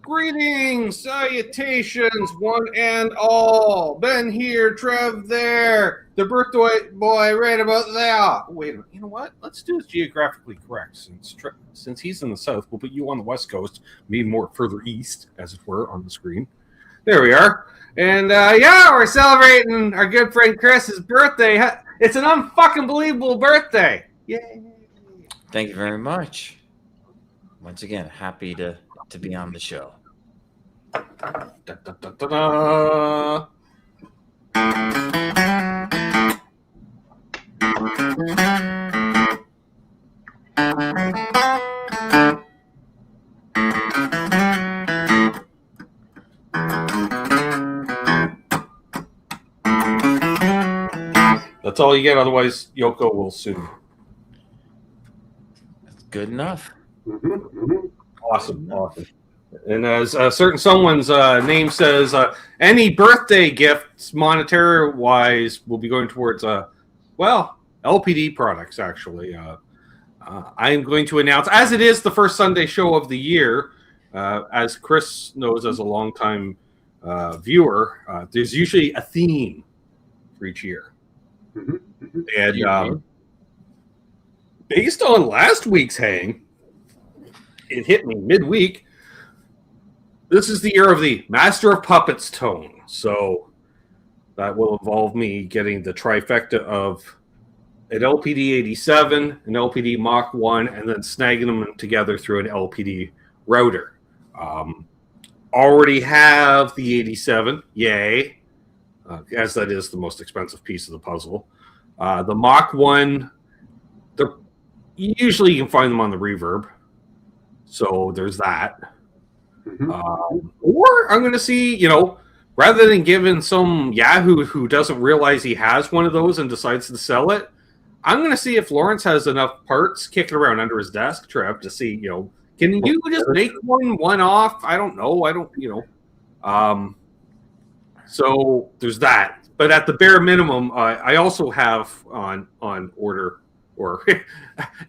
Greetings, salutations, one and all. Ben here, Trev there. The birthday boy right about there. Wait a minute, you know what? Let's do this geographically correct. Since he's in the south, we'll put you on the west coast, maybe more further east, as it were, on the screen. There we are. And we're celebrating our good friend Chris's birthday. It's an unfcknblvbl birthday. Yay. Thank you very much. Once again, happy to be on the show. Da, da, da, da, da. That's all you get, otherwise Yoko will sue you. That's good enough. Awesome. And as a certain someone's name says, any birthday gifts, monetary-wise, will be going towards, LPD products, actually. I'm going to announce, as it is the first Sunday show of the year, as Chris knows as a longtime viewer, there's usually a theme for each year. And based on last week's hang, it hit me midweek. This is the year of the Master of Puppets tone. So that will involve me getting the trifecta of an LPD 87, an LPD Mach 1, and then snagging them together through an LPD router. Already have the 87, yay, as that is the most expensive piece of the puzzle. The Mach 1, usually you can find them on the Reverb. So there's that. Or I'm going to see, rather than giving some Yahoo who doesn't realize he has one of those and decides to sell it, I'm going to see if Lawrence has enough parts kicking around under his desk, Trev, to see, can you just make one off? I don't know. So there's that. But at the bare minimum, I also have on order, or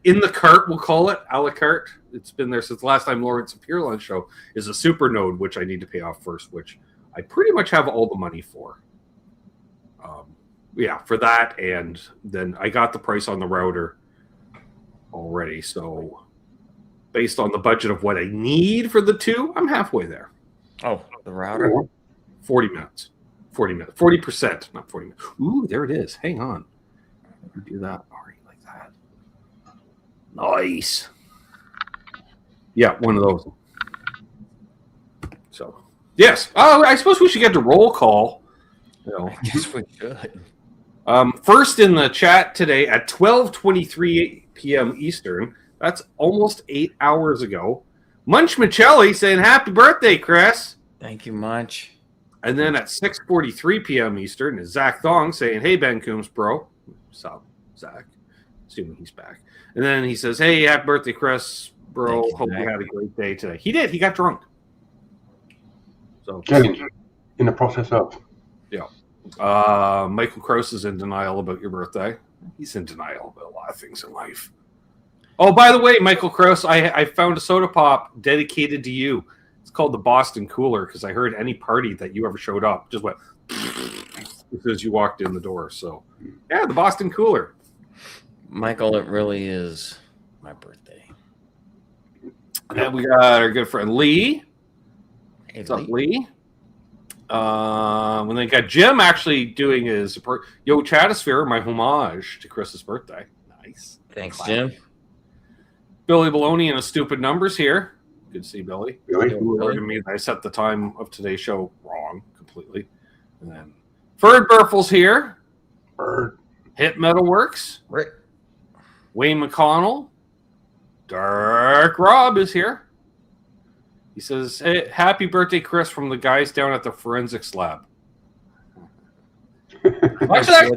in the cart, we'll call it, a la carte. It's been there since the last time Lawrence appeared on the show, is a super node, which I need to pay off first, which I pretty much have all the money for. For that, and then I got the price on the router already, so based on the budget of what I need for the two, I'm halfway there. Oh, the router? 40 minutes. 40%, not 40 minutes. Ooh, there it is. Hang on. Do that. Like that. Nice. Yeah, one of those. So, yes. Oh, I suppose we should get the roll call. I guess we should. First in the chat today at 12:23 p.m. Eastern. That's almost 8 hours ago. Munch Michelli saying happy birthday, Chris. Thank you, Munch. And then at 6:43 p.m. Eastern is Zach Thong saying, hey, Ben Coombs, bro. What's up, Zach? Assuming he's back. And then he says, hey, happy birthday, Chris, bro. Hope you had a great day today. He did. He got drunk. So in the process of. Yeah. Michael Krause is in denial about your birthday. He's in denial about a lot of things in life. Oh, by the way, Michael Krause, I found a soda pop dedicated to you. It's called the Boston Cooler because I heard any party that you ever showed up just went as soon as you walked in the door. So, yeah, the Boston Cooler. Michael, it really is my birthday. And we got our good friend Lee. Hey, What's up, Lee? And then got Jim actually doing his Yo Chatosphere, my homage to Chris's birthday. Nice. Thanks, Jim. Billy Baloney and a stupid numbers here. Good to see Billy. Really? Me that I set the time of today's show wrong completely. And then Ferd Burfle's here. Bird. Hit Metal Works. Rick. Wayne McConnell. Dark Rob is here. He says, hey, happy birthday, Chris, from the guys down at the forensics lab. Actually,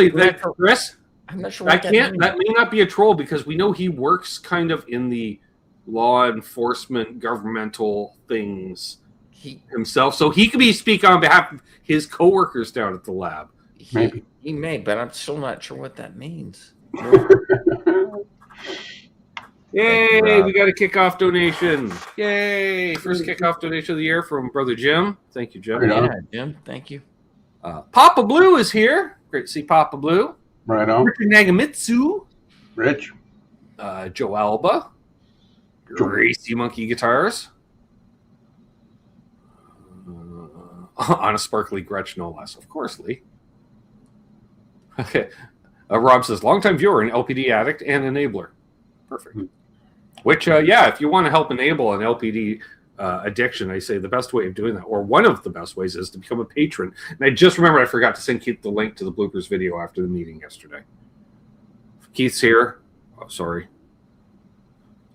that Chris, I'm not sure that may not be a troll because we know he works kind of in the law enforcement, governmental things himself. So he could be speaking on behalf of his coworkers down at the lab. Maybe. He may, but I'm still not sure what that means. you, Yay, Rob. we got a kickoff donation. Yay, first kickoff donation of the year from Brother Jim. Thank you, Jim. Right on. Yeah, Jim, thank you. Papa Blue is here. Great to see Papa Blue. Right on. Richard Nagamitsu. Rich. Joe Alba. Gracie Monkey Guitars. On a sparkly Gretsch, no less. Of course, Lee. Okay. Rob says, longtime viewer, an LPD addict and enabler. Perfect. Which, if you want to help enable an LPD addiction, I say the best way of doing that, or one of the best ways, is to become a patron. And I just remembered I forgot to send Keith the link to the bloopers video after the meeting yesterday. Keith's here. Oh, sorry.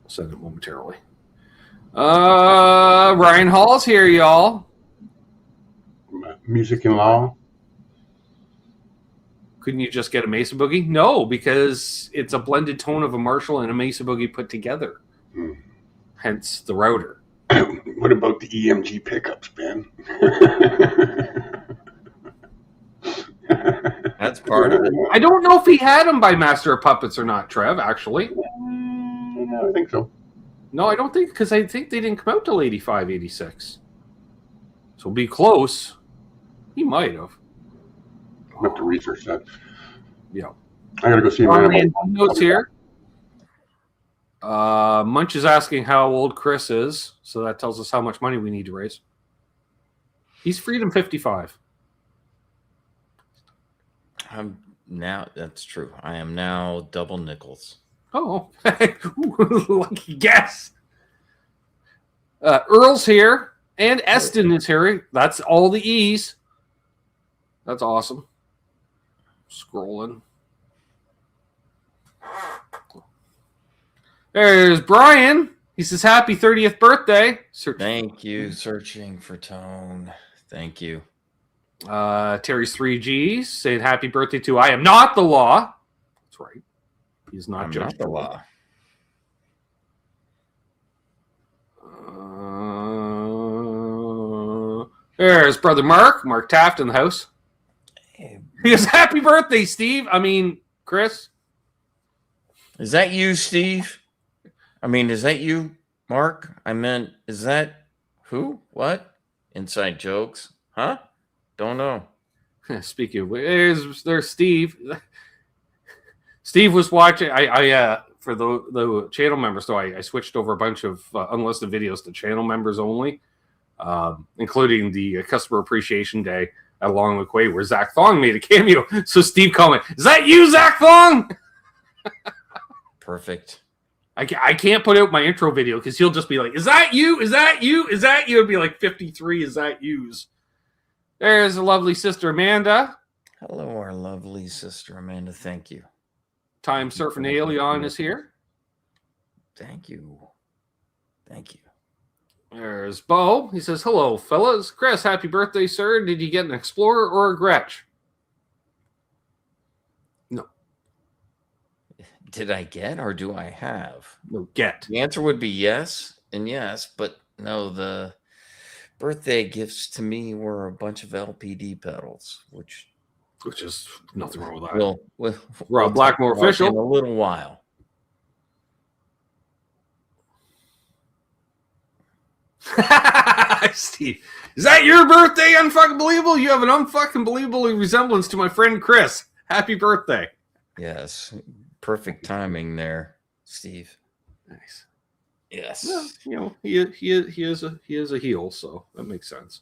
I'll send it momentarily. Ryan Hall's here, y'all. Music and law. Couldn't you just get a Mesa Boogie? No, because it's a blended tone of a Marshall and a Mesa Boogie put together. Hence the router. What about the EMG pickups, Ben? That's part of it. I don't know if he had them by Master of Puppets or not, Trev, actually. I think so. No, I don't think, because I think they didn't come out till 85, 86. So be close. He might have. I'll have to research that. Yeah. I gotta go see Ryan him. notes here. Munch is asking how old Chris is, so that tells us how much money we need to raise. He's Freedom 55. That's true. I am now double nickels. Oh, lucky guess. Earl's here, and Eston is here. That's all the E's. That's awesome. Scrolling. There's Brian. He says, happy 30th birthday. Thank you. Searching for tone. Thank you. Terry's 3Gs saying happy birthday to I Am Not the Law. That's right. He's not just the law. There's Brother Mark Taft in the house. Hey. He goes, happy birthday, Steve. Chris. Is that you, Steve? Is that you, Mark? I meant, is that who? What? Inside jokes? Huh? Don't know. Speaking of, there's Steve. Steve was watching. I for the channel members, so I switched over a bunch of unlisted videos to channel members only, including the Customer Appreciation Day at Along with Quay, where Zach Thong made a cameo. So Steve commented, "Is that you, Zach Thong?" Perfect. I can't put out my intro video because he'll just be like, "Is that you? Is that you? Is that you?" It'd be like 53. Is that yous? There's a lovely sister Amanda. Hello, our lovely sister Amanda. Thank you. Time Surfing Alien is here. Thank you. Thank you. There's Bo. He says, hello, fellas. Chris, happy birthday, sir. Did you get an Explorer or a Gretsch? No. Did I get or do I have? No, get. The answer would be yes and yes, but no, the birthday gifts to me were a bunch of LPD pedals, which is nothing wrong with that. We'll Rob Blackmore official. In a little while. Steve, is that your birthday, Unfcknblvbl? You have an unfucking resemblance to my friend Chris. Happy birthday. Yes. Perfect timing there, Steve. Nice. Yes. Well, he is a heel, so that makes sense.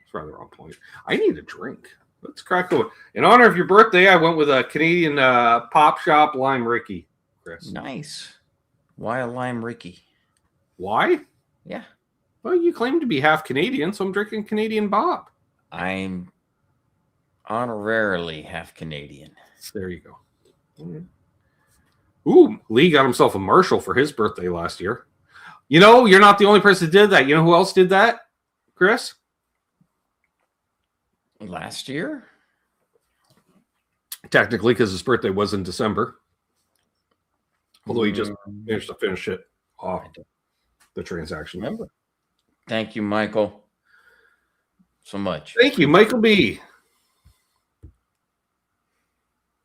It's rather on point. I need a drink. Let's crack on. In honor of your birthday, I went with a Canadian Pop Shop Lime Ricky, Chris. Nice. Why a Lime Ricky? Why? Yeah. Well, you claim to be half Canadian, so I'm drinking Canadian Bob. I'm honorarily half Canadian. There you go. Ooh, Lee got himself a Marshall for his birthday last year. You know, you're not the only person that did that. You know who else did that, Chris? Last year? Technically, because his birthday was in December. Although he just managed to finish it off the transaction. Remember. Thank you, Michael, so much. Thank you, Michael B.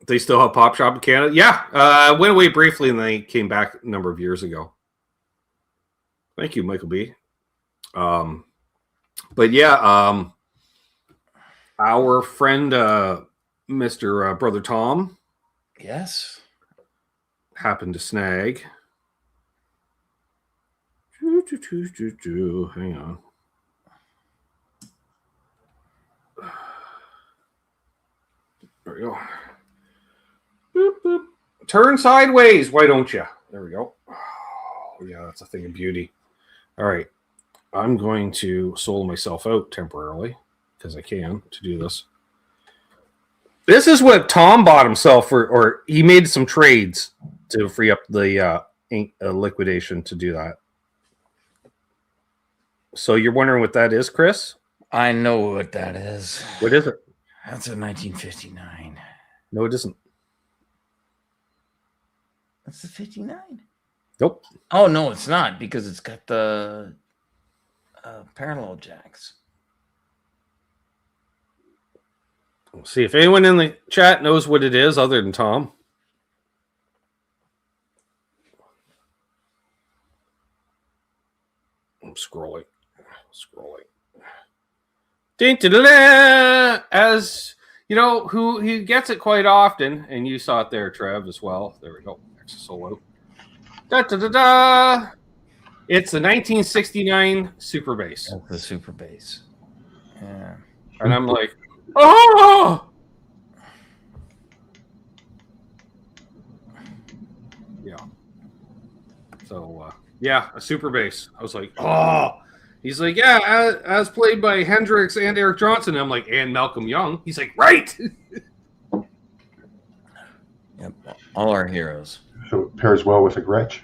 They still have Pop Shop in Canada? Yeah. Went away briefly and they came back a number of years ago. Thank you, Michael B. But yeah, our friend, Mr. Brother Tom, Yes. happened to snag. Hang on. There we go. Boop, boop. Turn sideways, why don't you? There we go. Oh, yeah, that's a thing of beauty. All right. I'm going to solo myself out temporarily because I can to do this. This is what Tom bought himself for, or he made some trades to free up the liquidation to do that. So you're wondering what that is, Chris? I know what that is. What is it? That's a 1959. No, it isn't. That's the 59. Nope. Oh, no, it's not because it's got the parallel jacks. We'll see if anyone in the chat knows what it is other than Tom. I'm scrolling. As you know, who he gets it quite often, and you saw it there, Trev, as well. There we go. Extra solo. Da-da-da-da. It's the 1969 Super Bass. That's the Super Bass. Yeah. And I'm like, oh! Yeah. So, yeah, a Super Bass. I was like, oh! He's like, yeah, as played by Hendrix and Eric Johnson. I'm like, and Malcolm Young. He's like, right! Yep. All our heroes. So it pairs well with a Gretsch.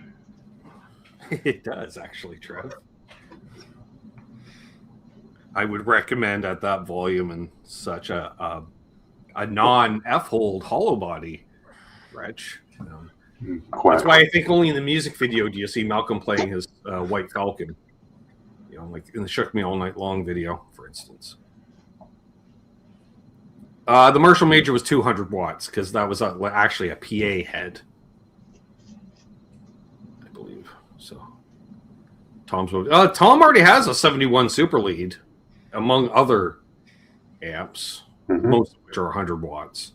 It does, actually, Trev. I would recommend at that volume and such a non-F-hold hollow body Gretsch. That's why I think only in the music video do you see Malcolm playing his White Falcon. You know, like in the Shook Me All Night Long video, for instance. The Marshall Major was 200 watts because that was actually a PA head, I believe. So Tom already has a 71 Super Lead, among other amps, most of which are 100 watts.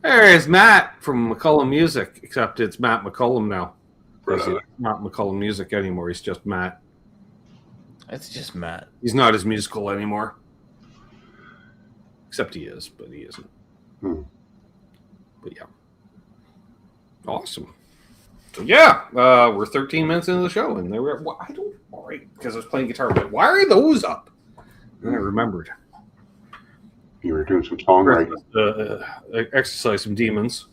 There's Matt from McCullum Music, except it's Matt McCullum now. He's not McCullum Music anymore. He's just Matt. It's just Matt. He's not as musical anymore. Except he is, but he isn't. But yeah. Awesome. So yeah, we're 13 minutes into the show, and they were. I don't. All right, because I was playing guitar. But why are those up? And I remembered. You were doing some songwriting. Exercise some demons.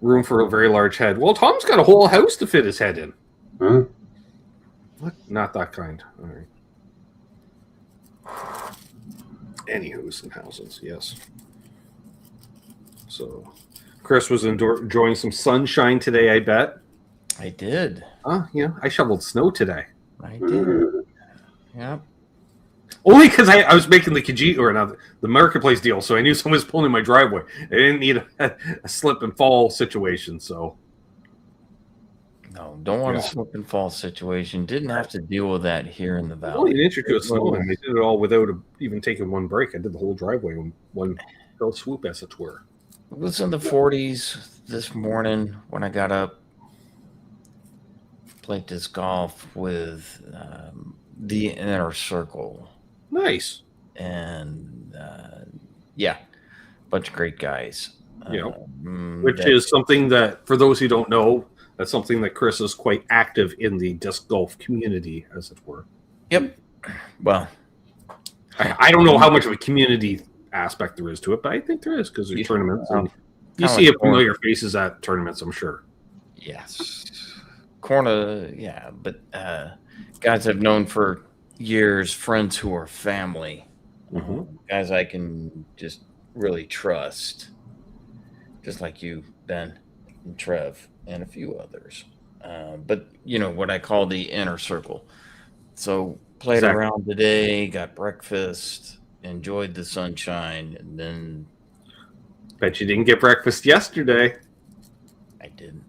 Room for a very large head. Well, Tom's got a whole house to fit his head in. Huh? What? Not that kind. All right. Anywho's and houses, yes. So, Chris was enjoying some sunshine today, I bet. I did. I shoveled snow today. I did. Yep. Only because I was making the marketplace deal, so I knew someone was pulling in my driveway. I didn't need a slip and fall situation, so. No, don't want a slip and fall situation. Didn't have to deal with that here in the valley. Only an inch or two of snow, and I did it all without even taking one break. I did the whole driveway in one fell swoop, as it were. It was in the 40s this morning when I got up. Played disc golf with the Inner Circle. Nice. And bunch of great guys. Which is something that, for those who don't know, that's something that Chris is quite active in the disc golf community, as it were. Yep. Well, I don't know how much of a community aspect there is to it, but I think there is because there's tournaments. And you see familiar faces at tournaments, I'm sure. Yes. But guys I've known for years, friends who are family, guys I can just really trust, just like you, Ben, and Trev, and a few others. But what I call the inner circle. So played around today, got breakfast, enjoyed the sunshine, and then Bet you didn't get breakfast yesterday. I didn't.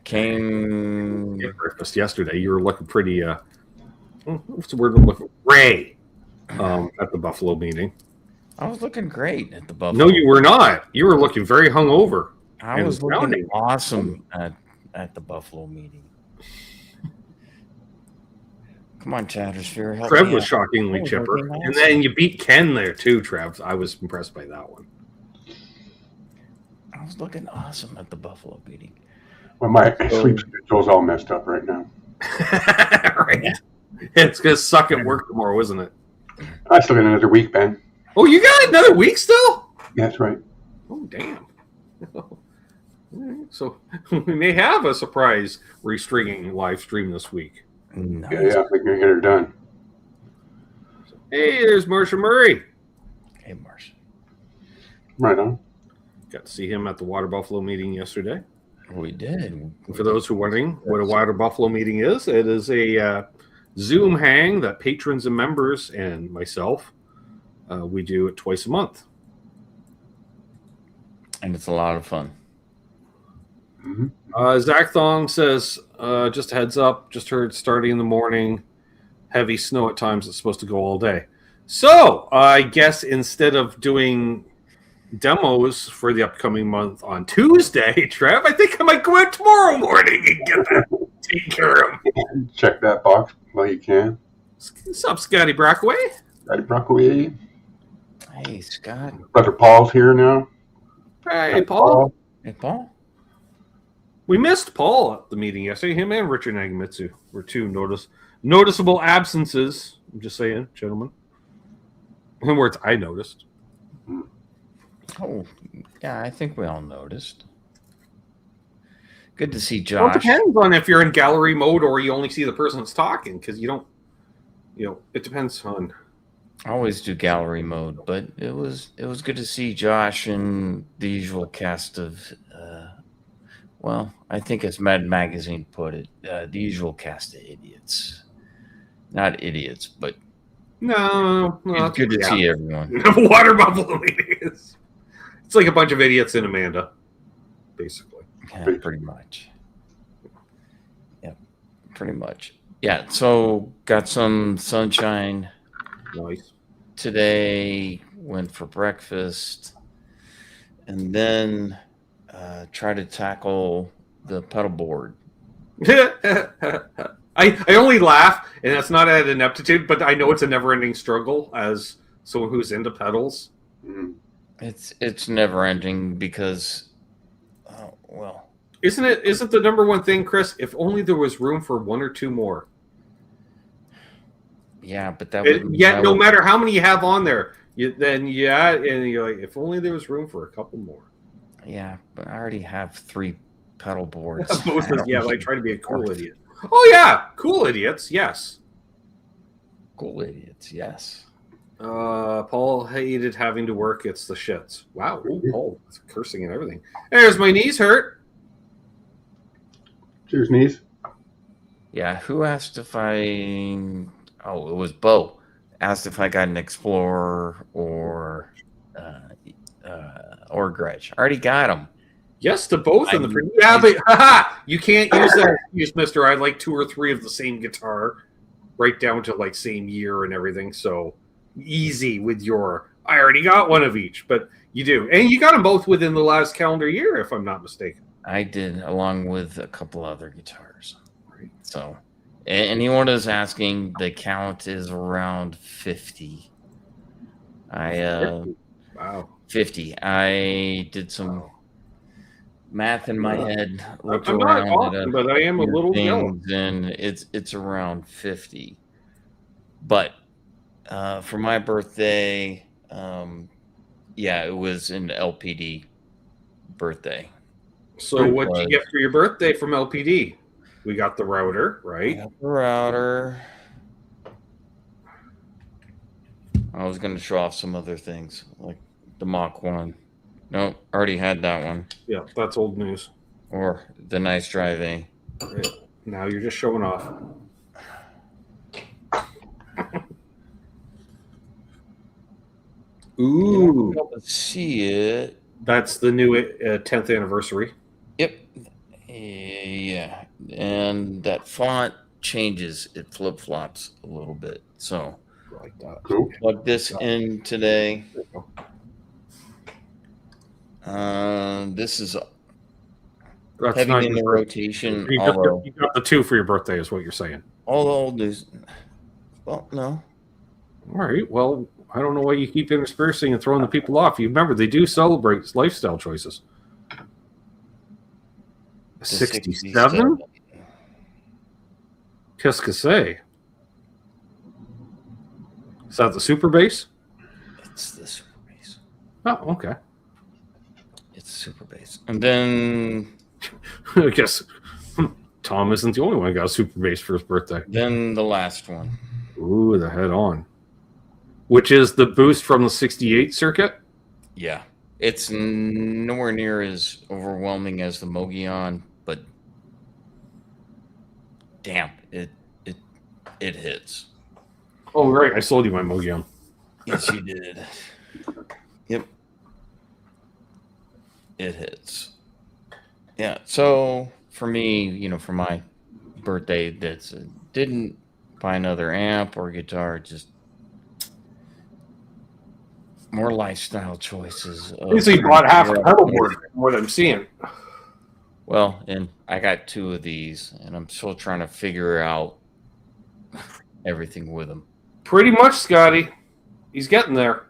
Came. Get breakfast yesterday. You were looking pretty. What's the word I'm looking? Gray. At the Buffalo meeting. I was looking great at the Buffalo. No, you were not. You were looking very hungover. I was looking awesome at the Buffalo meeting. Come on, Chattersphere. Help Trev me was out. shockingly chipper. And then you beat Ken there too, Trev. I was impressed by that one. I was looking awesome at the Buffalo meeting. Well, my sleep schedule's all messed up right now. Right. Yeah. It's going to suck at work tomorrow, isn't it? I still got another week, Ben. Oh, you got another week still? That's right. Oh, damn. So we may have a surprise restringing live stream this week. Nice. Yeah, I think we're going to get her done. Hey, there's Marcia Murray. Hey, Marcia. Right on. Got to see him at the Water Buffalo meeting yesterday. We did. And for those who are wondering what a Water Buffalo meeting is, it is a Zoom hang that patrons and members and myself, we do it twice a month. And it's a lot of fun. Mm-hmm. Zach Thong says, just a heads up, just heard starting in the morning, heavy snow at times, it's supposed to go all day. So I guess instead of doing demos for the upcoming month on Tuesday, Trev, I think I might go out tomorrow morning and get that taken care of. Check that box while you can. What's up, Scotty Brockway? Scotty Brockway. Hey, Scott. Brother Paul's here now. Hey, Paul. Hey, Paul. We missed Paul at the meeting yesterday. Him and Richard Nagamitsu were two noticeable absences. I'm just saying, gentlemen. In words I noticed. Oh, yeah, I think we all noticed. Good to see Well, it Josh. depends on if you're in gallery mode or you only see the person that's talking, because you don't, it depends on. I always do gallery mode, but it was good to see Josh and the usual cast of, well, I think as Mad Magazine put it, the usual cast of idiots. Not idiots, but No, it's good to see everyone. Water Buffalo meetings. It's like a bunch of idiots in Amanda, basically. Yeah, pretty much. Yeah, pretty much. Yeah, so got some sunshine Nice. today, went for breakfast, and then try to tackle the pedal board. I only laugh, and that's not at ineptitude, but I know it's a never-ending struggle as someone who's into pedals. Mm-hmm. It's never ending because, well, Isn't the number one thing, Chris? If only there was room for one or two more. yeah, but that No matter how many you have on there, and you're like, if only there was room for a couple more. Yeah, but I already have 3 pedal boards. I try to be a cool idiot. Oh yeah, cool idiots. Yes. Cool idiots. Yes. Paul hated having to work. It's the shits. Wow. Ooh, Paul cursing and everything. There's my knees hurt. Cheers, knees. Yeah. Who asked if I? Oh, it was Bo. Asked if I got an Explorer or Gretsch. I already got them. Yes, to both of them. But you can't use that excuse, Mister. I like 2 or 3 of the same guitar, right down to like same year and everything. So easy with your. I already got one of each, but you do, and you got them both within the last calendar year, if I'm not mistaken. I did, along with a couple other guitars. Right. So, anyone is asking, the count is around 50. Wow. 50. I did some math in my head. Looked I'm around not often, but I am a little jealous. And it's around 50. But for my birthday, it was an LPD birthday. So what did you get for your birthday from LPD? We got the router, right? The router. I was going to show off some other things, like the Mach 1. No, already had that one. Yeah, that's old news. Or the Nice Drive A. Right. Now you're just showing off. Ooh, You'll be able to see it. that's the new 10th anniversary. Yep. Yeah. And that font changes. It flip-flops a little bit. So Like that. Cool. plug this in today. There you go. This is That's heavy not in the your rotation. you got the 2 for your birthday, is what you're saying. Although there's, well, no. All right. Well, I don't know why you keep interspersing and throwing the people off. You remember they do celebrate lifestyle choices. 67? Qu'est-ce que c'est? Is that the super bass? It's the super bass. Oh, okay. It's super bass. And then I guess Tom isn't the only one who got a super bass for his birthday. Then the last one. Ooh, the head on. Which is the boost from the 68 circuit? Yeah. It's nowhere near as overwhelming as the Mogion, but damn, it hits. Oh, right. I sold you my Mogion. Yes, you did. Yep. It hits. Yeah. So for me, for my birthday, didn't buy another amp or guitar, just more lifestyle choices. You bought half a pedal board, from what I'm seeing. Well, and I got 2 of these, and I'm still trying to figure out everything with them. Pretty much, Scotty. He's getting there.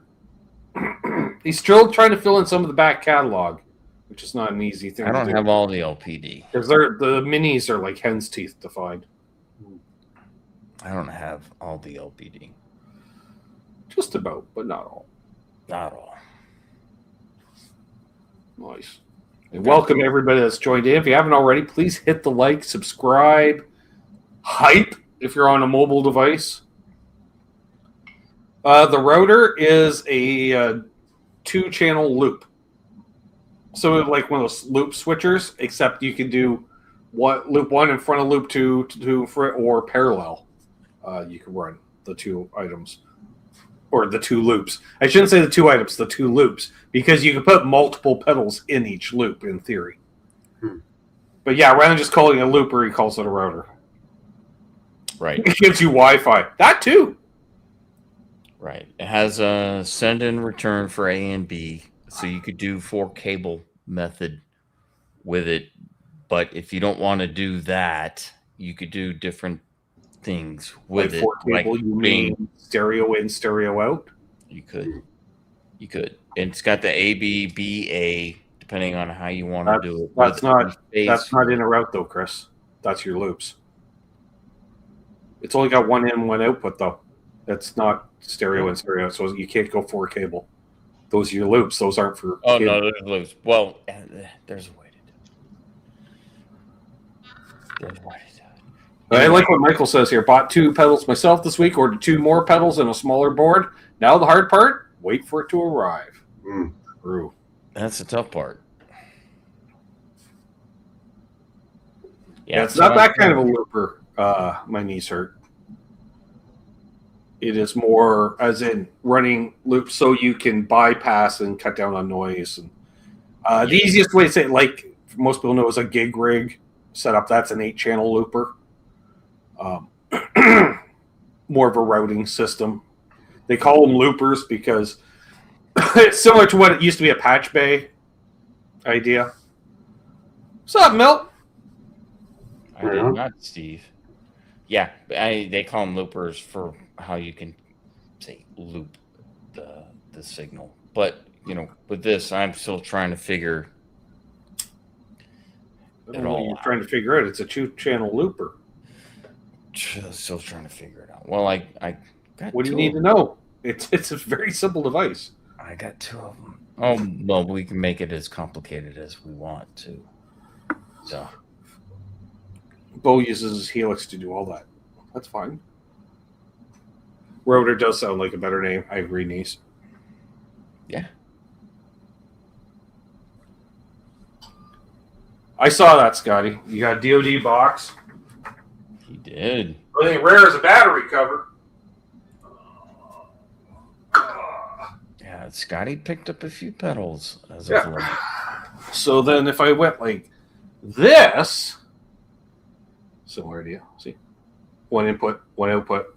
He's still trying to fill in some of the back catalog, which is not an easy thing. I don't have all the LPD. Because the minis are like hen's teeth to find. I don't have all the LPD. Just about, but not all. Not all. Nice. And welcome everybody that's joined in. If you haven't already, please hit the like, subscribe, hype if you're on a mobile device. The router is a 2-channel loop. So like one of those loop switchers, except you can do loop 1 in front of loop 2 or parallel. You can run the 2 items. Or the 2 loops. I shouldn't say the 2 items, the 2 loops, because you can put multiple pedals in each loop in theory. But yeah, rather than just calling it a looper, he calls it a router. Right. It gives you Wi-Fi. That too. Right. It has a send and return for A and B, so you could do 4-cable method with it. But if you don't want to do that, you could do different things with Like it. 4-cable, you mean stereo in, stereo out? You could. And it's got the AB, BA, depending on how you want to do it. That's not in a route though, Chris. That's your loops. It's only got 1 in, 1 output though. That's not stereo in, stereo out, so you can't go 4-cable. Those are your loops. Those aren't for Oh, no, there's loops. Well, there's a way to do it. There's a way to do it. I like what Michael says here. Bought 2 pedals myself this week, ordered 2 more pedals and a smaller board. Now the hard part, wait for it to arrive. True. That's the tough part. Yeah, it's not that kind of a looper. My knees hurt. It is more as in running loops so you can bypass and cut down on noise. And the easiest way to say it, like most people know, is a gig rig setup. That's an 8-channel looper. More of a routing system. They call them loopers because it's similar to what it used to be a patch bay idea. What's up, Milt? I did not, Steve. Yeah, they call them loopers for how you can say loop the signal. But with this, I'm still trying to figure it all out. Trying to figure out. It's a 2-channel looper. Still trying to figure it out. Well, I got. What do you need to know? It's a very simple device. I got 2 of them. Oh, well, we can make it as complicated as we want to. So, Bo uses his Helix to do all that. That's fine. Rotor does sound like a better name. I agree, niece. Yeah. I saw that, Scotty. You got a DoD box. He did. I think rare as a battery cover. Yeah, Scotty picked up a few pedals as of Yeah. late. So then if I went like this, similar idea. See? One input, one output.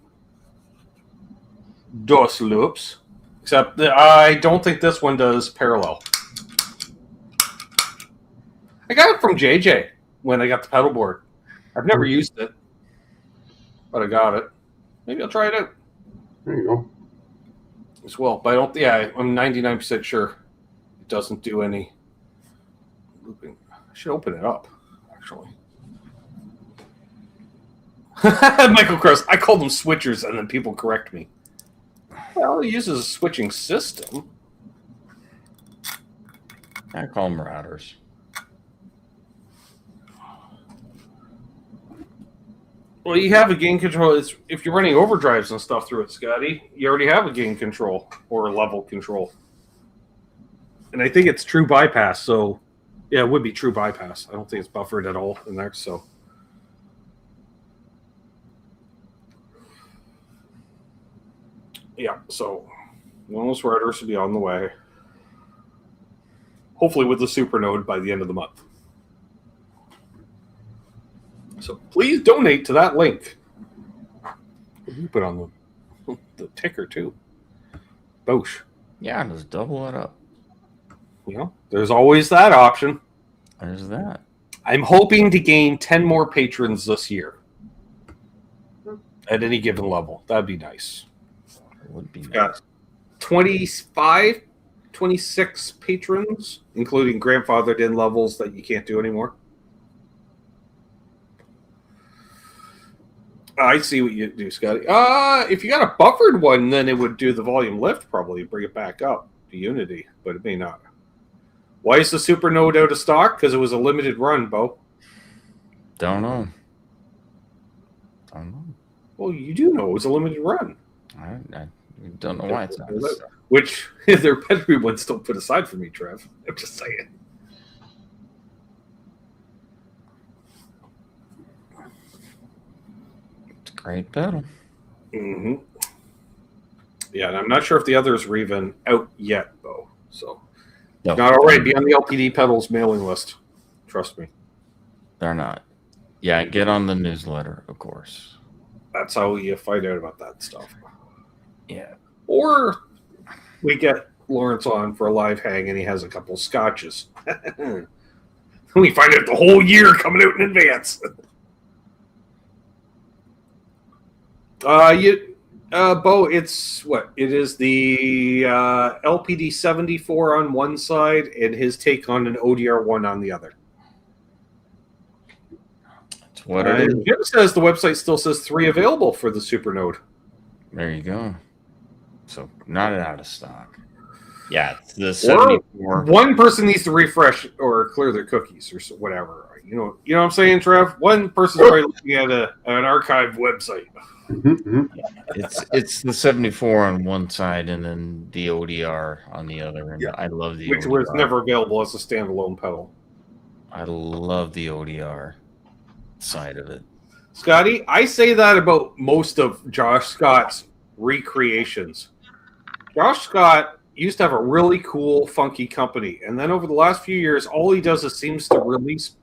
Dos loops. Except that I don't think this one does parallel. I got it from JJ when I got the pedal board. I've never used it, but I got it. Maybe I'll try it out There you go. as well. But I don't. Yeah, I'm 99% sure it doesn't do any looping. I should open it up, actually. Michael Cross. I call them switchers, and then people correct me. Well, it uses a switching system. I call them routers. Well, you have a gain control. It's, if you're running overdrives and stuff through it, Scotty, you already have a gain control or a level control. And I think it's true bypass. So, yeah, it would be true bypass. I don't think it's buffered at all in there. So, yeah. So, one of those routers will be on the way. Hopefully, with the Supernode by the end of the month. So please donate to that link. You put on the ticker too. Bosh. Yeah, just double it up. You know, there's always that option. There's that. I'm hoping to gain 10 more patrons this year at any given level. That'd be nice. It would be nice. Got 25, 26 patrons, including grandfathered in levels that you can't do anymore. I see what you do, Scotty. If you got a buffered one, then it would do the volume lift, probably bring it back up to Unity, but it may not. Why is the Supernode out of stock? Because it was a limited run, Bo. Don't know. Well, you do know it was a limited run. I don't know why it's not. Which their pedigree ones don't put aside for me, Trev. I'm just saying. Great pedal. Mm-hmm. Yeah, and I'm not sure if the others are even out yet, though. So, No, not already. Be on the LPD Pedals mailing list. Trust me. they're not. Yeah, get on the newsletter, of course. That's how you find out about that stuff. Yeah. Or we get Lawrence on for a live hang, and he has a couple of scotches. We find out the whole year coming out in advance. Bo, it's what? It is the LPD 74 on one side and his take on an ODR 1 on the other. That's what it is. Jim says the website still says 3 available for the Supernode. There you go. So, not out of stock. Yeah, it's the 74. One person needs to refresh or clear their cookies or whatever. You know what I'm saying, Trev? One person's probably looking at an archived website. It's the 74 on one side and then the ODR on the other. And yeah. I love the Which ODR. was never available as a standalone pedal. I love the ODR side of it. Scotty, I say that about most of Josh Scott's recreations. Josh Scott used to have a really cool, funky company. And then over the last few years, all he does is seems to release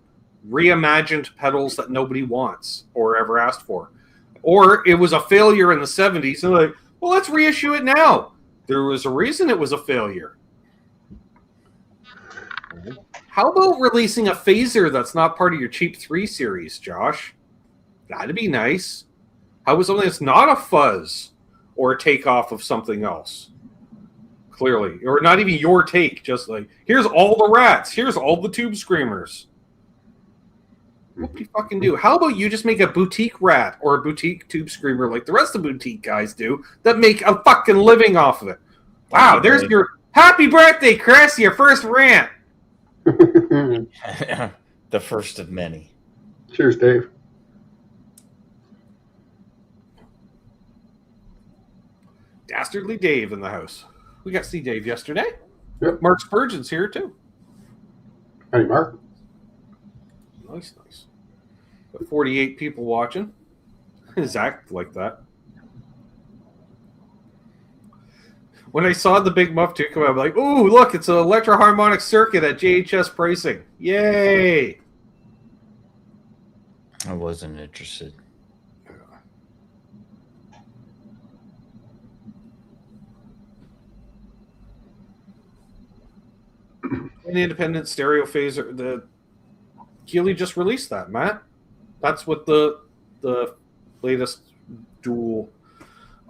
reimagined pedals that nobody wants or ever asked for. Or it was a failure in the 70s. And like, well, let's reissue it now. There was a reason it was a failure. How about releasing a phaser that's not part of your Cheap 3 series, Josh? That'd be nice. How about something that's not a fuzz or a takeoff of something else? Clearly. Or not even your take. Just like, here's all the rats. Here's all the tube screamers. What do you fucking do? How about you just make a boutique rat or a boutique tube screamer like the rest of the boutique guys do that make a fucking living off of it? Wow, there's your happy birthday, Chris, your first rant. The first of many. Cheers, Dave. Dastardly Dave in the house. We got to see Dave yesterday. Yep. Mark Spurgeon's here too. Hey, Mark. Nice. Got 48 people watching. Zach like that. When I saw the big muff 2 come out, I'm like, ooh, look, it's an electroharmonic circuit at JHS pricing. Yay! I wasn't interested. An independent stereo phaser. The Keeley just released that, Matt. That's what the latest dual.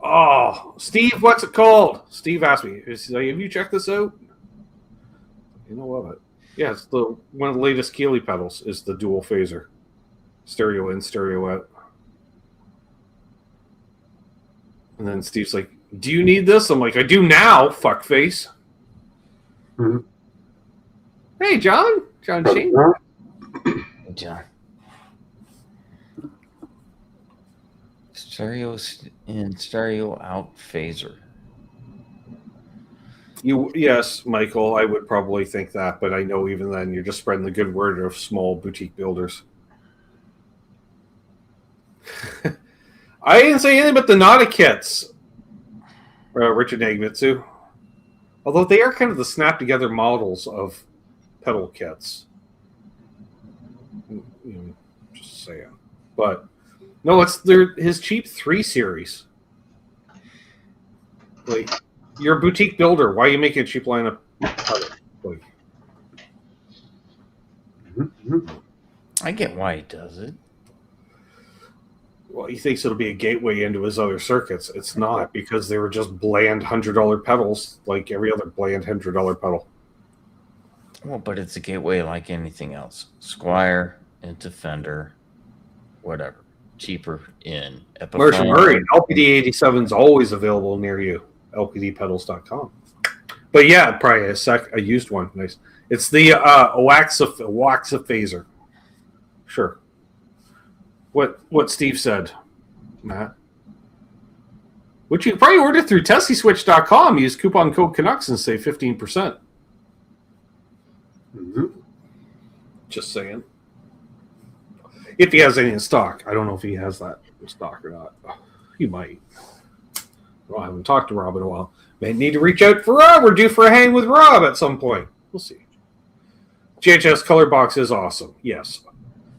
Oh, Steve, what's it called? Steve asked me. He's like, have you checked this out? You know what? Yeah, it's one of the latest Keeley pedals is the dual phaser. Stereo in, stereo out. And then Steve's like, do you need this? I'm like, I do now, fuckface. Mm-hmm. Hey, John Shane. Hey, John. Stereo in, stereo out phaser. Yes, Michael, I would probably think that, but I know even then you're just spreading the good word of small boutique builders. I didn't say anything but the Nada kits, Richard Nagmitsu. Although they are kind of the snap-together models of pedal kits. Just saying. But, no, it's his cheap 3 series. Like, you're a boutique builder. Why are you making a cheap line of pedal? Like, I get why he does it. well, he thinks it'll be a gateway into his other circuits. It's not, because they were just bland $100 pedals, like every other bland $100 pedal. Well, but it's a gateway like anything else. Squire into Fender, whatever. Cheaper in Epiphone. Marshall Murray, LPD 87 is always available near you. LPDpedals.com. But yeah, probably a used one. Nice. It's the Oaxa phaser. Sure. What Steve said, Matt. Which you can probably order through TesiSwitch.com. Use coupon code Canucks and save 15%. Mm-hmm. Just saying. If he has any in stock. I don't know if he has that in stock or not. He might. Well, I haven't talked to Rob in a while. May need to reach out for Rob. We're due for a hang with Rob at some point. We'll see. JHS Color Box is awesome. Yes.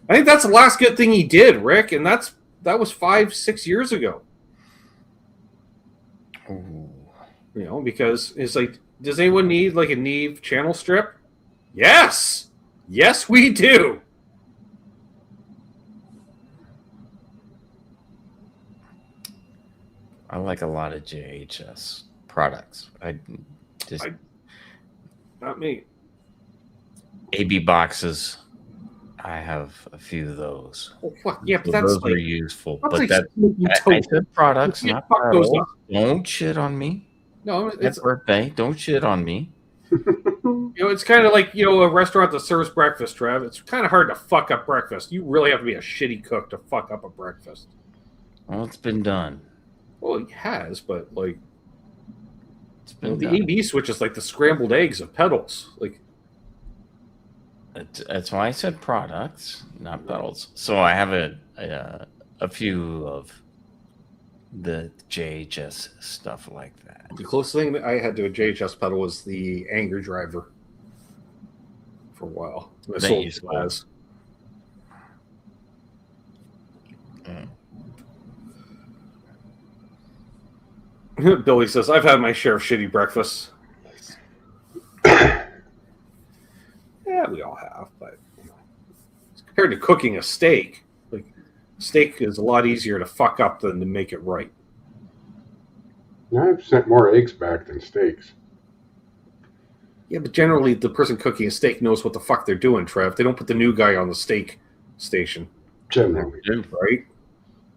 I think that's the last good thing he did, Rick, and that was 5-6 years ago. Ooh. You know, because it's like, does anyone need like a Neve channel strip? Yes! Yes, we do! I like a lot of JHS products. Not me. AB boxes. I have a few of those. Oh, fuck. Yeah, but So that's those like, are useful. that's But like that's smoking I toast. said products, You not fuck those pedals. up. Don't shit on me. No, It's it's birthday. Don't shit on me. it's kind of like a restaurant that serves breakfast, Trev. It's kind of hard to fuck up breakfast. You really have to be a shitty cook to fuck up a breakfast. Well, it's been done. Well, he has, but like It's been the done. AB switch is like the scrambled eggs of pedals. Like, That's why I said products, not pedals. So I have a few of the JHS stuff like that. the closest thing that I had to a JHS pedal was the Anger Driver for a while. I That sold you it sold. as. Billy says, I've had my share of shitty breakfasts. Yeah, we all have, but compared to cooking a steak, like steak is a lot easier to fuck up than to make it right. I've sent more eggs back than steaks. Yeah, but generally the person cooking a steak knows what the fuck they're doing, Trev. They don't put the new guy on the steak station, Generally. right?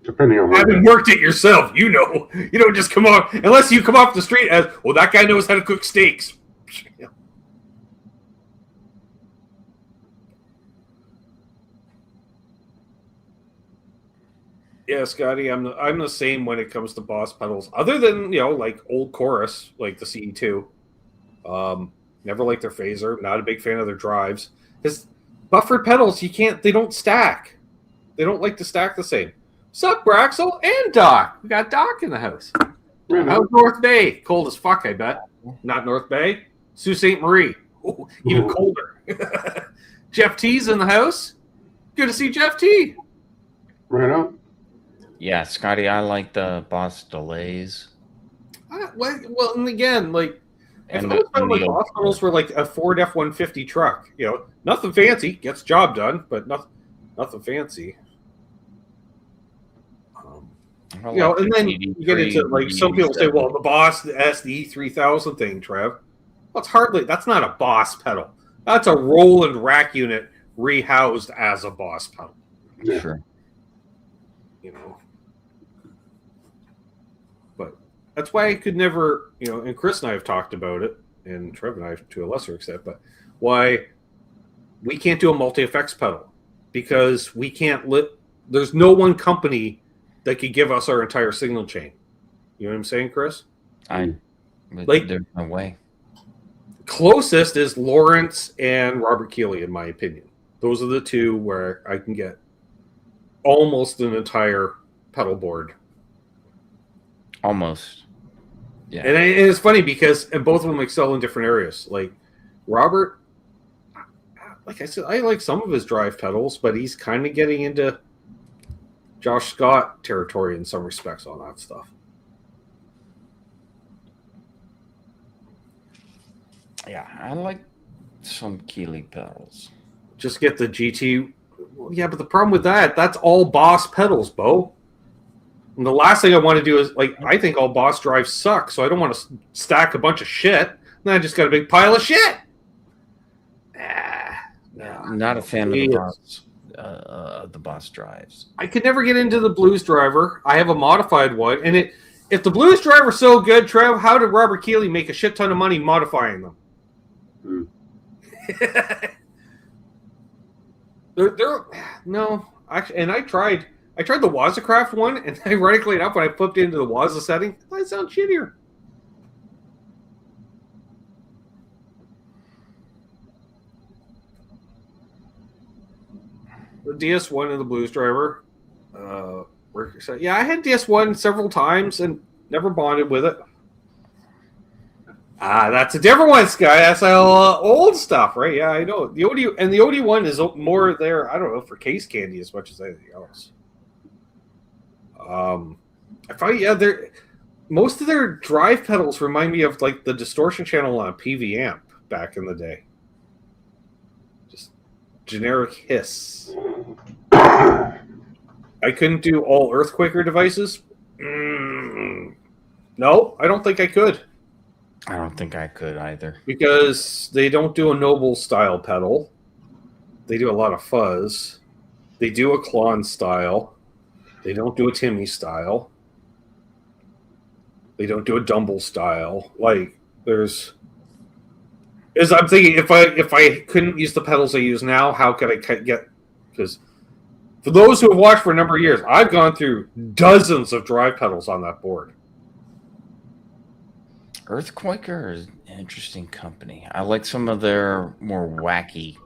Depending on Having worked it yourself, you know. You don't just come off, unless you come off the street as, well, that guy knows how to cook steaks. Yeah, Scotty, I'm the same when it comes to Boss pedals. Other than, like old Chorus, like the CE2. Never liked their phaser. Not a big fan of their drives. Because buffered pedals, they don't stack. They don't like to stack the same. Sup, Braxel and Doc. We got Doc in the house. Right How's on. North Bay? Cold as fuck, I bet. Not North Bay. Sault Ste. Marie. Ooh, even Ooh. colder. Jeff T's in the house. Good to see Jeff T. Right on. Yeah, Scotty, I like the Boss delays. Well, and again, like, I've And always the, felt like hospitals were like a Ford F-150 truck. You know, nothing fancy, gets job done, but nothing fancy. You know, and then you get into like some people say, well, the Boss, the SD3000 thing, Trev. Well, that's not a Boss pedal. That's a Roland rack unit rehoused as a Boss pedal. Yeah. Sure. You know, but that's why I could never, you know, and Chris and I have talked about it, and Trev and I to a lesser extent, but why we can't do a multi-effects pedal because we can't there's no one company that could give us our entire signal chain. You know what I'm saying, Chris? Like, there's no way. Closest is Lawrence and Robert Keeley, in my opinion. Those are the two where I can get almost an entire pedal board. Almost. Yeah. And it's funny because both of them excel in different areas. Like Robert, like I said, I like some of his drive pedals, but he's kind of getting into Josh Scott territory in some respects on that stuff. Yeah, I like some Keeley pedals. Just get the GT. Well, yeah, but the problem with that's all Boss pedals, Bo. And the last thing I want to do is, like, I think all Boss drives suck, so I don't want to stack a bunch of shit. Then I just got a big pile of shit. No. Not a fan of the Boss drives. I could never get into the Blues driver. I have a modified one, and if the Blues driver's so good, Trev, how did Robert Keeley make a shit ton of money modifying them? They're no, actually, and I tried the Wazacraft one, and ironically enough, when I flipped into the Waza setting, it sounds shittier. The DS1 and the Blues driver. Yeah, I had DS1 several times and never bonded with it. That's a different one, Sky. That's old stuff, right? Yeah, I know. The OD1 is more there, I don't know, for case candy as much as anything else. I find, most of their drive pedals remind me of like the distortion channel on a PV amp back in the day. Just generic hiss. I couldn't do all Earthquaker devices. No, I don't think I could. I don't think I could either. Because they don't do a Noble style pedal. They do a lot of fuzz. They do a Klon style. They don't do a Timmy style. They don't do a Dumble style. Like, as I'm thinking, if I couldn't use the pedals I use now, how could I get? Because for those who have watched for a number of years, I've gone through dozens of drive pedals on that board. Earthquaker is an interesting company. I like some of their more wacky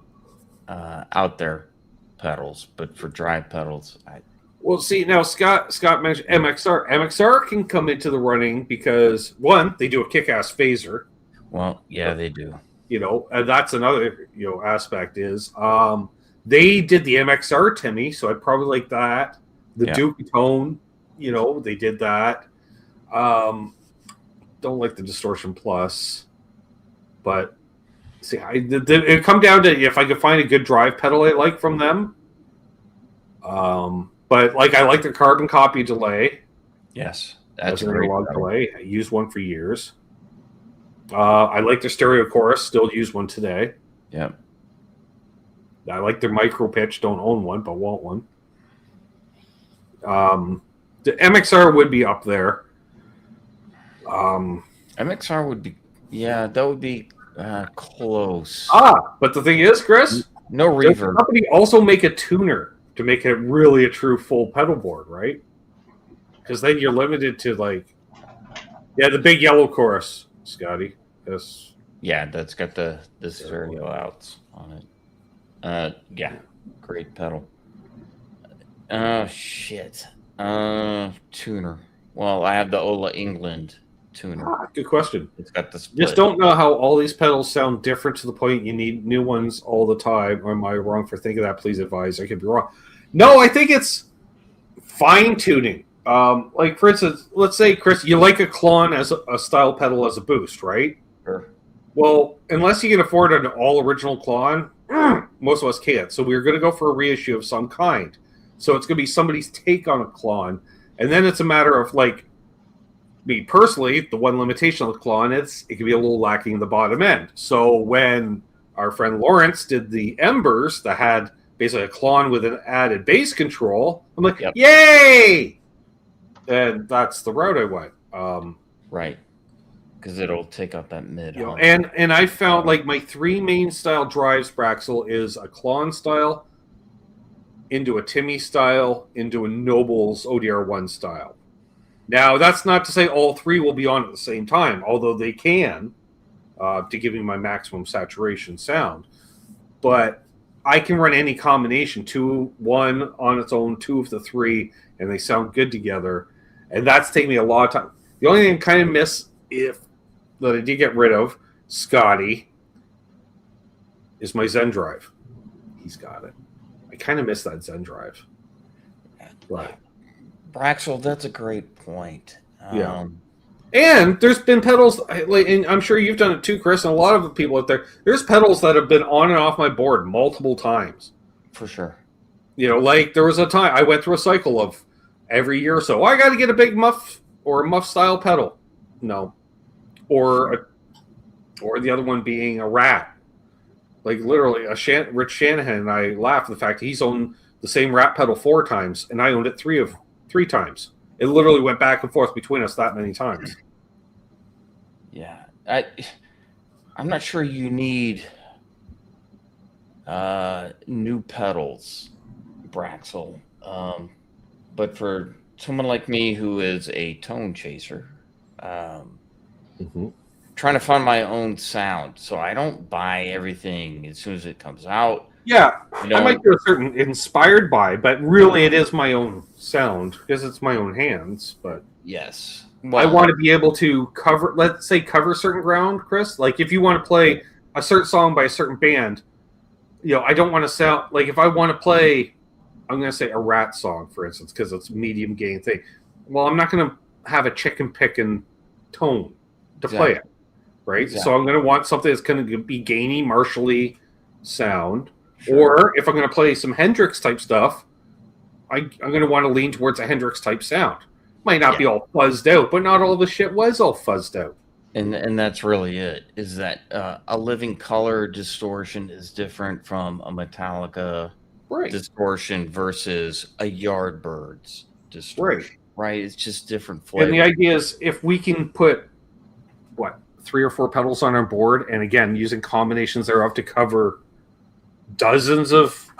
out there pedals, but for drive pedals, Well, see, now Scott mentioned MXR. MXR can come into the running because, one, they do a kick-ass phaser. Well, yeah, they do. You know, and that's another, aspect is they did the MXR Timmy, so I'd probably like that. The Duke Tone, they did that. Don't like the Distortion Plus, but see, it come down to if I could find a good drive pedal I like from them. But like I like the carbon copy delay. Yes, that's a great delay. I used one for years. I like their stereo chorus. Still use one today. Yep. I like their micro pitch. Don't own one, but want one. The MXR would be up there. MXR would be, that would be close. But the thing is, Chris, no reverb. Does the company also make a tuner to make it really a true full pedal board, right? Because then you're limited to the big yellow chorus, Scotty. Yes. Yeah, that's got the stereo outs on it. Great pedal. Shit. Tuner. Well, I have the Ola England tuner. Good question. It's got the split. Just don't know how all these pedals sound different to the point you need new ones all the time. Or am I wrong for thinking that? Please advise. I could be wrong. No, I think it's fine tuning. Like for instance, let's say Chris, you like a Klon as a style pedal as a boost, right? Sure. Well, unless you can afford an all original Klon, most of us can't. So we're going to go for a reissue of some kind. So it's going to be somebody's take on a Klon, and then it's a matter of like. Me personally, the one limitation of the Klon is it can be a little lacking in the bottom end. So when our friend Lawrence did the Embers that had basically a Klon with an added bass control, I'm like, yay! And that's the route I went. Right. Because it'll take out that mid. You know, and I found like my three main style drives, Braxel, is a Klon style, into a Timmy style, into a Nobles ODR1 style. Now, that's not to say all three will be on at the same time, although they can, to give me my maximum saturation sound. But I can run any combination, 2, 1 on its own, 2 of the 3, and they sound good together. And that's taken me a lot of time. The only thing I kind of miss, that I did get rid of, Scotty, is my Zen drive. He's got it. I kind of miss that Zen drive. But Braxel, that's a great point. Yeah. And there's been pedals, and I'm sure you've done it too, Chris, and a lot of the people out there, there's pedals that have been on and off my board multiple times. For sure. You know, like there was a time I went through a cycle of every year or so, I got to get a big muff or a muff style pedal. No. Or the other one being a Rat. Like literally, Rich Shanahan and I laughed at the fact he's owned the same Rat pedal 4 times, and I owned it 3 times. It literally went back and forth between us that many times. Yeah. I'm not sure you need new pedals, Braxel. But for someone like me who is a tone chaser, trying to find my own sound. So I don't buy everything as soon as it comes out. Yeah, I might do a certain inspired by, but really it is my own sound because it's my own hands. But yes, I want to be able to cover, let's say, cover certain ground, Chris. Like if you want to play a certain song by a certain band, you know, I don't want to sound like if I want to play, I'm going to say a Rat song, for instance, because it's a medium gain thing. Well, I'm not going to have a chicken picking tone to play it, right? Exactly. So I'm going to want something that's going to be gainy, martially sound. Sure. Or if I'm going to play some Hendrix type stuff, I'm going to want to lean towards a Hendrix type sound. Might not be all fuzzed out, but not all the shit was all fuzzed out. And that's really it. Is that a Living Color distortion is different from a Metallica distortion versus a Yardbirds distortion. Right. It's just different flavors. And the idea is if we can put 3 or 4 pedals on our board, and again using combinations thereof to cover dozens of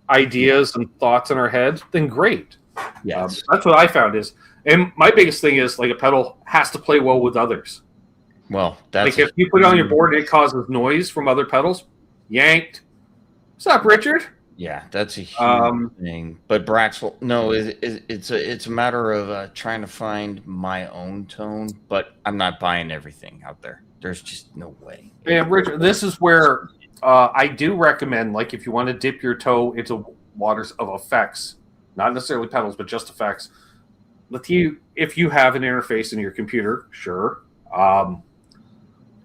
ideas and thoughts in our head, then great. Yes. That's what I found is, and my biggest thing is like a pedal has to play well with others. Well, that's like if you put it on your board and it causes noise from other pedals, yanked. What's up, Richard? Yeah, that's a huge thing. But Braxel, no, it's a matter of trying to find my own tone, but I'm not buying everything out there. There's just no way. Yeah, Richard, this is where I do recommend, like, if you want to dip your toe into waters of effects, not necessarily pedals, but just effects, if you have an interface in your computer, sure,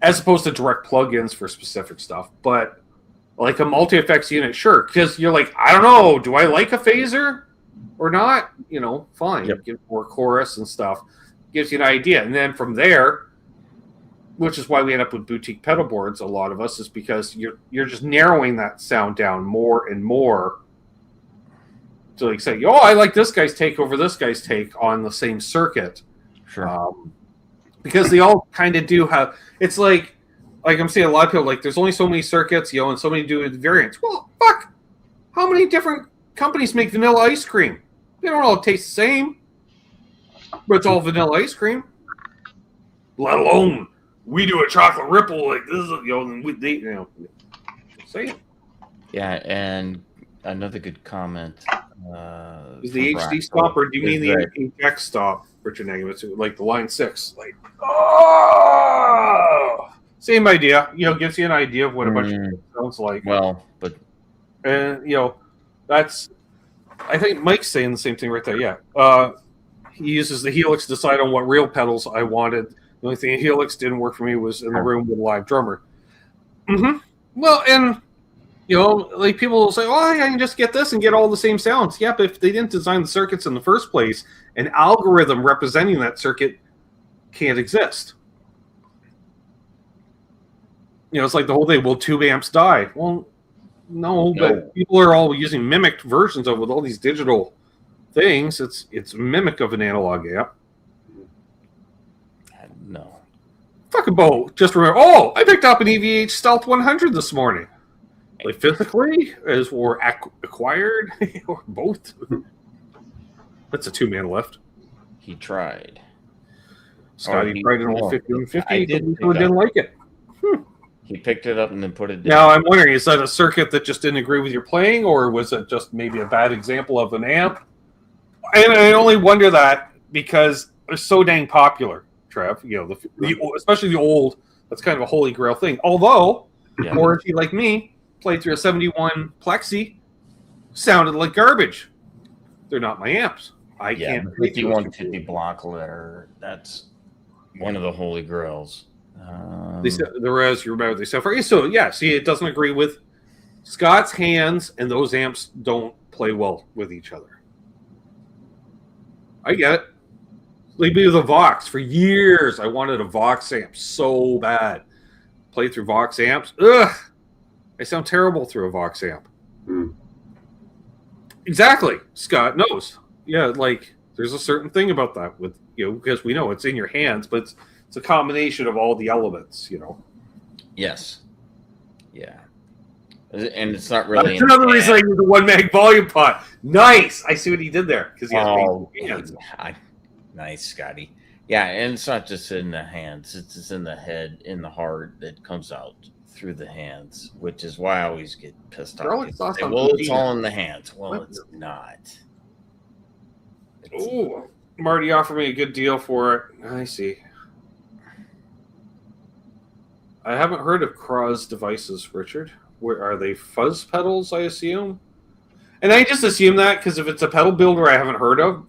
as opposed to direct plugins for specific stuff, but like a multi-effects unit, sure, because you're like, I don't know, do I like a phaser or not? You know, fine. Give more chorus and stuff. Gives you an idea. And then from there, which is why we end up with boutique pedal boards, a lot of us, is because you're just narrowing that sound down more and more to like say, oh, I like this guy's take over this guy's take on the same circuit. Sure. Because they all kind of do have, it's like I'm seeing a lot of people like there's only so many circuits, and so many do variants. Well, fuck. How many different companies make vanilla ice cream? They don't all taste the same. But it's all vanilla ice cream. Let alone we do a chocolate ripple like this, say it. Yeah, and another good comment. Is the HD stop, or do you mean the inject stop? Richard Negative, like the Line 6. Like, oh! Same idea. Gives you an idea of what a bunch of sounds like. Well, but... And, that's... I think Mike's saying the same thing right there, yeah. He uses the Helix to decide on what real pedals I wanted. The only thing Helix didn't work for me was in the room with a live drummer. Mm-hmm. Well, and, like people will say, I can just get this and get all the same sounds. Yeah, but if they didn't design the circuits in the first place, an algorithm representing that circuit can't exist. It's like the whole thing, will tube amps die? Well, no, but people are all using mimicked versions of it with all these digital things. It's a mimic of an analog amp. No. Fucking Bo, just remember, I picked up an EVH Stealth 100 this morning. Like physically, or acquired, or both. That's a two-man lift. He tried. Scotty tried an old 5150. People didn't like it. He picked it up and then put it down. Now, I'm wondering, is that a circuit that just didn't agree with your playing, or was it just maybe a bad example of an amp? And I only wonder that because they're so dang popular, Trev. Especially the old, that's kind of a holy grail thing. Although, or if you like me, played through a 71 Plexi, sounded like garbage. They're not my amps. I can't. 5150 block letter. That's one of the holy grails. They said the res. You remember they said so. Yeah. See, it doesn't agree with Scott's hands, and those amps don't play well with each other. I get it. Leave me with a Vox. For years, I wanted a Vox amp so bad. Played through Vox amps. Ugh. I sound terrible through a Vox amp. Exactly. Scott knows. Yeah, like there's a certain thing about that with because we know it's in your hands, but it's a combination of all the elements. Yes. Yeah. And it's not really. That's another reason I use the one mag volume pot. Nice. I see what he did there because he has hands. Nice, Scotty. Yeah, and it's not just in the hands; it's in the head, in the heart that comes out through the hands, which is why I always get pissed off. It's all in the hands. Well, it's not. Oh, Marty offered me a good deal for it. I see. I haven't heard of Kraz devices, Richard. Where are they? Fuzz pedals, I assume. And I just assume that because if it's a pedal builder I haven't heard of,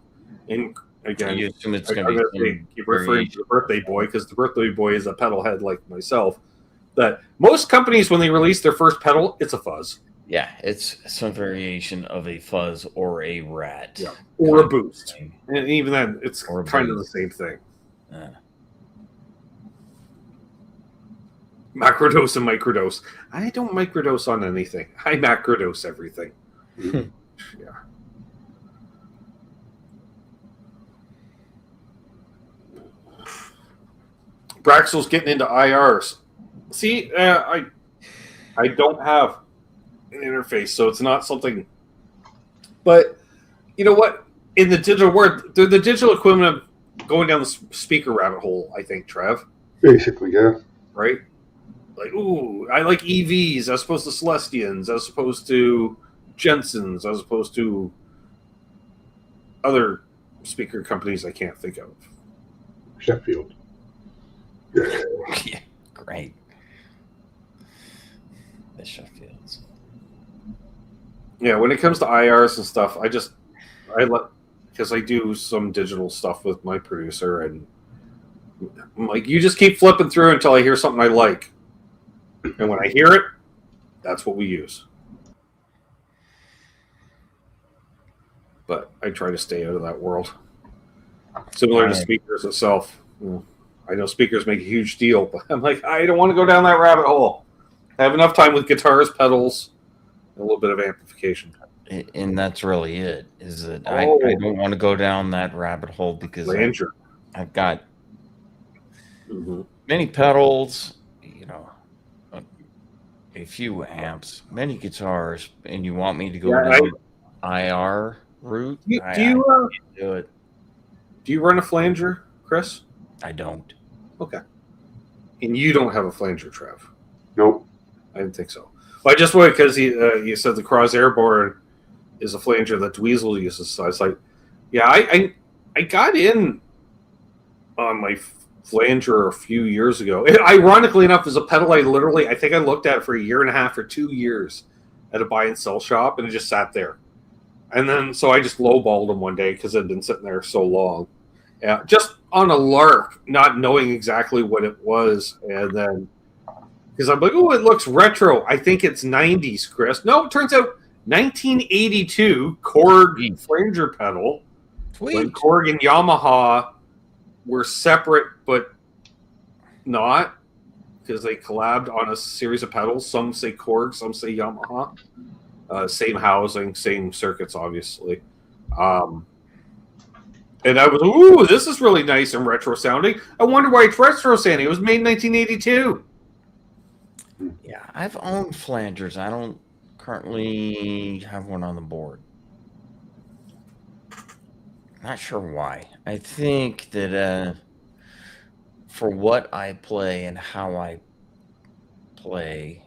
and again, you assume it's going to be keep referring to the Birthday Boy because the Birthday Boy is a pedal head like myself. That most companies, when they release their first pedal, it's a fuzz. Yeah, it's some variation of a fuzz or a rat. Yeah. Or a boost. And even then, it's kind of the same thing. Macrodose and microdose. I don't microdose on anything. I macrodose everything. Yeah. Braxel's getting into IRs. See, I don't have an interface, so it's not something. But you know what? In the digital world, they're the digital equivalent of going down the speaker rabbit hole. I think, Trev. Basically, yeah. Right. Like, ooh, I like EVs as opposed to Celestians, as opposed to Jensen's, as opposed to other speaker companies I can't think of. Sheffield. Yeah, great. The Sheffields. Yeah, when it comes to IRs and stuff, because I do some digital stuff with my producer, and I'm like, you just keep flipping through until I hear something I like. And when I hear it, that's what we use. But I try to stay out of that world. Similar to speakers itself. I know speakers make a huge deal, but I'm like, I don't want to go down that rabbit hole. I have enough time with guitars, pedals, and a little bit of amplification. And that's really it, is that I don't want to go down that rabbit hole because I've got many pedals, a few amps, many guitars, and you want me to go down IR route? Do it. Do you run a flanger, Chris? I don't. Okay. And you don't have a flanger, Trev? Nope. I didn't think so. Well, I just wanted because you said the Cross Airborne is a flanger that Dweezil uses. So I was like, yeah, I got in on my flanger a few years ago. Ironically enough, is a pedal I think I looked at it for a year and a half or 2 years at a buy and sell shop, and it just sat there. And then, so I just lowballed them one day because it had been sitting there so long. Yeah, just on a lark, not knowing exactly what it was. And then, because I'm like, oh, it looks retro. I think it's 90s, Chris. No, it turns out 1982 Korg flanger pedal. Sweet. When Korg and Yamaha were separate, but not, because they collabed on a series of pedals. Some say Korg, some say Yamaha. Same housing, same circuits, obviously. And I was, ooh, this is really nice and retro sounding. I wonder why it's retro sounding. It was made in 1982. Yeah, I've owned flangers. I don't currently have one on the board. Not sure why. I think that for what I play and how I play,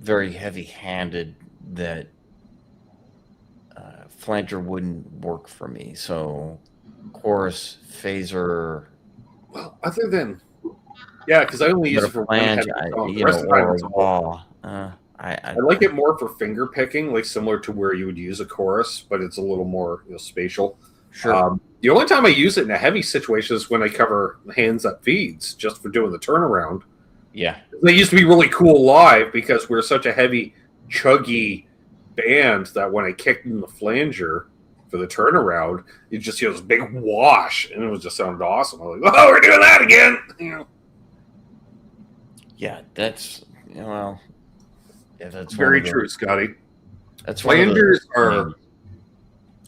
very heavy-handed, that flanger wouldn't work for me. So, chorus, phaser. Well, other than, yeah, because I only use it for flange, or a wah. I like it more for finger picking, like similar to where you would use a chorus, but it's a little more spatial. Sure. The only time I use it in a heavy situation is when I cover hands up feeds, just for doing the turnaround. Yeah. They used to be really cool live because we're such a heavy, chuggy band that when I kicked in the flanger for the turnaround, you just hear this big wash, and it was just sounded awesome. I was like, oh, we're doing that again. Yeah, that's that's very true, Scotty. That's flangers are,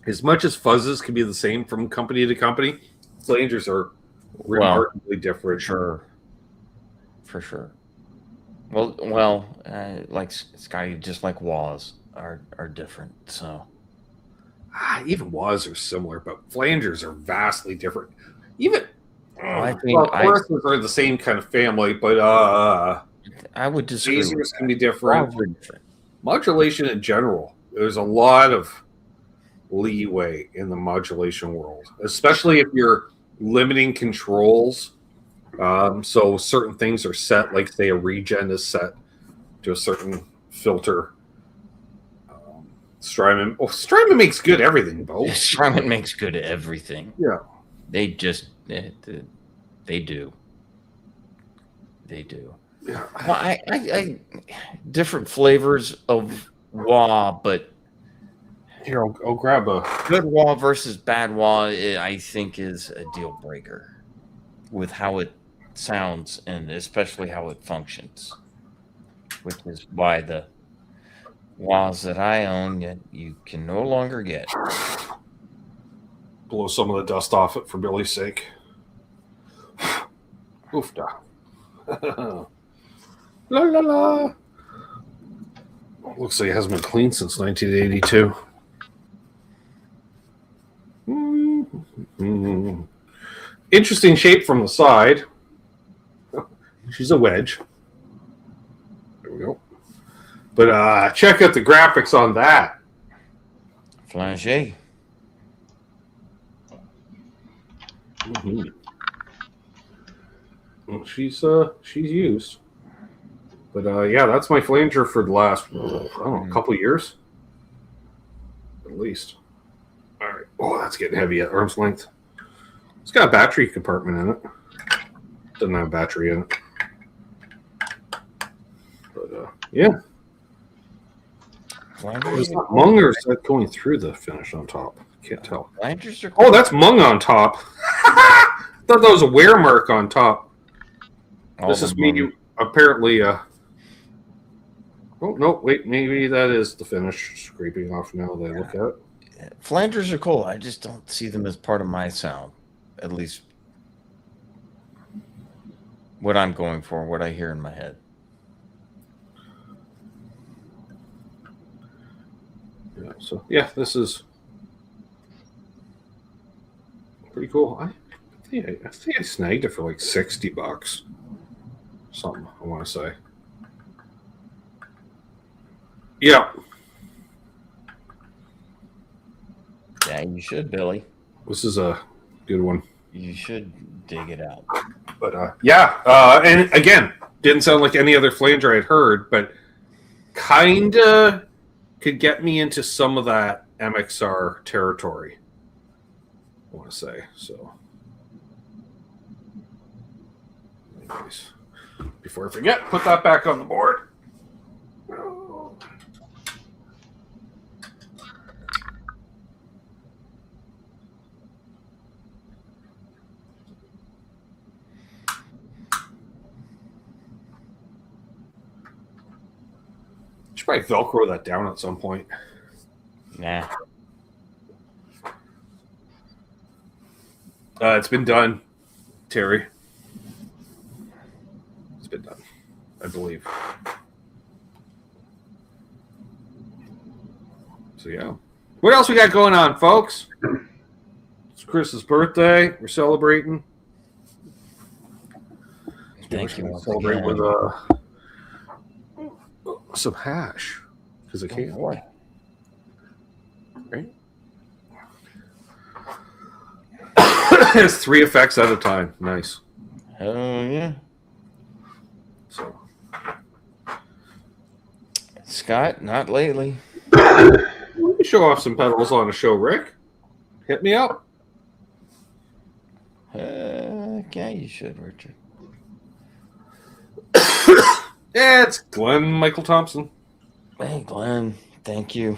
as much as fuzzes can be the same from company to company, flangers are remarkably different. For sure. Well, like Scotty, just like wahs are different. So even wahs are similar, but flangers are vastly different. Even choruses are the same kind of family, but I would disagree. Phasers can be different. Modulation in general, there's a lot of leeway in the modulation world, especially if you're limiting controls. So certain things are set, like say a regen is set to a certain filter. Strymon makes good everything, Bo. Strymon makes good everything. Yeah. They just, they do. Yeah. Well, I different flavors of wah, but here I'll grab a good wah versus bad wah. I think is a deal breaker with how it sounds and especially how it functions, which is why the wahs that I own you can no longer get. Blow some of the dust off it for Billy's sake. Oofda. La la la. Looks like it hasn't been cleaned since 1982. Mm-hmm. Interesting shape from the side. She's a wedge. There we go. But check out the graphics on that. Flanger. Mm-hmm. Well, she's used. But yeah, that's my flanger for the last couple of years, at least. All right. Oh, that's getting heavy at arm's length. It's got a battery compartment in it. Doesn't have a battery in it. But yeah. Is that mung or is that going through the finish on top? Can't tell. Oh, that's mung on top. I thought that was a wear mark on top. This is me apparently. Oh no! Wait, maybe that is the finish scraping off now that I look at it. Flangers are cool. I just don't see them as part of my sound, at least what I'm going for, what I hear in my head. Yeah, so yeah, this is pretty cool. I think I snagged it for like $60. Something I want to say. Yeah. Yeah, you should, Billy. This is a good one. You should dig it out. But and again, didn't sound like any other flanger I'd heard, but kinda could get me into some of that MXR territory. I want to say so. Anyways, before I forget, put that back on the board. Should probably Velcro that down at some point. Nah. It's been done, Terry. It's been done, I believe. So yeah. What else we got going on, folks? It's Chris's birthday. We're celebrating. Thank you. Celebrate with some hash because it can't. Boy. Right? It's 3 effects at a time. Nice. Oh yeah. So, Scott, not lately. show off some pedals on a show, Rick. Hit me up. Yeah, you should, Richard. Yeah, it's Glenn Michael Thompson. Hey, Glenn. Thank you.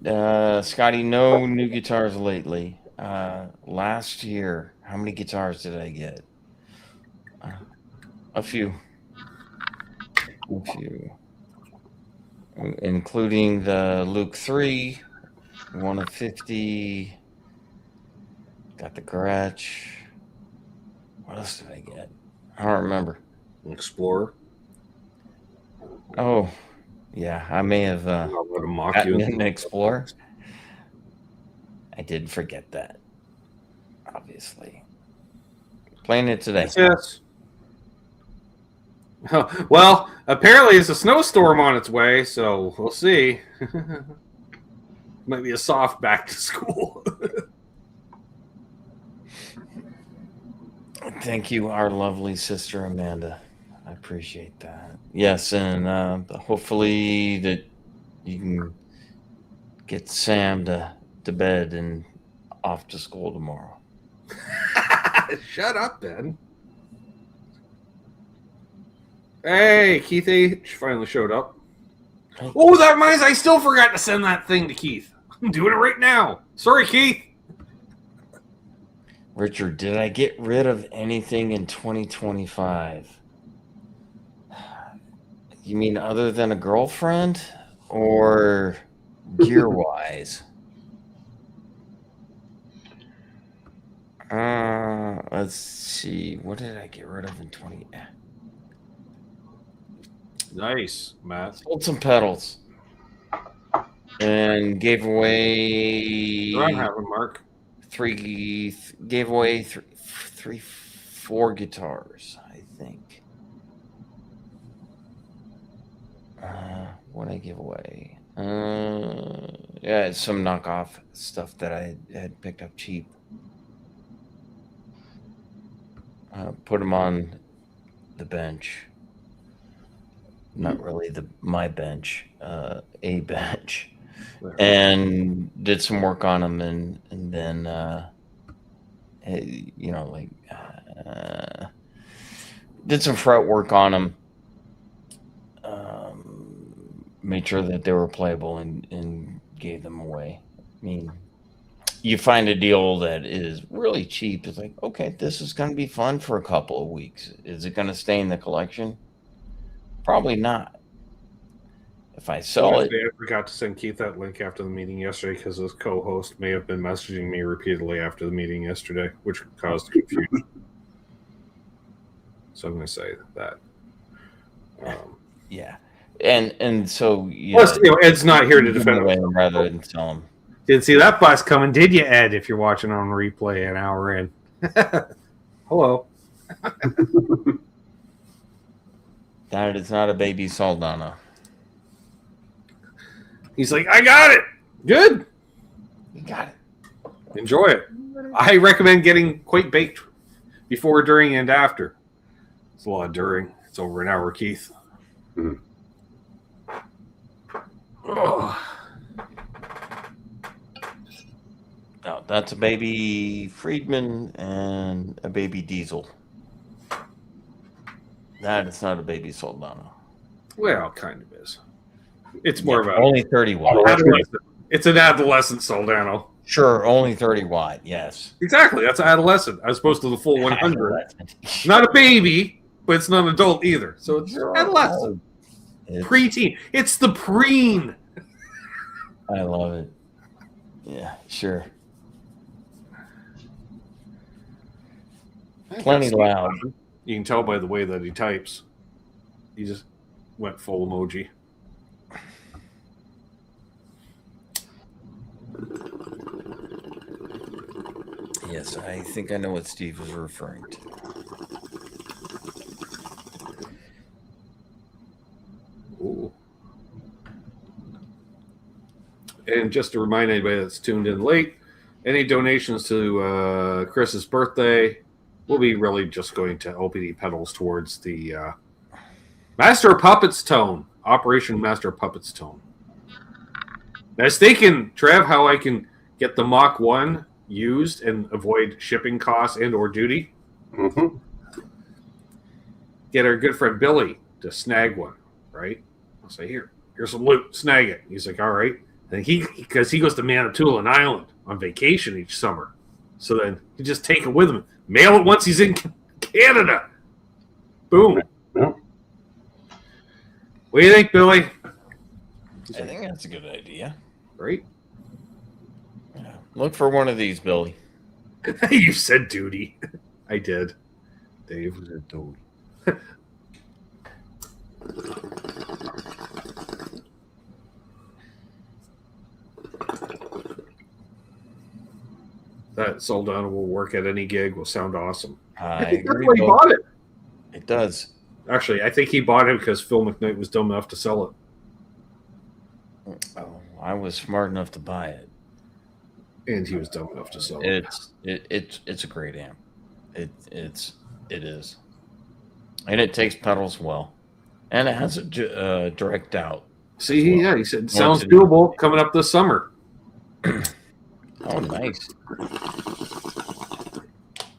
Scotty, no new guitars lately. Last year, how many guitars did I get? A few. Including the Luke 3, one of 50. Got the Gretsch. What else did I get? I don't remember. Explorer. Oh, yeah. I may have I'm going to mock gotten you. an Explorer. I did forget that. Obviously. Playing it today. Yes. Well, apparently it's a snowstorm on its way, so we'll see. Might be a soft back to school. Thank you, our lovely sister Amanda. I appreciate that. Yes, and hopefully that you can get Sam to bed and off to school tomorrow. Shut up, Ben. Hey, Keith H. finally showed up. Oh, that reminds me, I still forgot to send that thing to Keith. I'm doing it right now. Sorry, Keith. Richard, did I get rid of anything in 2025? You mean other than a girlfriend or gear-wise? Let's see. What did I get rid of in 20? Nice, Matt. Sold some pedals and gave away. I'm having Mark. Gave away 4 guitars, I think. What did I give away? Yeah, it's some knockoff stuff that I had picked up cheap. Put them on the bench. Not really my bench, a bench. And did some work on them, and then did some fret work on them. Made sure that they were playable and gave them away. I mean, you find a deal that is really cheap. It's like, okay, this is going to be fun for a couple of weeks. Is it going to stay in the collection? Probably not. If I sell it, I forgot to send Keith that link after the meeting yesterday because his co-host may have been messaging me repeatedly after the meeting yesterday, which caused confusion. So I'm going to say that. Yeah, and so plus, Ed's not here to defend him rather than sell him. Didn't see that bus coming, did you, Ed? If you're watching on replay an hour in, hello. That is not a baby Saldana. He's like, I got it. Good. You got it. Enjoy it. I recommend getting quite baked before, during, and after. It's a lot of during. It's over an hour, Keith. Mm. Oh. No, that's a baby Friedman and a baby Diesel. That is not a baby Soldano. Well, kind of is. It's more of a only 30 watt. It's an adolescent Soldano. Sure, only 30 watt. Yes, Exactly. That's adolescent as opposed to the full 100. Adolescent. Not a baby, but it's not an adult either. So it's adolescent. It's- Preteen. It's the preen. I love it. Yeah, sure. Plenty loud. You can tell by the way that he types. He just went full emoji. Yes, I think I know what Steve is referring to. Ooh. And just to remind anybody that's tuned in late, any donations to Chris's birthday will be really just going to LPD Pedals towards the Master of Puppets tone, Operation Master of Puppets tone. I was thinking, Trev, how I can get the Mach 1 used and avoid shipping costs and or duty. Mm-hmm. Get our good friend Billy to snag one, right? I'll say, here's some loot, snag it. He's like, all right. And because he goes to Manitoulin Island on vacation each summer. So then he just take it with him. Mail it once he's in Canada. Boom. Yeah. What do you think, Billy? I think that's a good idea. Right? Yeah. Look for one of these, Billy. You said duty. I did. Dave said duty. That Soldano will work at any gig. Will sound awesome. I think that's agree. why he bought it. It does. Actually, I think he bought it because Phil McKnight was dumb enough to sell it. Oh, I was smart enough to buy it. And he was dumb enough to sell it. It's a great amp. It is, and it takes pedals well, and it has a direct out. See, yeah, he said sounds doable coming up this summer. Oh, nice.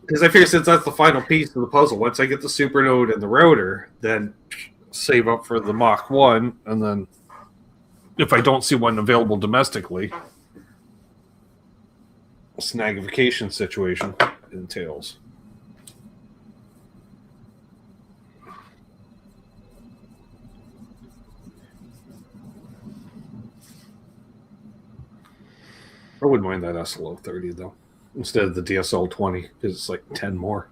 Because I figure since that's the final piece of the puzzle, once I get the Supernode and the router, then save up for the Mach 1, and then if I don't see one available domestically, a snagification situation entails. I wouldn't mind that SLO 30 though, instead of the DSL 20, because it's like 10 more.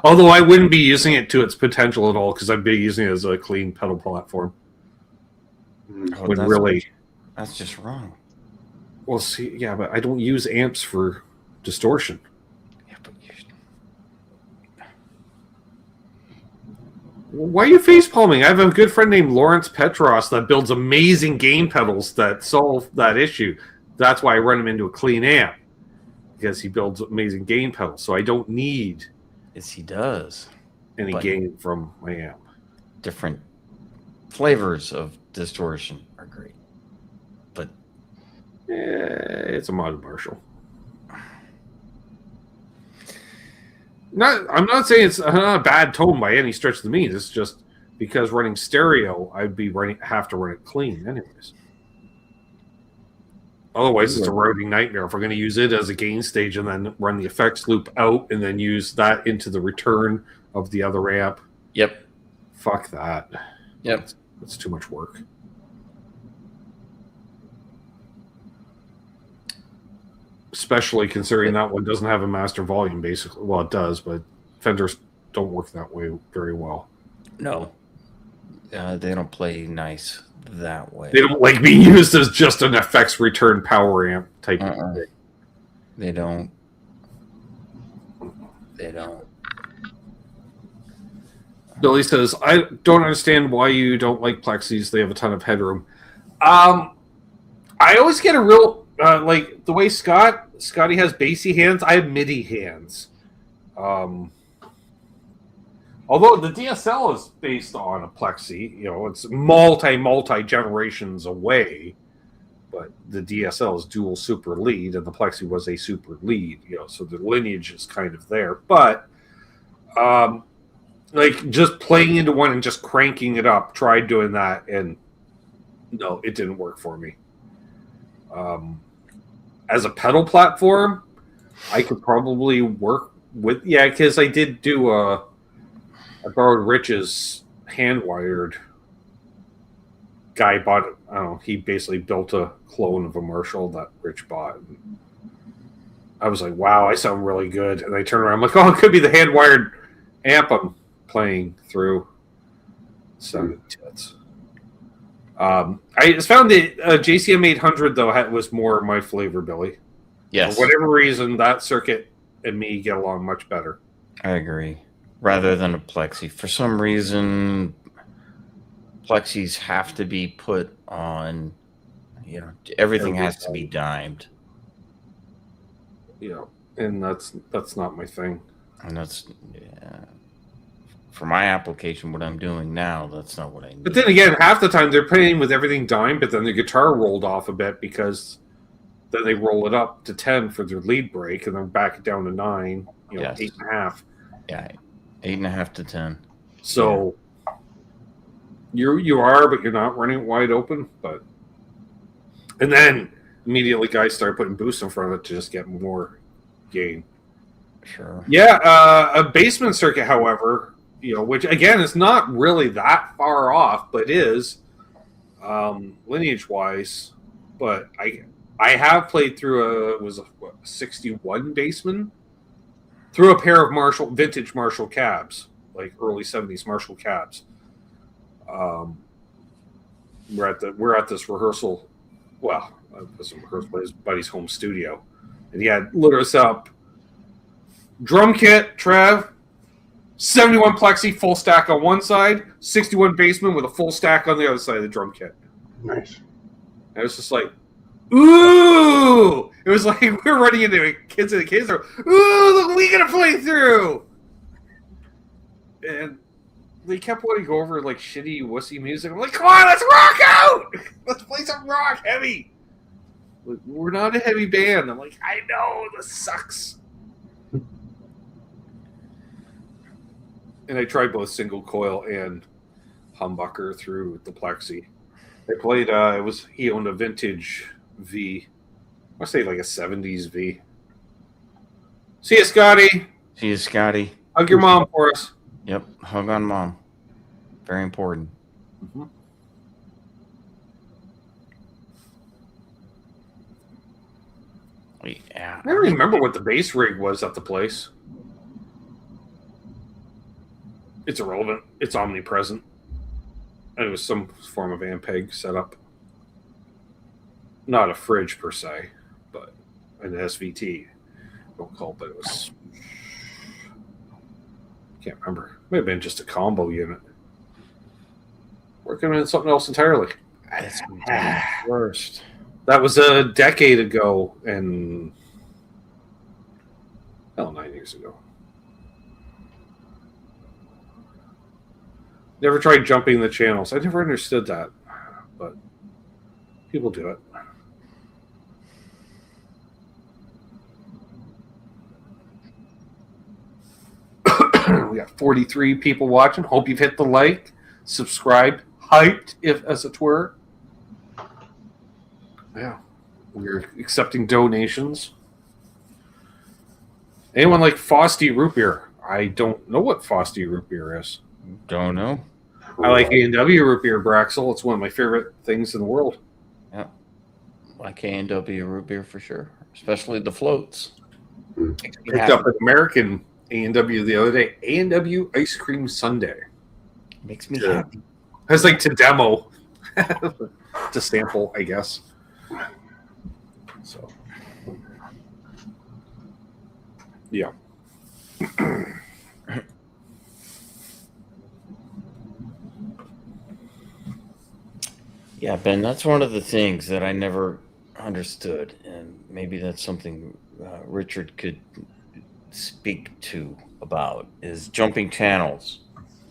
Although I wouldn't be using it to its potential at all, because I'd be using it as a clean pedal platform. Oh, When really, that's just wrong. well, see, yeah, but I don't use amps for distortion. Yeah, but Why are you face palming? I have a good friend named Lawrence Petros that builds amazing gain pedals that solve that issue. That's why I run him into a clean amp, because he builds amazing gain pedals. So I don't need yes, he does. any But- gain from my amp. Different flavors of distortion are great, but It's a mod Marshall. I'm not saying it's not a bad tone by any stretch of the means. It's just because running stereo, I'd be have to run it clean anyways. Otherwise, it's a routing nightmare if we're going to use it as a gain stage and then run the effects loop out and then use that into the return of the other amp. yep. Fuck that. Yep. That's too much work. Especially considering that one doesn't have a master volume, basically. Well, it does, but Fenders don't work that way very well. No, they don't play nice that way. They don't like being used as just an effects return power amp type of thing. They don't. They don't. Billy says, I don't understand why you don't like plexis. They have a ton of headroom. I always get a real like the way Scotty has bassy hands, I have MIDI hands. Although the DSL is based on a plexi, it's multi generations away, but the DSL is dual super lead, and the plexi was a super lead, so the lineage is kind of there. But like just playing into one and just cranking it up, tried doing that, and no, it didn't work for me. As a pedal platform, I could probably work with, because I did do I borrowed Rich's hand-wired. Guy bought it. I don't know. He basically built a clone of a Marshall that Rich bought. And I was like, wow, I sound really good. And I turn around, I'm like, oh, it could be the hand-wired amp I'm playing through. Sounded tits. I just found the JCM 800, though, was more my flavor, Billy. Yes. For whatever reason, that circuit and me get along much better. I agree. Rather than a plexi. For some reason, plexis have to be put on, everything has to be dimed. And that's not my thing. And that's, for my application, what I'm doing now, that's not what I need. But then again, half the time they're playing with everything dimed, but then the guitar rolled off a bit because then they roll it up to 10 for their lead break and then back it down to 9, Yes. 8.5. Yeah, 8.5 to 10. So you are, but you're not running it wide open. And then immediately guys start putting boosts in front of it to just get more gain. Sure. Yeah, a basement circuit, however, which again is not really that far off, but is lineage wise. But I have played through a 61 Bassman through a pair of vintage Marshall cabs, like early 70s Marshall cabs. We're at this rehearsal. Well, it wasn't rehearsal, but his buddy's home studio, and he had lit us up. Drum kit, Trev, 71 plexi, full stack on one side, 61 Bassman with a full stack on the other side of the drum kit. Nice. And it was just like, ooh! It was like we were running into kids in the case. Ooh, look, we gonna play through. And they kept wanting to go over like shitty wussy music. I'm like, come on, let's rock out! Let's play some rock heavy. Like, we're not a heavy band. I'm like, I know, this sucks. And I tried both single coil and humbucker through the plexi. They played, he owned a vintage V. I want to say like a 70s V. See you, Scotty. See you, Scotty. Hug your mom for us. Yep, hug on mom. Very important. Mm-hmm. Yeah. I don't remember what the bass rig was at the place. It's irrelevant. It's omnipresent. And it was some form of Ampeg setup. Not a fridge per se, but an SVT. Don't call it, but it was. Can't remember. Might have been just a combo unit. Working on something else entirely. That's worst. That was a decade ago, and 9 years ago. Never tried jumping the channels. I never understood that, but people do it. We got 43 people watching. Hope you've hit the like, subscribe, hyped, if as it were. Yeah, we're accepting donations. Anyone like Frosty Root Beer? I don't know what Frosty Root Beer is. Don't know. I like A&W Root Beer, Braxel. It's one of my favorite things in the world. Yeah, like A&W root beer for sure, especially the floats. Picked up an American A&W the other day. A&W Ice Cream Sundae. Makes me happy. I was like to demo, to sample, I guess. So, yeah. Yeah, Ben, that's one of the things that I never Understood. And maybe that's something Richard could speak to about, is jumping channels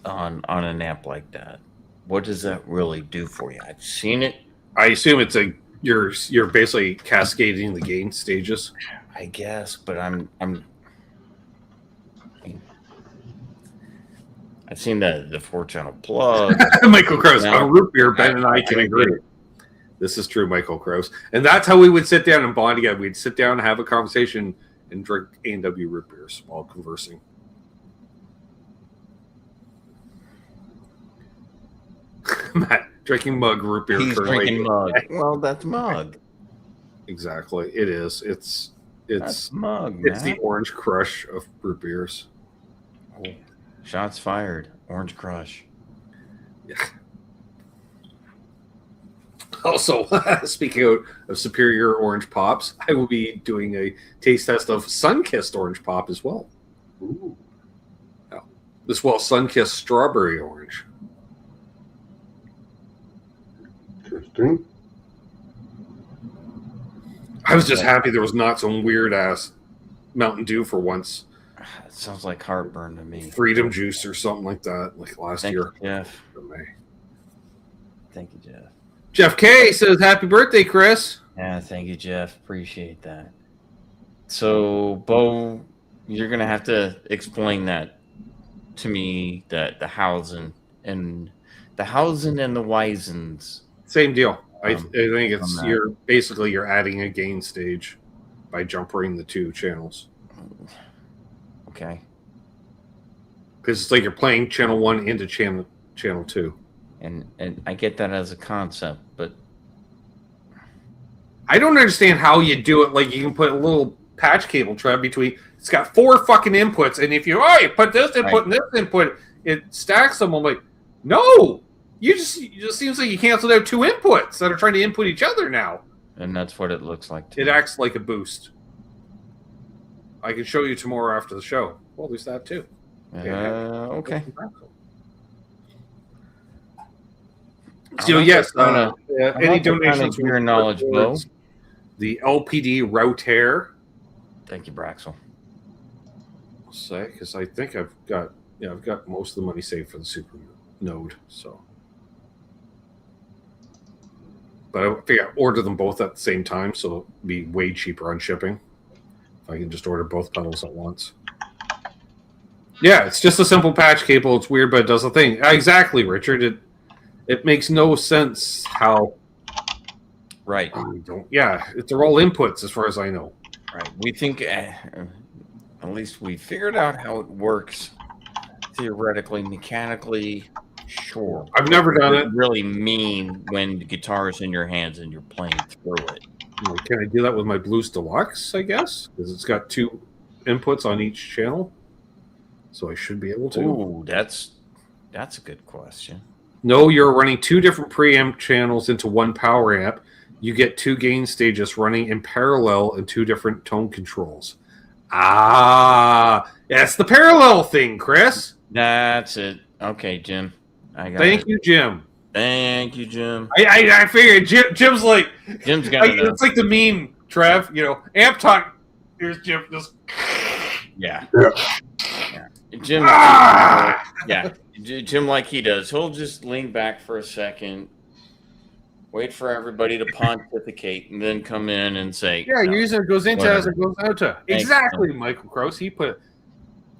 on an amp like that. What does that really do for you? I've seen it. I assume it's you're basically cascading the gain stages. I guess, but I've seen the 4-channel plug. Michael Krause, Now- on root beer, Ben and I can agree. This is true, Michael Krause. And that's how we would sit down and bond together. We'd sit down and have a conversation and drink A&W root beers while conversing. Matt, drinking mug root beer. He's currently. drinking mug. Well, that's mug. Exactly. It is. That's mug, It's the Matt. orange crush of root beers. Oh, shots fired. Orange Crush. Also, speaking of superior orange pops, I will be doing a taste test of Sunkissed orange pop as well. Ooh. As well, Sunkissed strawberry orange. Interesting. I was just happy there was not some weird ass Mountain Dew for once. It sounds like heartburn to me. Freedom juice or something like that, like last Thank year. you, Jeff. in May. Thank you, Jeff. Jeff K says, "Happy birthday, Chris." Yeah, thank you, Jeff. Appreciate that. So, Bo, you're gonna have to explain that to me. That the housing and the Wisens. Same deal. I Um, think it's on that. you're adding a gain stage by jumpering the two channels Okay. because it's like you're playing channel 1 into channel 2. And I get that as a concept, but I don't understand how you do it. Like you can put a little patch cable trap between. It's got 4 fucking inputs, and if you put this input Right. and this input, it stacks them. I'm like, no, it just seems like you canceled out 2 inputs that are trying to input each other now. and that's what it looks like to It me. acts like a boost. I can show you tomorrow after the show. Well, there's that too. Okay. So yes, I any like that kind donations of your knowledge, Bo. towards the LPD router. Thank you, Braxel. I'll say because I think I've got most of the money saved for the super node. So, but I figure I order them both at the same time, so it'll be way cheaper on shipping. If I can just order both pedals at once. Yeah, it's just a simple patch cable. It's weird, but it does the thing. Exactly, Richard. It makes no sense how Right. we don't. Yeah, they're all inputs as far as I know. Right. We think, at least we figured out how it works theoretically, mechanically. Sure. I've never done What it. does it really mean when the guitar is in your hands and you're playing through it? Can I do that with my Blues Deluxe? I guess because it's got 2 inputs on each channel, so I should be able to. Ooh, that's a good question. No, you're running 2 different preamp channels into one power amp. You get 2 gain stages running in parallel and 2 different tone controls. Ah, that's the parallel thing, Chris. That's it. Okay, Jim. I got Thank it. you, Jim. Thank you, Jim. I figured Jim's like, Jim's got it. it's like the meme, Trev. Amp talk. Here's Jim. Just Yeah. Yeah. Yeah. Jim. Ah! Yeah. Jim, like he does, he'll just lean back for a second, wait for everybody to pontificate, and then come in and say, Yeah, you're using it goes into as it goes out to. Thanks, Exactly, Michael Krause. He put.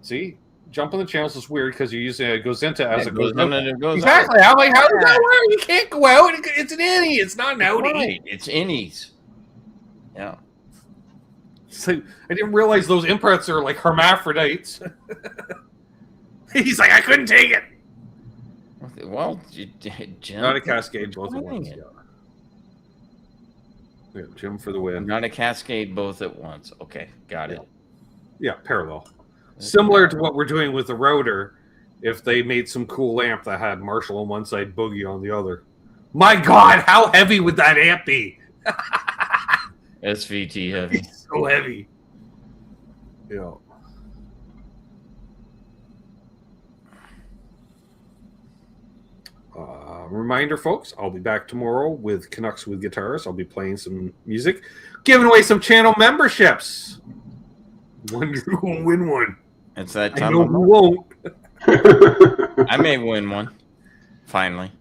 See, jumping the channels is weird because you're using it goes into as it goes in out. and it goes Exactly. How does that work? You can't go out. It's an innie. It's not an out. outie. Right. It's innies. Yeah. So I didn't realize those inputs are like hermaphrodites. He's like, I couldn't take it. Well, Jim. Not a cascade, both at once. It. Yeah, Jim for the win. Not a cascade, both at once. Okay, got it. Yeah, parallel. Similar to what we're doing with the router, if they made some cool amp that had Marshall on one side, Boogie on the other. My God, how heavy would that amp be? SVT heavy. It's so heavy. Yeah. Reminder, folks, I'll be back tomorrow with Canucks with Guitars. I'll be playing some music, giving away some channel memberships. Wonder who will win one. It's that I time. know who won't. I may win one. Finally.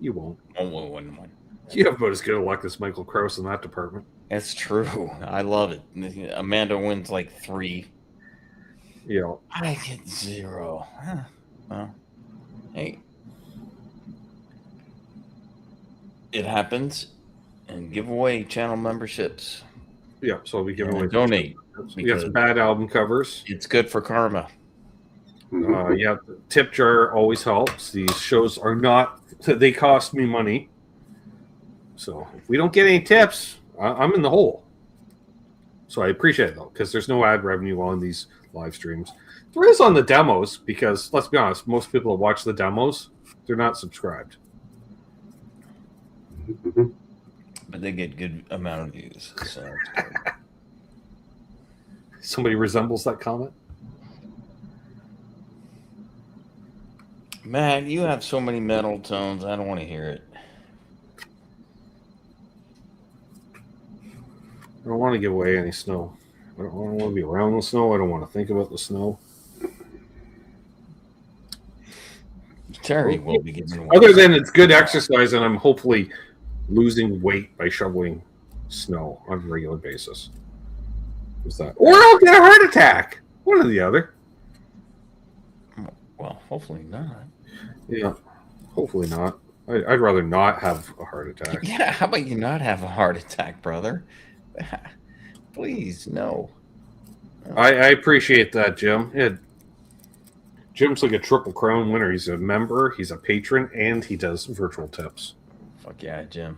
You won't. I will win one. You have about as good a luck as Michael Krause in that department. It's true. I love it. Amanda wins like 3. Yeah. I get 0. Huh. Well, hey. It happens. And give away channel memberships. Yeah, so I'll be giving away. Donate. We got some bad album covers. It's good for karma. Yeah, the tip jar always helps. These shows are not, they cost me money. So if we don't get any tips, I'm in the hole. So I appreciate it, though, because there's no ad revenue on these live streams. There is on the demos, because let's be honest, most people that watch the demos, they're not subscribed. But they get good amount of views. So Somebody resembles that comment? Matt, you have so many metal tones. I don't want to hear it. I don't want to give away any snow. I don't want to be around the snow. I don't want to think about the snow. Terry will be giving away. Other than it's good exercise, and I'm hopefully losing weight by shoveling snow on a regular basis. Is that? Or I'll get a heart attack. One or the other. Well, hopefully not. Yeah, hopefully not. I'd rather not have a heart attack. Yeah, how about you not have a heart attack, brother? Please, no. I appreciate that, Jim. Yeah, Jim's like a Triple Crown winner. He's a member, he's a patron, and he does virtual tips. Fuck yeah, Jim.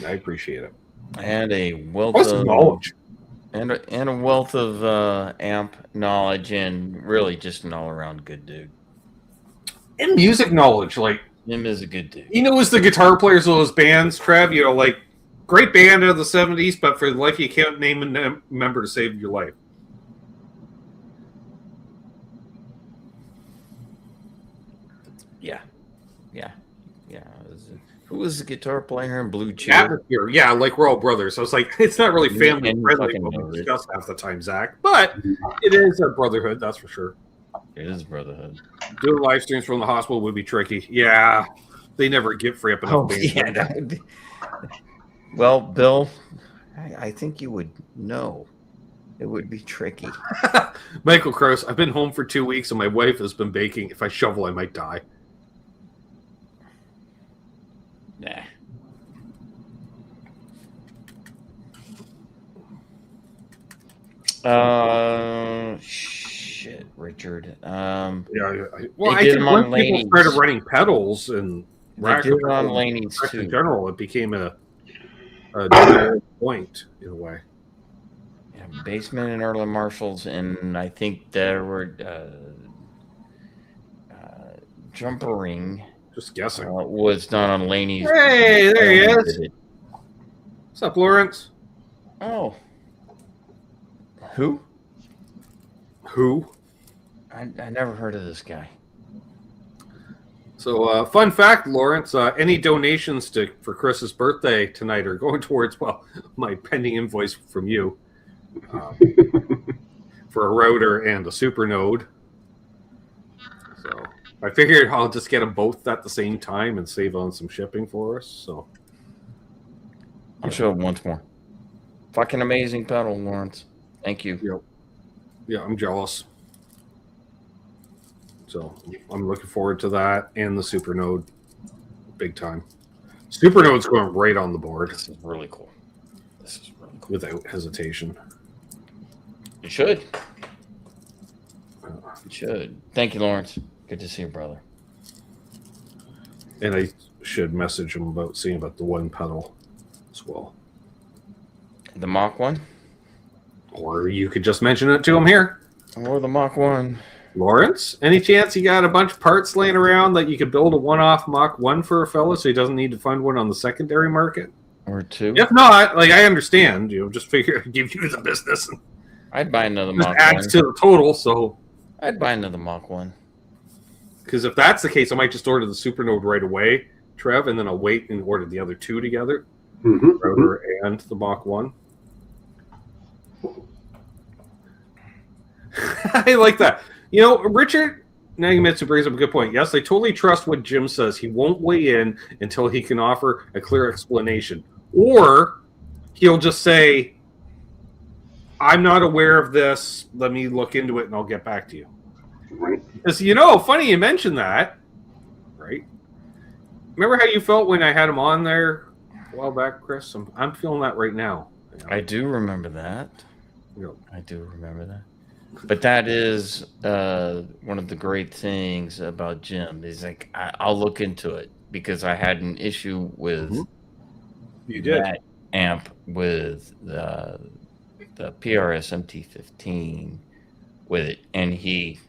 I appreciate it. And a wealth What's of knowledge? and a wealth of amp knowledge, and really just an all-around good dude. And music knowledge, like Jim is a good dude. he knows the guitar players of those bands, Trev. You know, like great band out of the '70s, but for life you can't name a member to save your life. Yeah. Who was the guitar player in Blue Cheer? Atmosphere, yeah, like we're all brothers. I was like, it's not really family And friendly fucking what know we it. discuss half the time, Zach, but it is a brotherhood, that's for sure. It is brotherhood. Doing live streams from the hospital would be tricky. Yeah, they never get free up enough. Yeah, that would be... Well, Bill, I think you would know. It would be tricky. Michael Krause, I've been home for 2 weeks and my wife has been baking. If I shovel, I might die. Nah. Shit, Richard. Well, They I did think them on when people Laney's. started running pedals and They did it on Laney's in too. general, it became a general point in a way. Yeah, Basement and Erlen Marshalls, and I think there were Jumpering Just guessing. was done on Laney's. Hey, there he is. Did it. What's up, Lawrence? Oh. Who? Who? I never heard of this guy. So, fun fact, Lawrence, any donations for Chris's birthday tonight are going towards, well, my pending invoice from you for a router and a Supernode. So, I figured I'll just get them both at the same time and save on some shipping for us. So, I'll show it once more. Fucking amazing pedal, Lawrence. Thank you. yeah, I'm jealous. So I'm looking forward to that and the Supernode big time. Supernode's going right on the board. This is really cool. This is really cool. Without hesitation. You should. You should. Thank you, Lawrence. Good to see you, brother. And I should message him about seeing about the one pedal as well. The Mach 1? Or you could just mention it to him here. Or the Mach 1. Lawrence, any chance you got a bunch of parts laying around that you could build a one-off Mach 1 for a fella so he doesn't need to find one on the secondary market? Or 2. If not, like I understand, just figure I'd give you the business and I'd buy another just Mach adds 1. to the total, so I'd buy another Mach 1. Because if that's the case, I might just order the Supernode right away, Trev, and then I'll wait and order the other two together, router and the Mach 1. I like that. You know, Richard Nagamitsu brings up a good point. Yes, I totally trust what Jim says. He won't weigh in until he can offer a clear explanation. Or he'll just say, I'm not aware of this. Let me look into it and I'll get back to you. Right. Because, you know, funny you mentioned that, right? Remember how you felt when I had him on there a while back, Chris? I'm feeling that right now. You know? I do remember that. You know, I do remember that. But that is one of the great things about Jim. Is like I'll look into it because I had an issue with you did that amp with the PRS MT15 with it, and he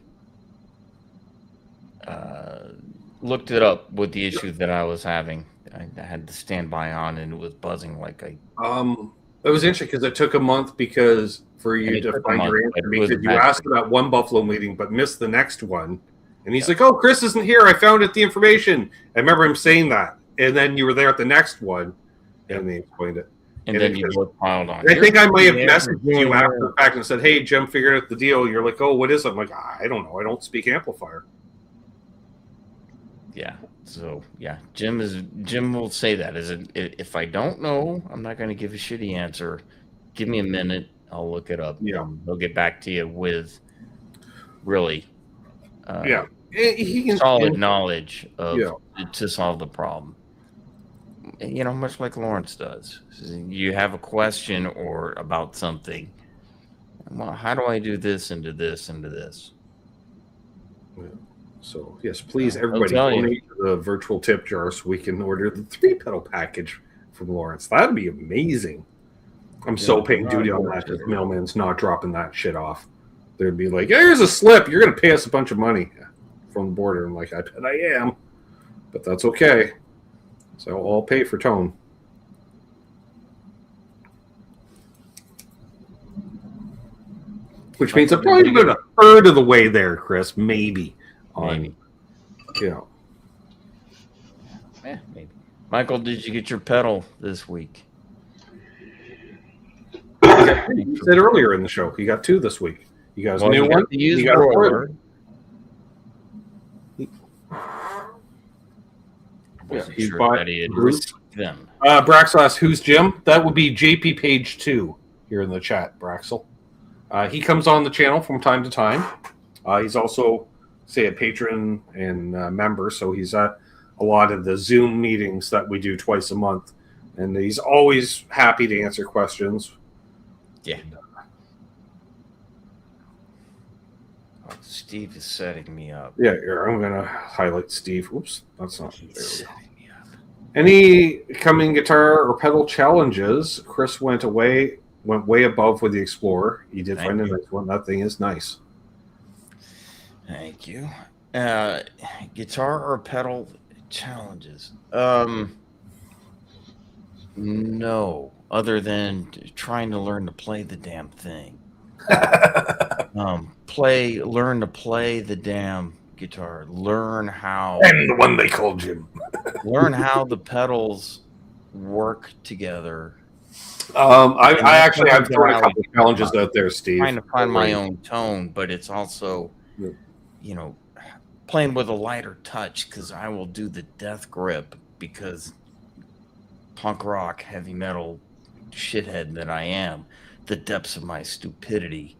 looked it up with the issue that I was having. I had to stand by on, and it was buzzing like a. It was interesting because it took a month for you to find your answer because you asked about one Buffalo meeting but missed the next one. And he's like, oh, Chris isn't here. I found the information. I remember him saying that. And then you were there at the next one and they explained it. And then you both piled on. I think I might have messaged you after the fact and said, hey, Jim figured out the deal. You're like, oh, what is it? I'm like, I don't know. I don't speak amplifier. Yeah. So yeah, Jim will say that if I don't know, I'm not going to give a shitty answer. Give me a minute, I'll look it up. Yeah, he'll get back to you with really, he can, solid knowledge of to solve the problem. You know, much like Lawrence does. You have a question or about something. Well, how do I do this into this into this? Yeah. So, yes, please, everybody, donate to the virtual tip jar so we can order the 3-pedal package from Lawrence. That'd be amazing. I'm so paying duty on that because mailman's not dropping that shit off. They'd be like, here's a slip. You're going to pay us a bunch of money from the border. I'm like, I bet I am. But that's okay. So I'll pay for tone. Which means I'm probably about a third of the way there, Chris. Maybe. Maybe. Yeah, maybe. Michael, did you get your pedal this week? You said earlier in the show, you got 2 this week. You guys new one? You got a he's sure that he had them. Braxel asked, who's Jim? That would be JP Page 2 here in the chat, Braxel. He comes on the channel from time to time. He's also a patron and member, so he's at a lot of the Zoom meetings that we do twice a month, and he's always happy to answer questions. Yeah. Steve is setting me up. Yeah, I'm gonna highlight Steve. Oops, that's not. Setting me up. Any coming guitar or pedal challenges? Chris went way above with the Explorer. He did find a nice one. That thing is nice. Thank you. Guitar or pedal challenges? No, other than trying to learn to play the damn thing. Learn to play the damn guitar. Learn how. And the one they called Jim. Learn how the pedals work together. I actually have thrown a couple of challenges out there, Steve. Trying to find my own tone, but it's also, playing with a lighter touch because I will do the death grip because punk rock, heavy metal shithead that I am, the depths of my stupidity.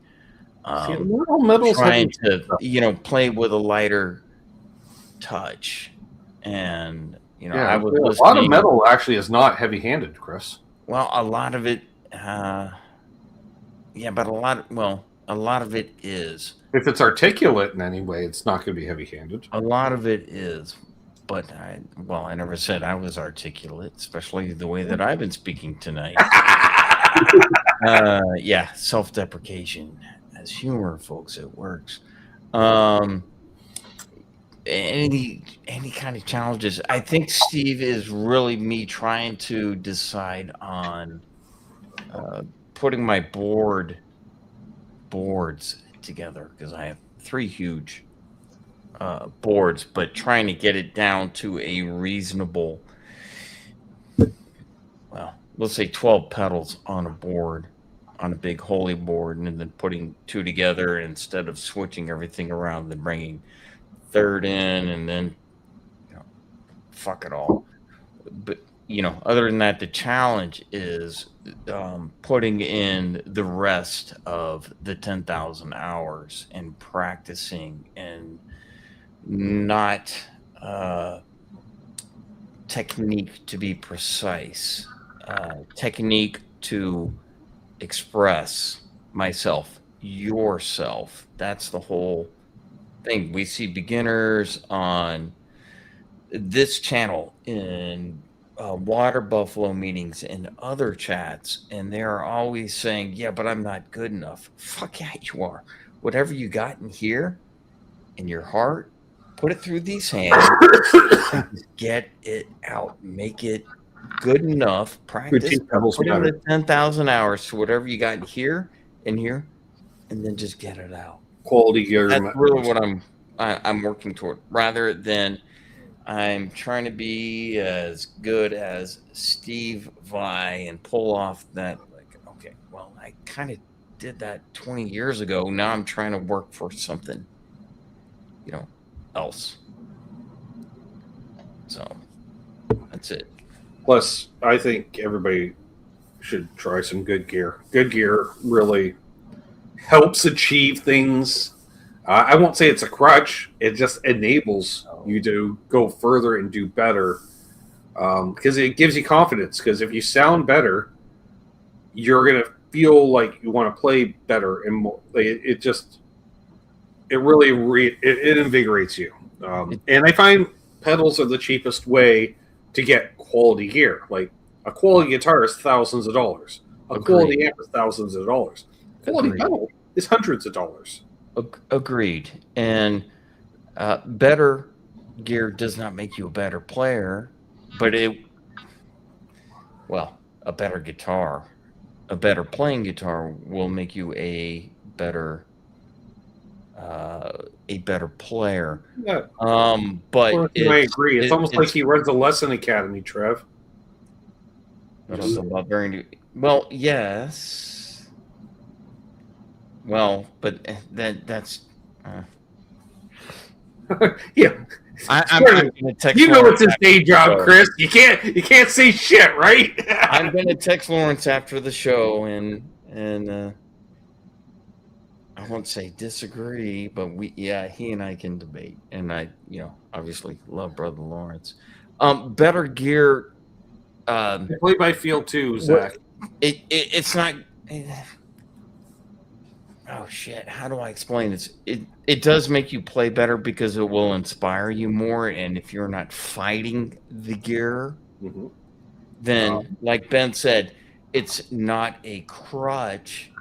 Trying to, play with a lighter touch. And, I was a lot of metal actually is not heavy-handed, Chris. Well, a lot of it, but a lot of it is. If it's articulate in any way, it's not going to be heavy-handed. A lot of it is, but I never said I was articulate, especially the way that I've been speaking tonight. Self-deprecation as humor, folks. It works. Any kind of challenges. I think Steve is really me trying to decide on putting my boards together because I have 3 huge boards, but trying to get it down to a reasonable, well, let's say 12 pedals on a board, on a big Holy board, and then putting two together instead of switching everything around and bringing third in and then, fuck it all. But, other than that, the challenge is putting in the rest of the 10,000 hours and practicing and not technique to be precise, technique to express myself, yourself. That's the whole thing. We see beginners on this channel in water buffalo meetings and other chats, and they're always saying, yeah, but I'm not good enough. Fuck yeah, you are. Whatever you got in here, in your heart, put it through these hands, get it out, make it good enough, practice, put in the 10,000 hours to whatever you got in here, and then just get it out. Quality gear. That's really what I'm working toward, rather than I'm trying to be as good as Steve Vai and pull off that, like, okay, well, I kind of did that 20 years ago. Now I'm trying to work for something, else. So that's it. Plus, I think everybody should try some good gear. Good gear really helps achieve things. I won't say it's a crutch. It just enables you to go further and do better, because it gives you confidence. Because if you sound better, you're going to feel like you want to play better and more. It really invigorates you. And I find pedals are the cheapest way to get quality gear. Like, a quality guitar is thousands of dollars. A quality amp is thousands of dollars. A quality pedal is hundreds of dollars. Agreed. And better gear does not make you a better player, but a better guitar, a better playing guitar will make you a better player. Yeah. But I agree. It's almost like he runs a lesson academy, Trev. Well, yes. Well, but that's yeah. I'm gonna text. It's his day job, Chris. You can't say shit, right? I'm gonna text Lawrence after the show and I won't say disagree, but he and I can debate, and I obviously love Brother Lawrence. Better gear. Play by feel too, Zach. It's not. Oh shit! How do I explain this? It does make you play better because it will inspire you more, and if you're not fighting the gear, then like Ben said, it's not a crutch,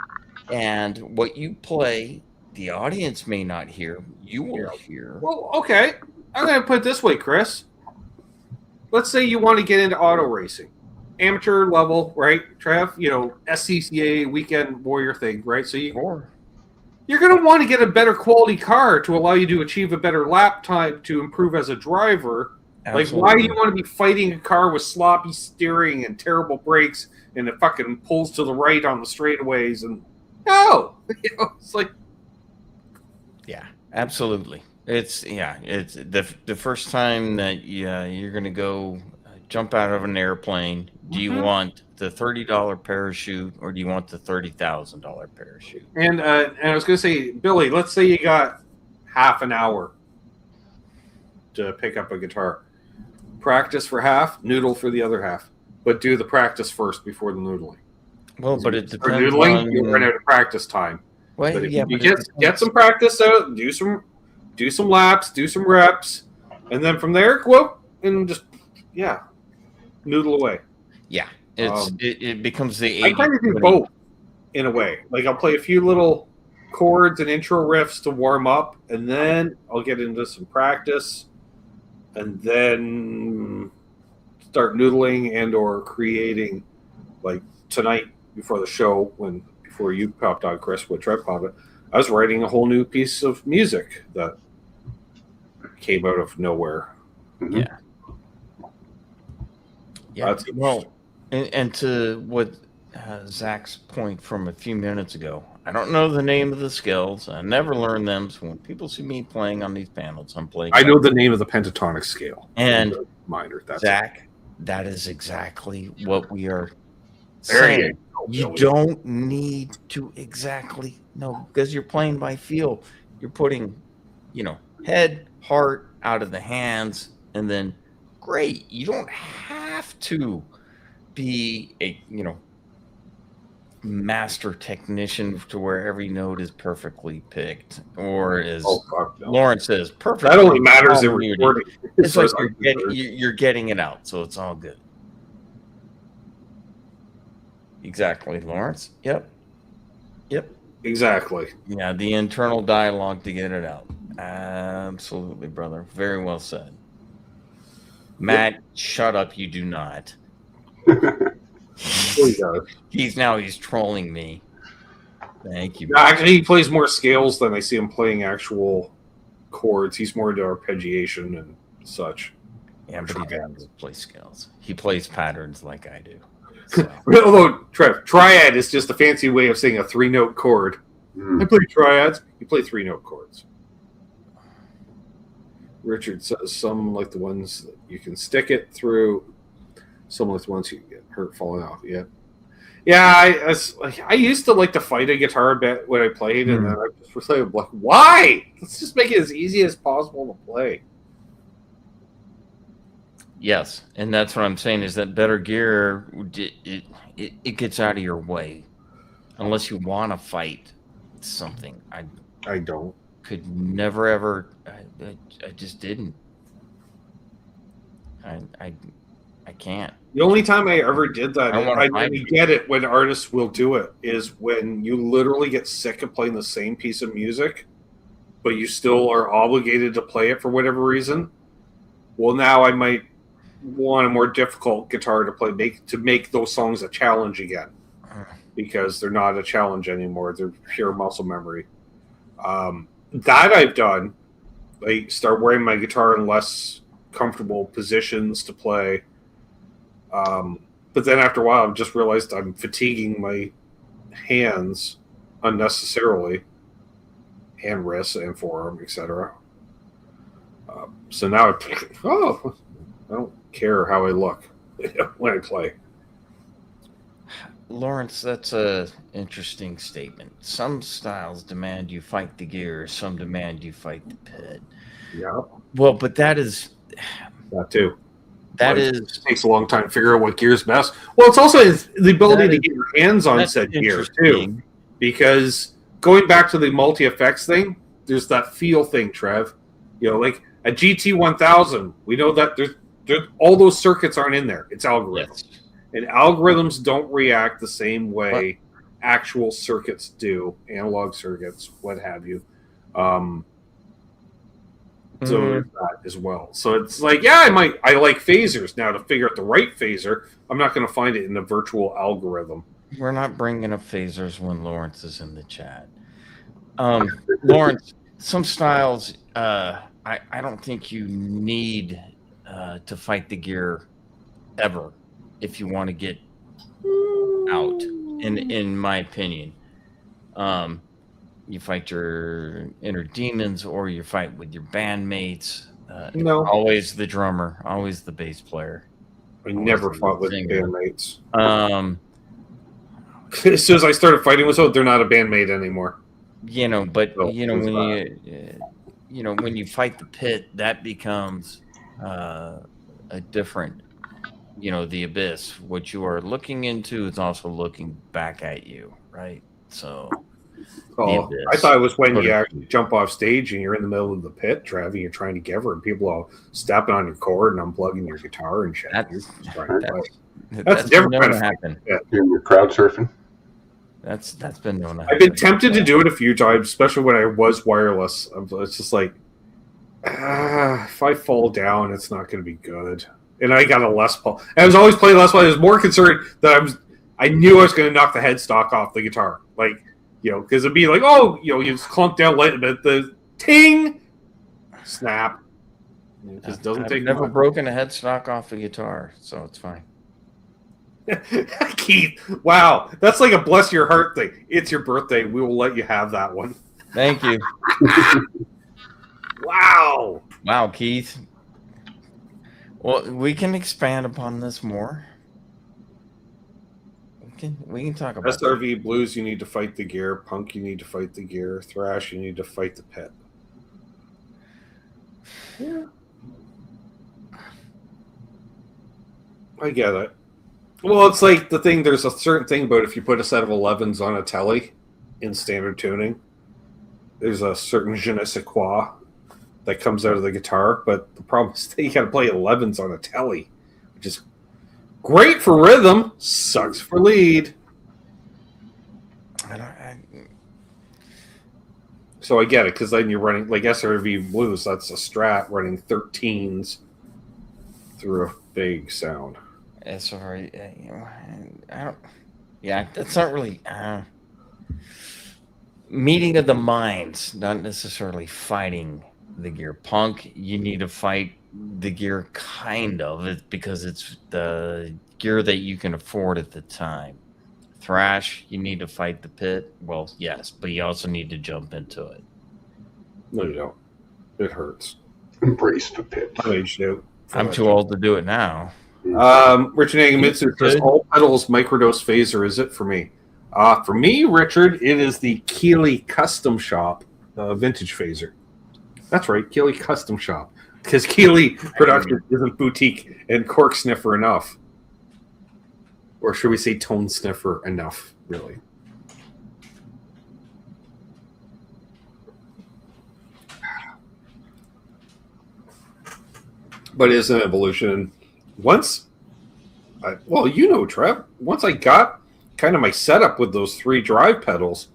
and what you play, the audience may not hear. You will hear. Well, okay. I'm going to put it this way, Chris. Let's say you want to get into auto racing. Amateur level, right, Trev? SCCA weekend warrior thing, right? So you're going to want to get a better quality car to allow you to achieve a better lap time to improve as a driver. Absolutely. Like, why do you want to be fighting a car with sloppy steering and terrible brakes and it fucking pulls to the right on the straightaways? And no, it's like, yeah, absolutely. It's the first time that you're going to go jump out of an airplane. Do you want the $30 parachute or do you want the $30,000 parachute? And I was going to say, Billy, let's say you got half an hour to pick up a guitar. Practice for half, noodle for the other half. But do the practice first before the noodling. Well, but it depends. For noodling, you run out of practice time. Well, but you get some practice out, do some laps, do some reps, and then from there, go up and just noodle away. Yeah, it becomes the 80. I kind of do both in a way. Like, I'll play a few little chords and intro riffs to warm up, and then I'll get into some practice, and then start noodling and or creating. Like tonight before the show, before you popped on, Chris, with Trev popped it, I was writing a whole new piece of music that came out of nowhere. Mm-hmm. Yeah. Yeah. That's Well, and to what Zach's point from a few minutes ago, I don't know the name of the skills. I never learned them. So when people see me playing on these panels, I'm playing. I know the name of the pentatonic scale. And minor. That's Zach, that is exactly what we are There saying. you go, You don't need to exactly know because you're playing by feel. You're putting, head, heart out of the hands, and then great. You don't have to be a, master technician to where every note is perfectly picked, or as fuck no. Lawrence says, perfect. That only matters in recording. It's like you're getting it out, so it's all good. Exactly, Lawrence. Yep. Exactly. Yeah, the internal dialogue to get it out. Absolutely, brother. Very well said. Matt, shut up. You do not. He's trolling me. Thank you. No, actually, he plays more scales than I see him playing actual chords. He's more into arpeggiation and such. Yeah, but he doesn't play scales. He plays patterns like I do. So. Although, Trev, triad is just a fancy way of saying a 3-note chord. I play triads. You play 3-note chords. Richard says some like the ones that you can stick it through. Some like the ones you get hurt falling off. Yeah. I used to like to fight a guitar a bit when I played, and then I just was like, why? Let's just make it as easy as possible to play. Yes, and that's what I'm saying is that better gear, it gets out of your way. Unless you want to fight something. I don't. Could never, ever, I just didn't. I can't. The only time I ever did that, I get it when artists will do it, is when you literally get sick of playing the same piece of music, but you still are obligated to play it for whatever reason. Well, now I might want a more difficult guitar to play, to make those songs a challenge again, because they're not a challenge anymore. They're pure muscle memory. That I've done. I start wearing my guitar in less comfortable positions to play. But then after a while, I've just realized I'm fatiguing my hands unnecessarily, and wrists and forearm, etc. So now I don't care how I look when I play. Lawrence, that's a interesting statement. Some styles demand you fight the gear, some demand you fight the pit. Yeah. Well, but that is that too. It takes a long time to figure out what gear's best. Well, it's also the ability to get your hands on said gear too. Because going back to the multi-effects thing, there's that feel thing, Trev. Like a GT 1000, we know that there's all those circuits aren't in there. It's algorithms. Yes. And algorithms don't react the same way actual circuits do, analog circuits, what have you. So there's that as well. So it's like, I like phasers. Now to figure out the right phaser, I'm not going to find it in the virtual algorithm. We're not bringing up phasers when Lawrence is in the chat. Lawrence, some styles, I don't think you need to fight the gear ever if you want to get out, in my opinion. You fight your inner demons, or you fight with your bandmates. No. Always the drummer, always the bass player. I never fought with bandmates. As soon as I started fighting with them, they're not a bandmate anymore. When you fight the pit, that becomes a different, the abyss. What you are looking into is also looking back at you, right? So. I thought it was when you actually jump off stage and you're in the middle of the pit, Trav, and you're trying to give her, and people are stepping on your cord and unplugging your guitar and shit. That's never going to happen. You're crowd surfing. That's been known to happen. I've been tempted to do it a few times, especially when I was wireless. It's just like, if I fall down, it's not going to be good. And I got a Les Paul. I was always playing Les Paul. I was more concerned that I knew I was going to knock the headstock off the guitar. Like, because it'd be like, you just clunk down light, but the ting, snap, Because it doesn't I've take never much. broken a headstock off a guitar, so it's fine. Keith, wow, that's like a bless your heart thing. It's your birthday. We will let you have that one. Thank you. Wow. Wow, Keith. Well, we can expand upon this more. We can talk about SRV blues, you need to fight the gear. Punk, you need to fight the gear. Thrash, you need to fight the pit. Yeah. I get it. Well, it's like the thing, there's a certain thing about if you put a set of 11s on a telly in standard tuning, there's a certain je ne sais quoi that comes out of the guitar, but the problem is that you got to play 11s on a telly, which is great for rhythm, sucks for lead. So I get it, because then you're running, like SRV Blues, that's a Strat running 13s through a big sound. Sorry, I don't. Yeah, that's not really meeting of the minds. Not necessarily fighting the gear. Punk, you need to fight the gear, kind of, because it's the gear that you can afford at the time. Thrash, you need to fight the pit. Well, yes, but you also need to jump into it. No, you don't. It hurts. Embrace the pit. I'm aged out. I'm too old to do it now. Richard Nagamitsu says, all pedals microdose phaser, is it for me? For me, Richard, it is the Keeley Custom Shop vintage phaser. That's right, Keeley Custom Shop. Because Keeley production isn't boutique and cork sniffer enough. Or should we say tone sniffer enough, really? But it is an evolution. Trev, once I got kind of my setup with those 3 drive pedals,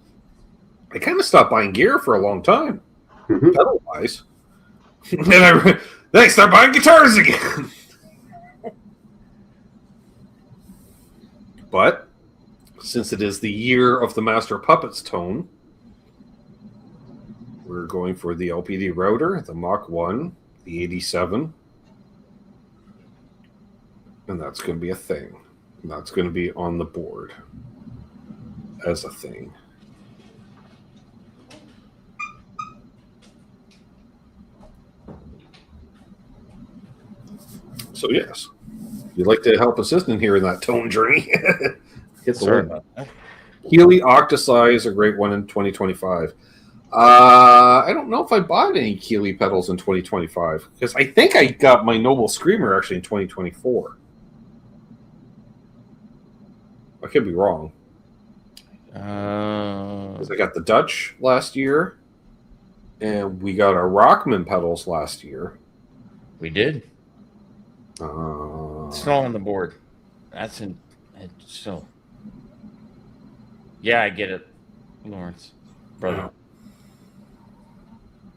I kind of stopped buying gear for a long time, pedal-wise. And then I started buying guitars again. But since it is the year of the Master of Puppets tone, we're going for the LPD router, the Mach 1, the 87. And that's going to be a thing. That's going to be on the board as a thing. So, yes, if you'd like to help assist in here in that tone journey, hit the link. Healy Octosi is a great one in 2025. I don't know if I bought any Keeley pedals in 2025 because I think I got my Noble Screamer actually in 2024. I could be wrong. Because I got the Dutch last year, and we got our Rockman pedals last year. We did. It's all on the board. That's in. It's still. Yeah, I get it, Lawrence, brother.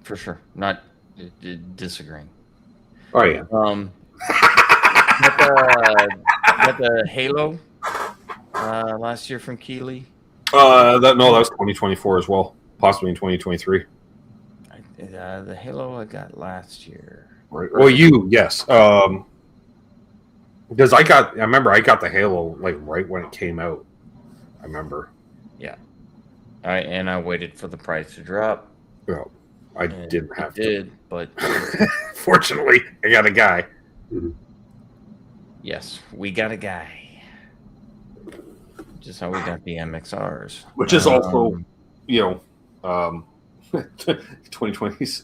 For sure, not disagreeing. Oh yeah. Got the Halo last year from Keeley. That was 2024 as well, possibly in 2023. The Halo I got last year. Right. Well, yes. Because I remember I got the Halo like right when it came out. I remember. Yeah. And I waited for the price to drop. Well, I didn't have to. Did, but fortunately, I got a guy. Yes, we got a guy. Just how we got the MXRs, which is also, 2020s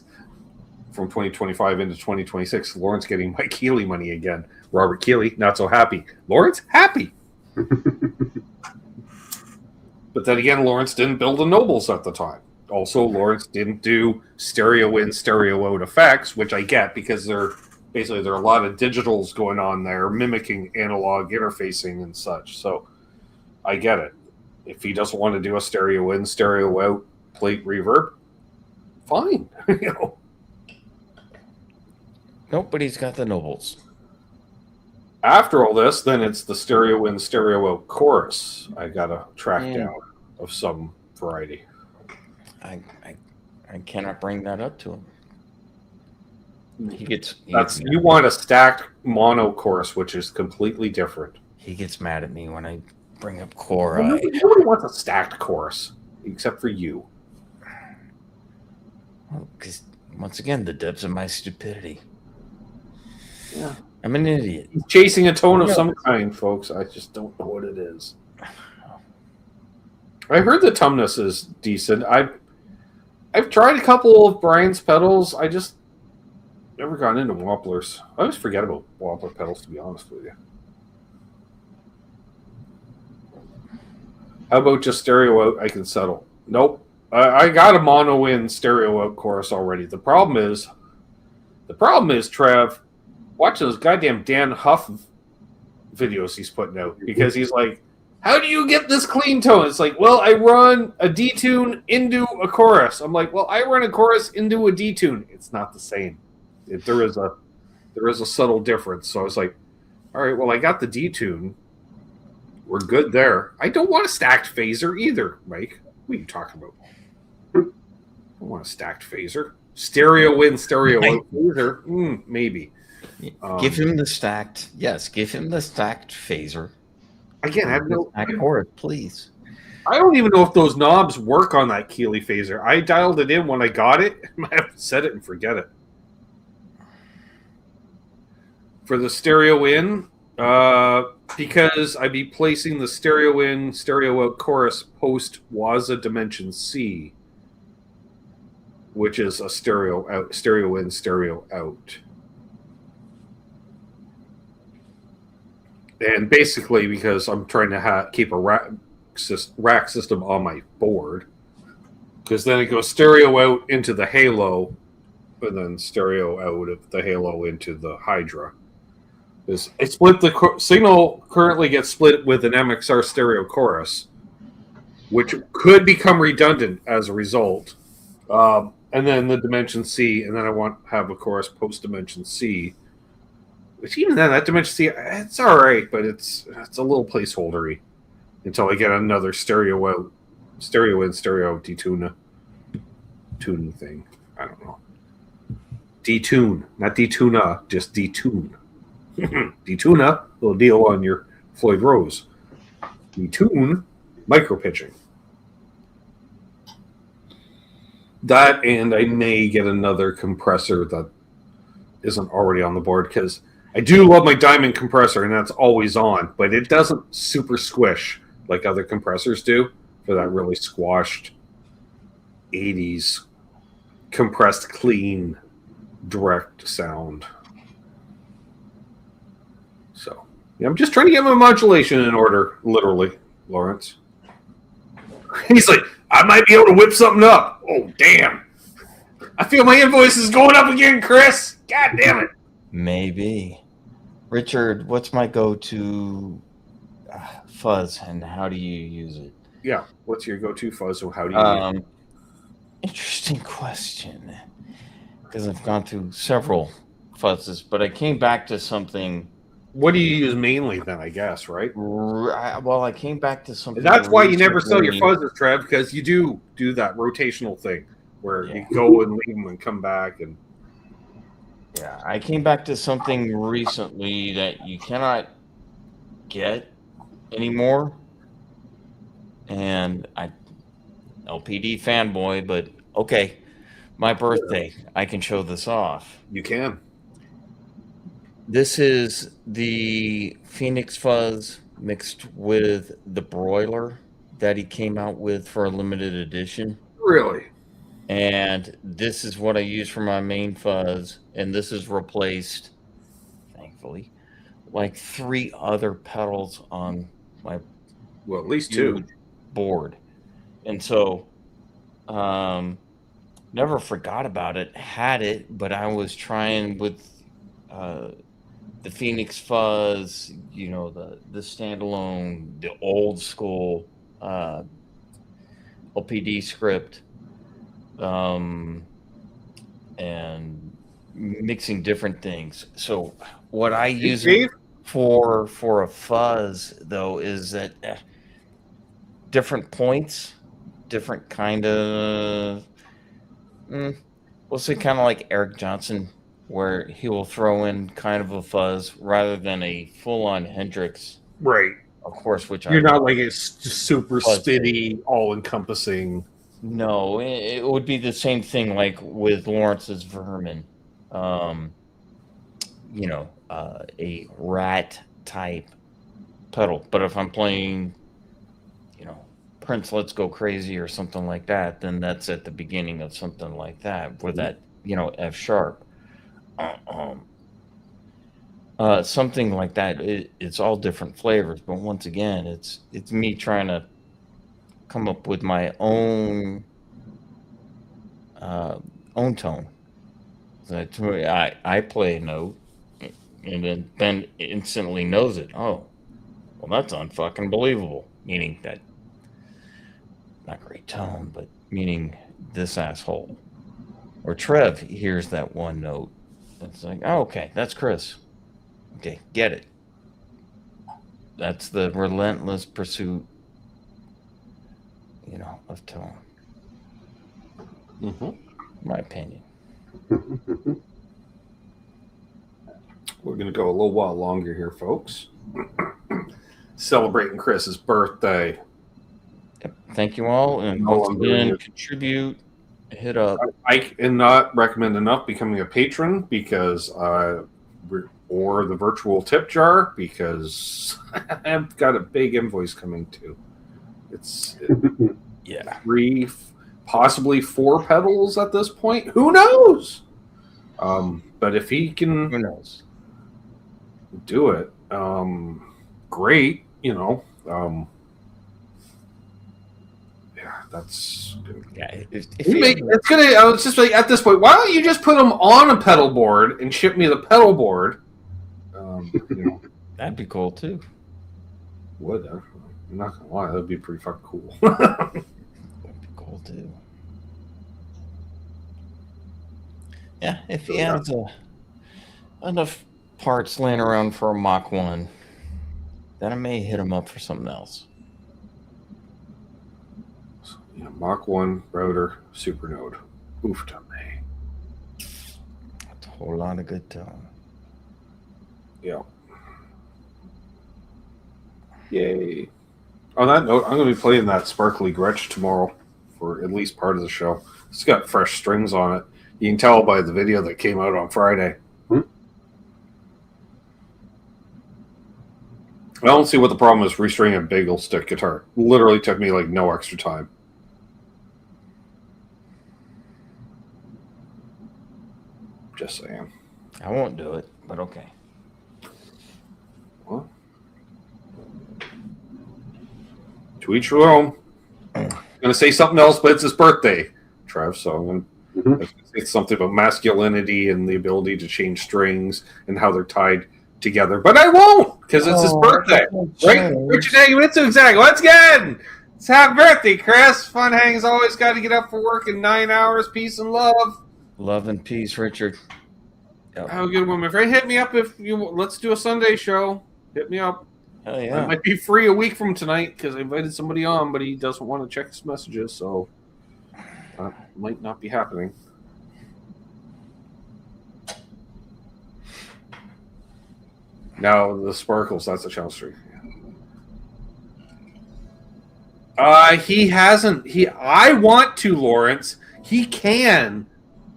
from 2025 into 2026. Lawrence getting my Keeley money again. Robert Keeley not so happy. Lawrence happy. But then again, Lawrence didn't build the Nobles at the time. Also, Lawrence didn't do stereo in, stereo out effects, which I get because there are a lot of digitals going on there, mimicking analog interfacing and such. So I get it. If he doesn't want to do a stereo in, stereo out plate reverb, fine. Nope, but he's got the Nobles. After all this, then it's the stereo in, stereo out chorus. I got to track down of some variety. I cannot bring that up to him. You want a stacked mono chorus, which is completely different. He gets mad at me when I bring up chloride. Nobody wants a stacked chorus, except for you. Because, once again, the depths of my stupidity. Yeah. I'm an idiot. He's chasing a tone of some kind, folks. I just don't know what it is. I heard the tumness is decent. I've tried a couple of Brian's pedals. I just never got into Wobblers. I always forget about Wobbler pedals, to be honest with you. How about just stereo out? I can settle. Nope. I got a mono in stereo out chorus already. The problem is, Trev, watch those goddamn Dan Huff videos he's putting out, because he's like, how do you get this clean tone? It's like, well, I run a detune into a chorus. I'm like, well, I run a chorus into a detune. It's not the same. There is a subtle difference. So I was like, all right, well, I got the detune. We're good there. I don't want a stacked phaser either, Mike. What are you talking about? I don't want a stacked phaser. Stereo in, stereo out phaser. Maybe. Give him the stacked. Yes, give him the stacked phaser. Again, I have no chorus, please. I don't even know if those knobs work on that Keeley phaser. I dialed it in when I got it. I have to set it and forget it. For the stereo in, because I'd be placing the stereo in, stereo out chorus post Waza Dimension C, which is a stereo out, stereo in, stereo out. And basically, because I'm trying to keep a rack system on my board, because then it goes stereo out into the Halo, and then stereo out of the Halo into the Hydra. It split the signal currently gets split with an MXR stereo chorus, which could become redundant as a result. And then the Dimension C, and then I want to have a chorus post Dimension C. Which even then, that Dimension C, it's all right, but it's a little placeholdery until I get another stereo out, stereo in, stereo out detune thing. I don't know. Detune, not detuna, just detune. Detuna, little deal on your Floyd Rose. Detune, micro pitching. That, and I may get another compressor that isn't already on the board, because I do love my Diamond compressor, and that's always on, but it doesn't super squish like other compressors do for that really squashed 80s compressed, clean, direct sound. So, yeah, I'm just trying to get my modulation in order, literally, Lawrence. He's like, I might be able to whip something up. Oh, damn. I feel my invoice is going up again, Chris. God damn it. Maybe. Richard, what's my go-to fuzz, and how do you use it? Yeah, what's your go-to fuzz, or how do you use it? Interesting question, because I've gone through several fuzzes, but I came back to something. What do you use mainly then, I guess, right? Well, I came back to something. And that's why you never sell your fuzzes, Trev, because you do that rotational thing where you go and leave them and come back. And yeah, I came back to something recently that you cannot get anymore. And LPD fanboy, but okay, my birthday, I can show this off. You can. This is the Phoenix Fuzz mixed with the broiler that he came out with for a limited edition. Really? And this is what I use for my main fuzz. And this has replaced, thankfully, like 3 other pedals on my at least 2 board. And so never forgot about it, had it, but I was trying with the Phoenix Fuzz, the standalone, the old school LPD script, and mixing different things. So what I use it for a fuzz, though, is that different points, different kind of, we'll say kind of like Eric Johnson where he will throw in kind of a fuzz rather than a full-on Hendrix, Right. of course, which You're not like it's super Fuzz spitty, all-encompassing. No, it would be the same thing like with Lawrence's Vermin. A rat type pedal. But if I'm playing, Prince Let's Go Crazy or something like that, then that's at the beginning of something like that, where that, F sharp. Something like that. It's all different flavors, but once again, it's me trying to come up with my own tone. So I play a note, and then Ben instantly knows it. Oh, well, that's unfucknbelievable. Meaning that, not great tone, but meaning this asshole. Or Trev hears that one note. It's like, oh, okay, that's Chris. Okay, get it. That's the relentless pursuit, of tone. Mm-hmm. My opinion. We're going to go a little while longer here, folks. Celebrating Chris's birthday. Yep. Thank you all. And once again, contribute, hit up. I cannot recommend enough becoming a patron because, or the virtual tip jar, because I've got a big invoice coming too. It's Yeah. 3, possibly 4 pedals at this point. Who knows? But if he can, Who knows? Do it. Great. Yeah, that's good. Yeah. It's gonna. I was just like, at this point, why don't you just put them on a pedal board and ship me the pedal board? That'd be cool too. Would I'm not gonna lie, that'd be pretty fucking cool. That'd be cool too. Yeah, if he has enough parts laying around for a Mach 1, then I may hit him up for something else. So, Mach 1 router supernode. Oof to me. That's a whole lot of good tone. Yeah. Yay. On that note, I'm going to be playing that Sparkly Gretsch tomorrow for at least part of the show. It's got fresh strings on it. You can tell by the video that came out on Friday. I don't see what the problem is restringing a bagel stick guitar. Literally took me like no extra time. Just saying. I won't do it, but okay. Well, to each your own. I'm going to say something else, but it's his birthday, Trev, so I'm going to say something about masculinity and the ability to change strings and how they're tied together. But I won't, because it's his birthday. Right? Richard Aguamitsu, exactly. Once again, it's happy birthday, Chris. Fun Hang's always got to get up for work in 9 hours. Peace and love. Love and peace, Richard. Yep. Have a good one, my friend. Hit me up if you let's do a Sunday show. Hit me up. Hell yeah. I might be free a week from tonight because I invited somebody on, but he doesn't want to check his messages, so that might not be happening. Now the sparkles, that's a challenge streak. He hasn't. I want to, Lawrence. He can,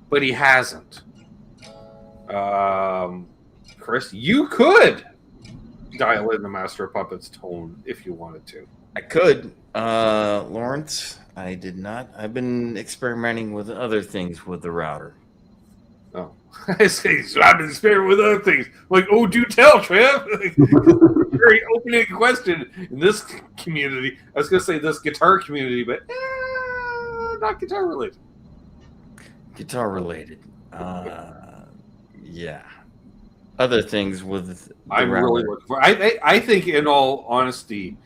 but he hasn't. Chris, you could dial in the Master of Puppets tone if you wanted to. I could. Lawrence, I did not. I've been experimenting with other things with the router. Oh. I say, so I've been experimenting with other things. Like, oh, do tell, Trev. Very opening question in this community. I was going to say this guitar community, but not guitar related. Guitar related. Yeah. Other things with the I'm router. really looking for. I think, in all honesty,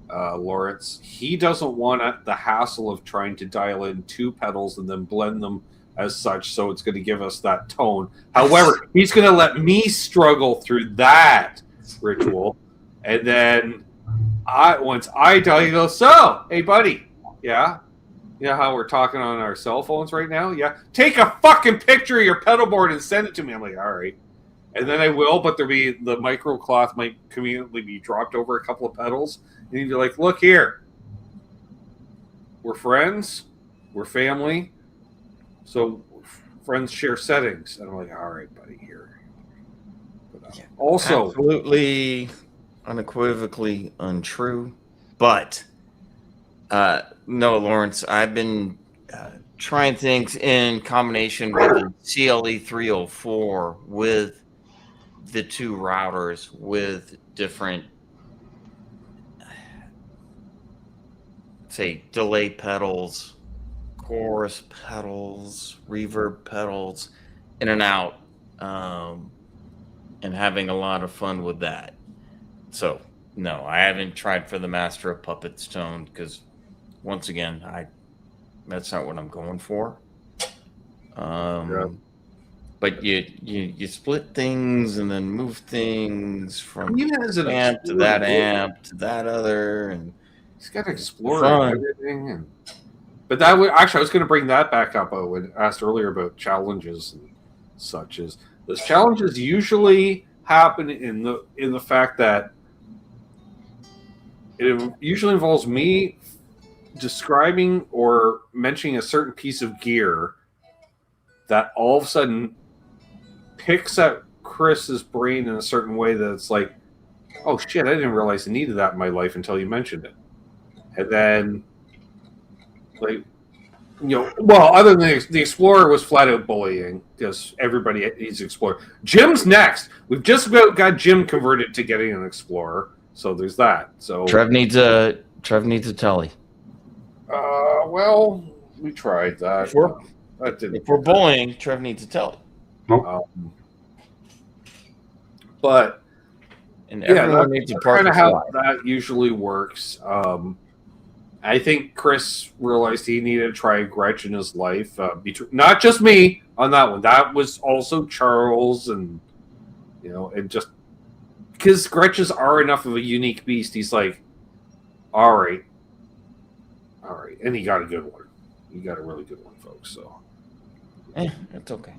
Lawrence, he doesn't want the hassle of trying to dial in 2 pedals and then blend them as such, so it's going to give us that tone. However, he's going to let me struggle through that ritual, and then once I tell you, go, so, hey, buddy, yeah, You know how we're talking on our cell phones right now? Yeah. Take a fucking picture of your pedal board and send it to me. I'm like, all right. And then I will, but the micro cloth might conveniently be dropped over a couple of pedals. And you'd be like, look here. We're friends. We're family. So friends share settings. And I'm like, all right, buddy, here. But, also, absolutely unequivocally untrue. But no, Lawrence, I've been trying things in combination with the CLE 304 with the two routers with different, say, delay pedals, chorus pedals, reverb pedals, in and out, and having a lot of fun with that. So, no, I haven't tried for the Master of Puppets tone because, once again, that's not what I'm going for. Yeah. But you split things and then move things from even as an amp to that amp to that other, and he's got to explore everything. But that would actually, I was going to bring that back up. I would asked earlier about challenges and such. As those challenges usually happen in the fact that it usually involves me describing or mentioning a certain piece of gear that all of a sudden picks at Chris's brain in a certain way that it's like, oh shit, I didn't realize I needed that in my life until you mentioned it. And then, like, well, other than the Explorer was flat out bullying because everybody needs an Explorer. Jim's next. We've just about got Jim converted to getting an Explorer, so there's that. So Trev needs a telly. Well, we tried that. If we're bullying, Trev needs a telly. But everyone needs a part. Kind of how that usually works. I think Chris realized he needed to try Gretsch in his life. Not just me on that one. That was also Charles, and and just because Gretches are enough of a unique beast, he's like, all right, and he got a good one. He got a really good one, folks. So, that's okay.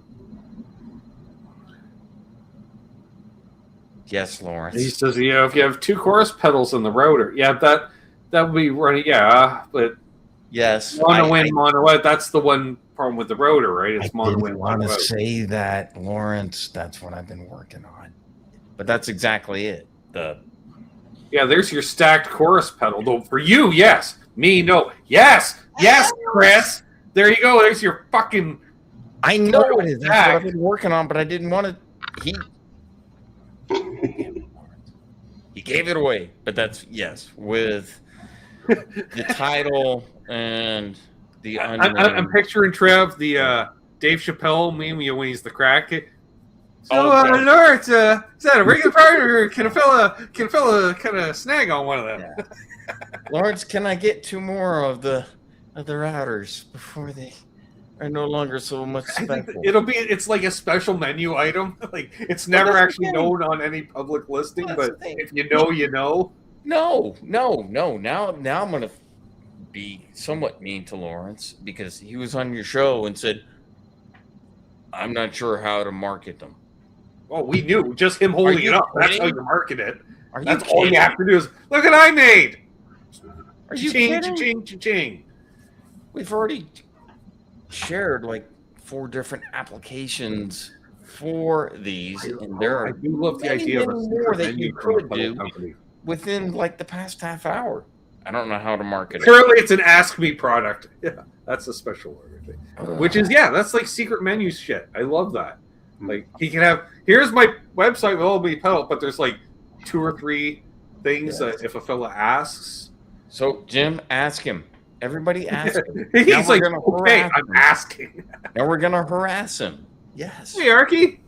Yes, Lawrence. He says, if you have two chorus pedals in the router, that would be running. Yeah, but yes, mono in, mono out. That's the one problem with the rotor, right? It's mono in. I want to say that, Lawrence. That's what I've been working on. But that's exactly it. There's your stacked chorus pedal. Though for you, yes. Me, no. Yes, Chris. There you go. There's your fucking. I know it is. That's what I've been working on, but I didn't want to. He gave it away. But that's with the title and the. I'm picturing Trev, the Dave Chappelle meme when he's the crack. So, Lawrence, is that a regular partner, or can a fella kind of snag on one of them? Yeah. Lawrence, can I get two more of the routers before they are no longer so much special? It's like a special menu item. Like it's never actually known on any public listing, but if you know, you know. No. Now I'm gonna be somewhat mean to Lawrence because he was on your show and said, "I'm not sure how to market them." Well, we knew just him holding it up. That's how you market it. That's kidding? All you have to do is look what I made. Are you kidding? Cha-ching. We've already shared like 4 different applications for these, and there are I do love the idea of more that you could do within like the past half hour. I don't know how to market it. Currently, it's an Ask Me product. Yeah, that's a special order thing. Which is, that's like secret menu shit. I love that. Like, he can have, here's my website with all my pedal, but there's like 2 or 3 things that if a fella asks. So, Jim, ask him. Everybody ask him. He's like, okay, I'm asking. Now we're going to harass him. Yes. Hey, Arky.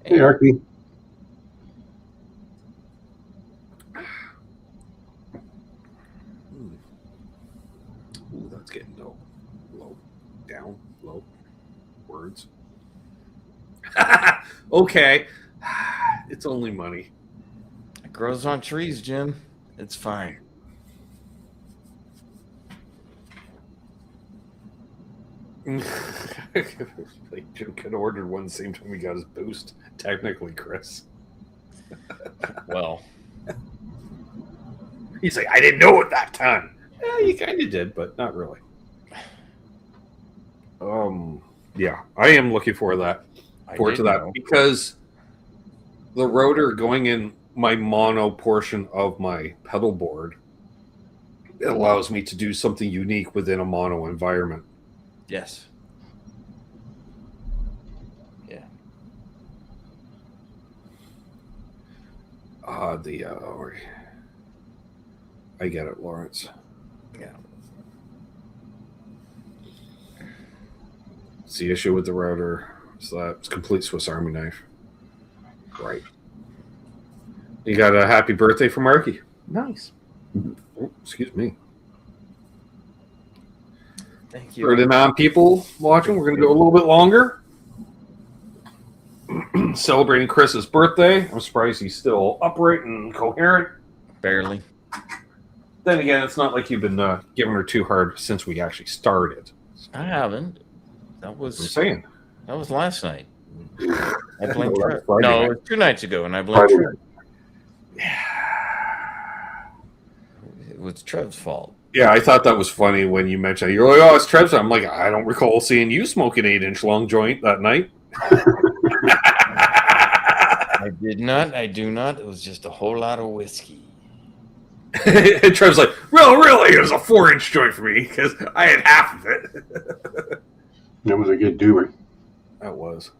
Hey, Arky. Ooh, that's getting low. Down, low. Words. Okay. It's only money. It grows on trees, Jim. It's fine. Like Jim could have ordered one the same time he got his boost. Technically, Chris. Well, He's like, I didn't know at that time. Yeah, you kind of did, but not really. Yeah, I am looking forward to that because the rotor going in my mono portion of my pedal board, it allows me to do something unique within a mono environment. Yes. Yeah. I get it, Lawrence. Yeah. It's the issue with the rotor. So that's complete Swiss Army knife. Right. You got a happy birthday for Marky. Nice. Oh, excuse me. Thank you. For the non-people watching, we're going to go a little bit longer. Celebrating Chris's birthday. I'm surprised he's still upright and coherent. Barely. Then again, it's not like you've been giving her too hard since we actually started. I haven't. That was I'm saying. That was last night. I blamed No, Trev. Friday No, night. it was 2 nights ago, and I blamed Friday Trev. It was Trev's fault. Yeah, I thought that was funny when you mentioned it. You're like, oh, it's Trev's. I'm like, I don't recall seeing you smoke an 8-inch long joint that night. I did not. I do not. It was just a whole lot of whiskey. And Trev's like, really? It was a 4-inch joint for me because I had half of it. That was a good doer. That was.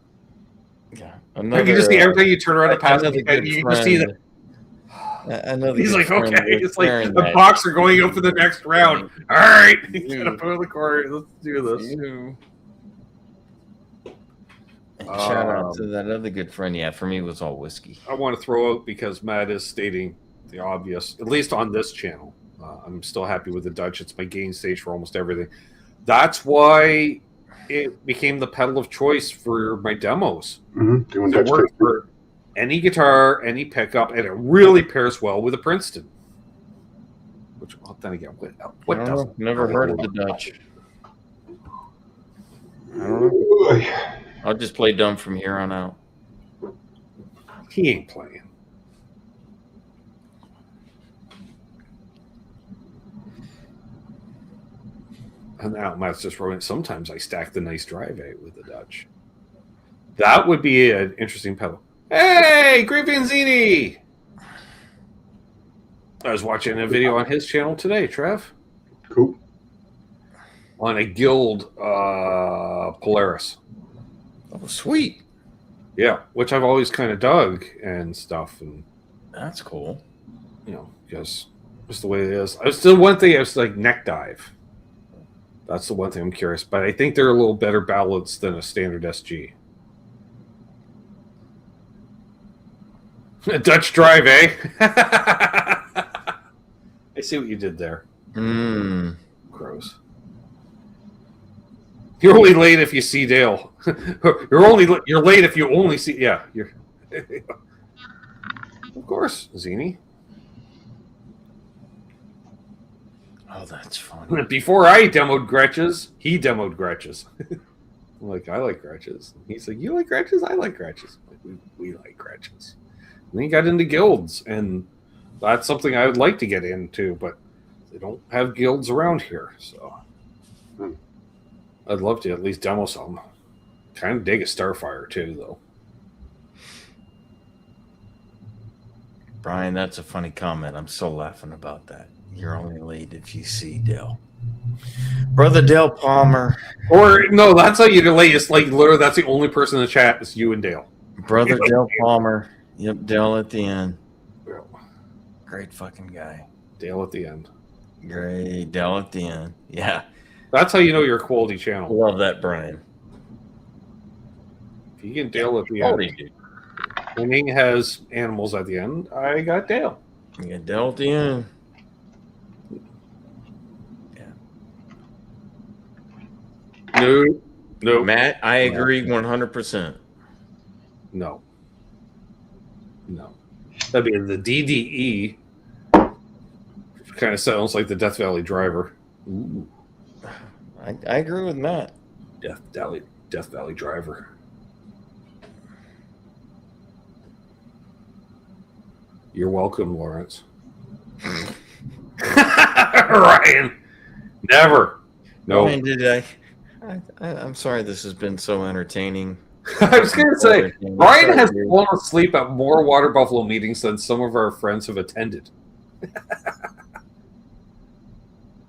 Yeah. You just see every time you turn around and pass another him, good you just see that. Another He's good like, friend okay. was It's like wearing the that. boxer going up for the next round. All right. He's You. going to put in the corner. Let's do this. You. And shout out to that other good friend. Yeah, for me, it was all whiskey. I want to throw out because Matt is stating the obvious, at least on this channel. I'm still happy with the Dutch. It's my gain stage for almost everything. That's why it became the pedal of choice for my demos. Mm-hmm. Doing It Dutch works tape. for any guitar, any pickup, and it really pairs well with a Princeton. Which, well, then again, what I don't doesn't? know. Never heard of the Dutch. I don't know. I'll just play dumb from here on out. He ain't playing. And now Matt's just wrote, sometimes I stack the nice drive A with the Dutch. That would be an interesting pedal. Hey, Griffinzini! I was watching a video on his channel today, Trev, Cool. on a Guild Polaris. Oh, sweet. Yeah, which I've always kind of dug and stuff. And, That's cool. you know, just the way it is. I was still one thing, I was like neck dive. That's the one thing I'm curious. But I think they're a little better balanced than a standard SG. A Dutch drive, eh? I see what you did there. Gross. You're only late if you see Dale. You're late if you only see. Yeah, you're. Of course, Zini. Oh, that's funny. Before I demoed Gretches, he demoed Gretches. I'm like, I like Gretches. He's like, you like Gretches? I like Gretches. Like, we like Gretches. And then he got into guilds, and that's something I would like to get into, but they don't have guilds around here, so I'd love to at least demo some. Kind of dig a Starfire too, though. Brian, that's a funny comment. I'm so laughing about that. You're only late if you see Dale. Brother Dale Palmer. Or no, that's how you delay. It's like literally that's the only person in the chat is you and Dale. Brother Dale Palmer. Yep, Dale at the end. Great fucking guy. Dale at the end. Great. Dale at the end. Yeah. That's how you know you're a quality channel. Love that, Brian. If you get Dale at the Quality, end, dude. Winning has animals at the end. I got Dale. You got Dale at the end. No. Matt, I agree 100%. No. That'd be the DDE. Kind of sounds like the Death Valley driver. I agree with Matt. Death Valley Driver. You're welcome, Lawrence. Ryan, never. No. Ryan, I'm sorry this has been so entertaining. I was going to say, Ryan has fallen asleep at more Water Buffalo meetings than some of our friends have attended.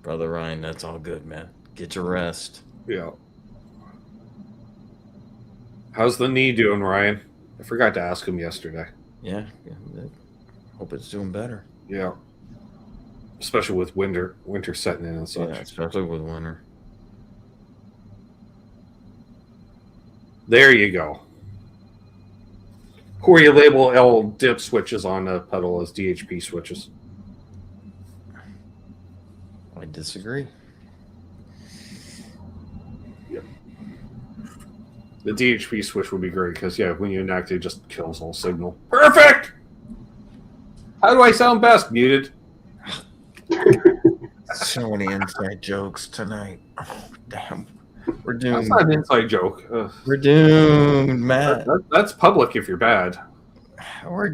Brother Ryan, that's all good, man. Get your rest. Yeah. How's the knee doing, Ryan? I forgot to ask him yesterday. Yeah. Hope it's doing better. Yeah. Especially with winter setting in and such. Yeah, especially with winter. There you go. Or you label L dip switches on a pedal as DHP switches. I disagree. Yep. The DHP switch would be great because, yeah, when you enact it, it just kills all signal. Perfect! How do I sound best? Muted. So many inside jokes tonight. Oh, damn. We're doomed. That's not an inside joke. We're doomed, Matt. That's public if you're bad. We're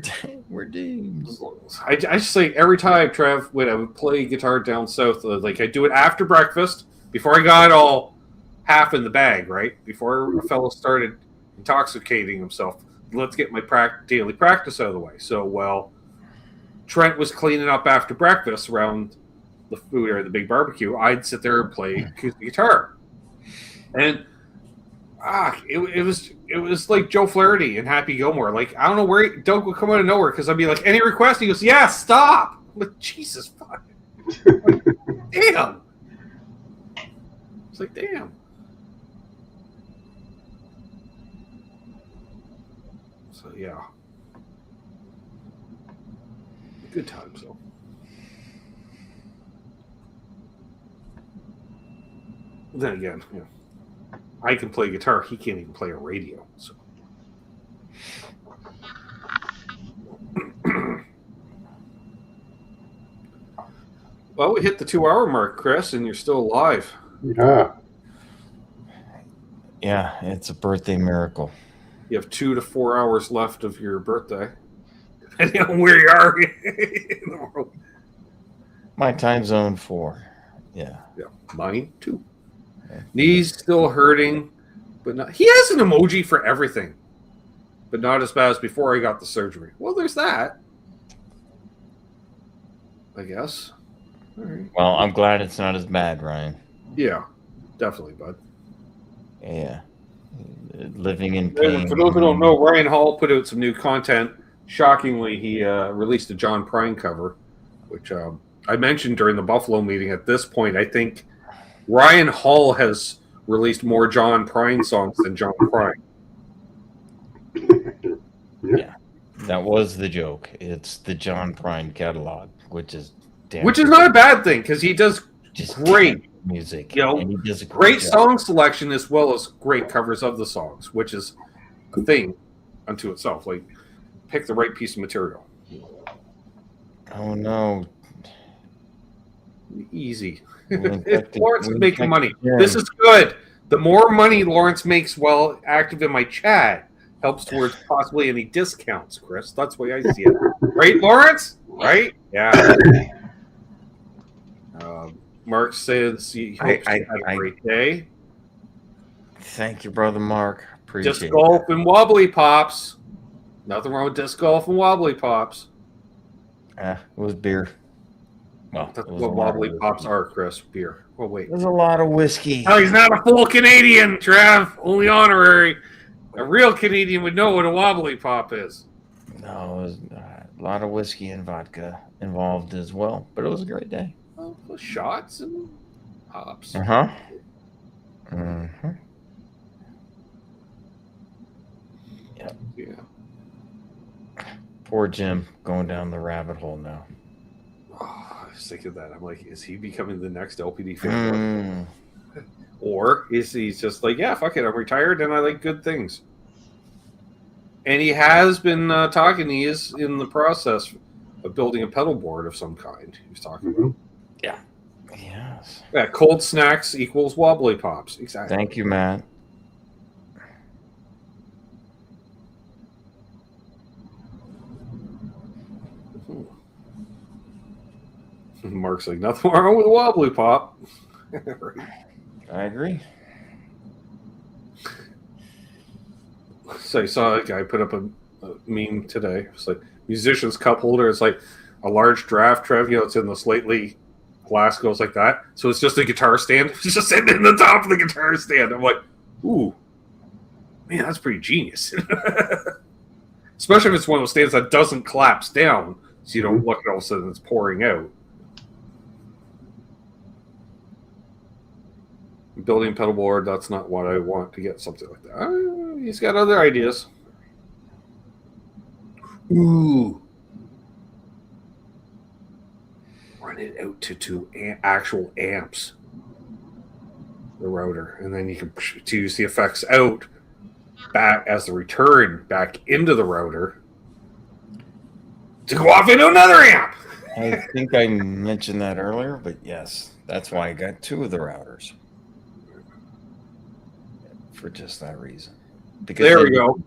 doomed. I just like every time, Trev, when I would play guitar down south, like I do it after breakfast, before I got all half in the bag, right? Before a fellow started intoxicating himself. Let's get my daily practice out of the way. So while Trent was cleaning up after breakfast around the food or the big barbecue, I'd sit there and play acoustic guitar. And it was like Joe Flaherty and Happy Gilmore. Like, I don't know where Doug would come out of nowhere because I'd be like, any request? He goes, yeah, stop. I'm like, Jesus fuck. Like, damn. It's like, damn. So yeah. Good times though. Then again, you know, I can play guitar. He can't even play a radio. So. Well, we hit the 2-hour mark, Chris, and you're still alive. Yeah. Yeah, it's a birthday miracle. You have 2 to 4 hours left of your birthday, depending on where you are in the world. My time zone 4. Yeah. Yeah, mine too. Knees still hurting, but not. He has an emoji for everything, but not as bad as before I got the surgery. Well, there's that. I guess. All right. Well, I'm glad it's not as bad, Ryan. Yeah, definitely, bud. Yeah. Living in pain. For those who don't know, Ryan Hall put out some new content. Shockingly, he released a John Prine cover, which I mentioned during the Buffalo meeting. At this point, I think Ryan Hall has released more John Prine songs than John Prine. Yeah, that was the joke. It's the John Prine catalog, which is not a bad thing because he does just great music. You know, and he does a great job. song selection as well as great covers of the songs, which is a thing unto itself. Like, pick the right piece of material. Oh no! Easy. Infected, Lawrence is making money. Yeah. This is good. The more money Lawrence makes while active in my chat helps towards possibly any discounts, Chris. That's the way I see it. Right, Lawrence? Right? Yeah. Mark says he hopes you had a great day. Thank you, brother Mark. Appreciate Disc golf and wobbly pops. Nothing wrong with disc golf and wobbly pops. it was beer. Well, That's what wobbly pops are, Chris. Beer. Oh, wait. There's a lot of whiskey. No, he's not a full Canadian, Trev. Only honorary. A real Canadian would know what a wobbly pop is. No, it was a lot of whiskey and vodka involved as well. But it was a great day. Well, shots and hops. Uh-huh. Mm-hmm. Yeah. Poor Jim going down the rabbit hole now. Oh, I was thinking that. I'm like, is he becoming the next LPD fan? Or is he just like, yeah, fuck it, I'm retired and I like good things? And he has been talking. He is in the process of building a pedal board of some kind. He was talking about. Yeah. Yes. Yeah, cold snacks equals wobbly pops. Exactly. Thank you, Matt. Mark's like, nothing wrong with a wobbly pop. Right. I agree. So I saw a guy put up a meme today. It's like musician's cup holder. It's like a large draft, Trev. You know, it's in the slightly glass goes like that. So it's just a guitar stand. It's just sitting in the top of the guitar stand. I'm like, ooh, man, that's pretty genius. Especially if it's one of those stands that doesn't collapse down, so you don't look at all of a sudden it's pouring out. Building pedal board, that's not what I want to get, something like that. He's got other ideas. Ooh. Run it out to actual amps. The router. And then you can use the effects out back as the return back into the router to go off into another amp. I think I mentioned that earlier, but yes, that's why I got 2 of the routers. For just that reason. Because there we go.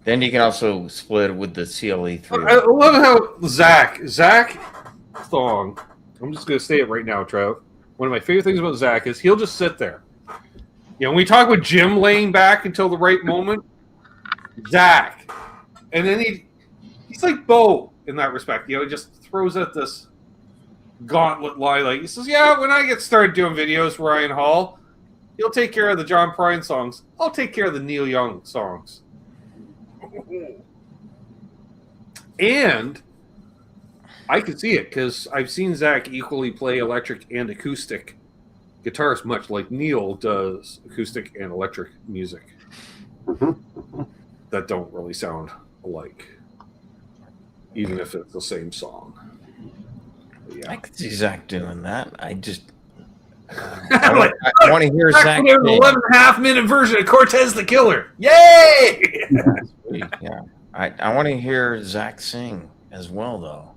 Then you can also split it with the CLE3. I love how Zach Thong, I'm just going to say it right now, Trev. One of my favorite things about Zach is he'll just sit there. You know, when we talk with Jim laying back until the right moment, Zach. And then he's like Bo in that respect. You know, he just throws out this gauntlet lie. Like, he says, yeah, when I get started doing videos, Ryan Hall, he'll take care of the John Prine songs. I'll take care of the Neil Young songs. And I can see it because I've seen Zach equally play electric and acoustic guitars, much like Neil does acoustic and electric music that don't really sound alike, even if it's the same song. Yeah. I could see Zach doing that. I just... I want to hear Zach an 11.5 minute version of Cortez the Killer. Yay! Yeah, I want to hear Zach sing as well, though.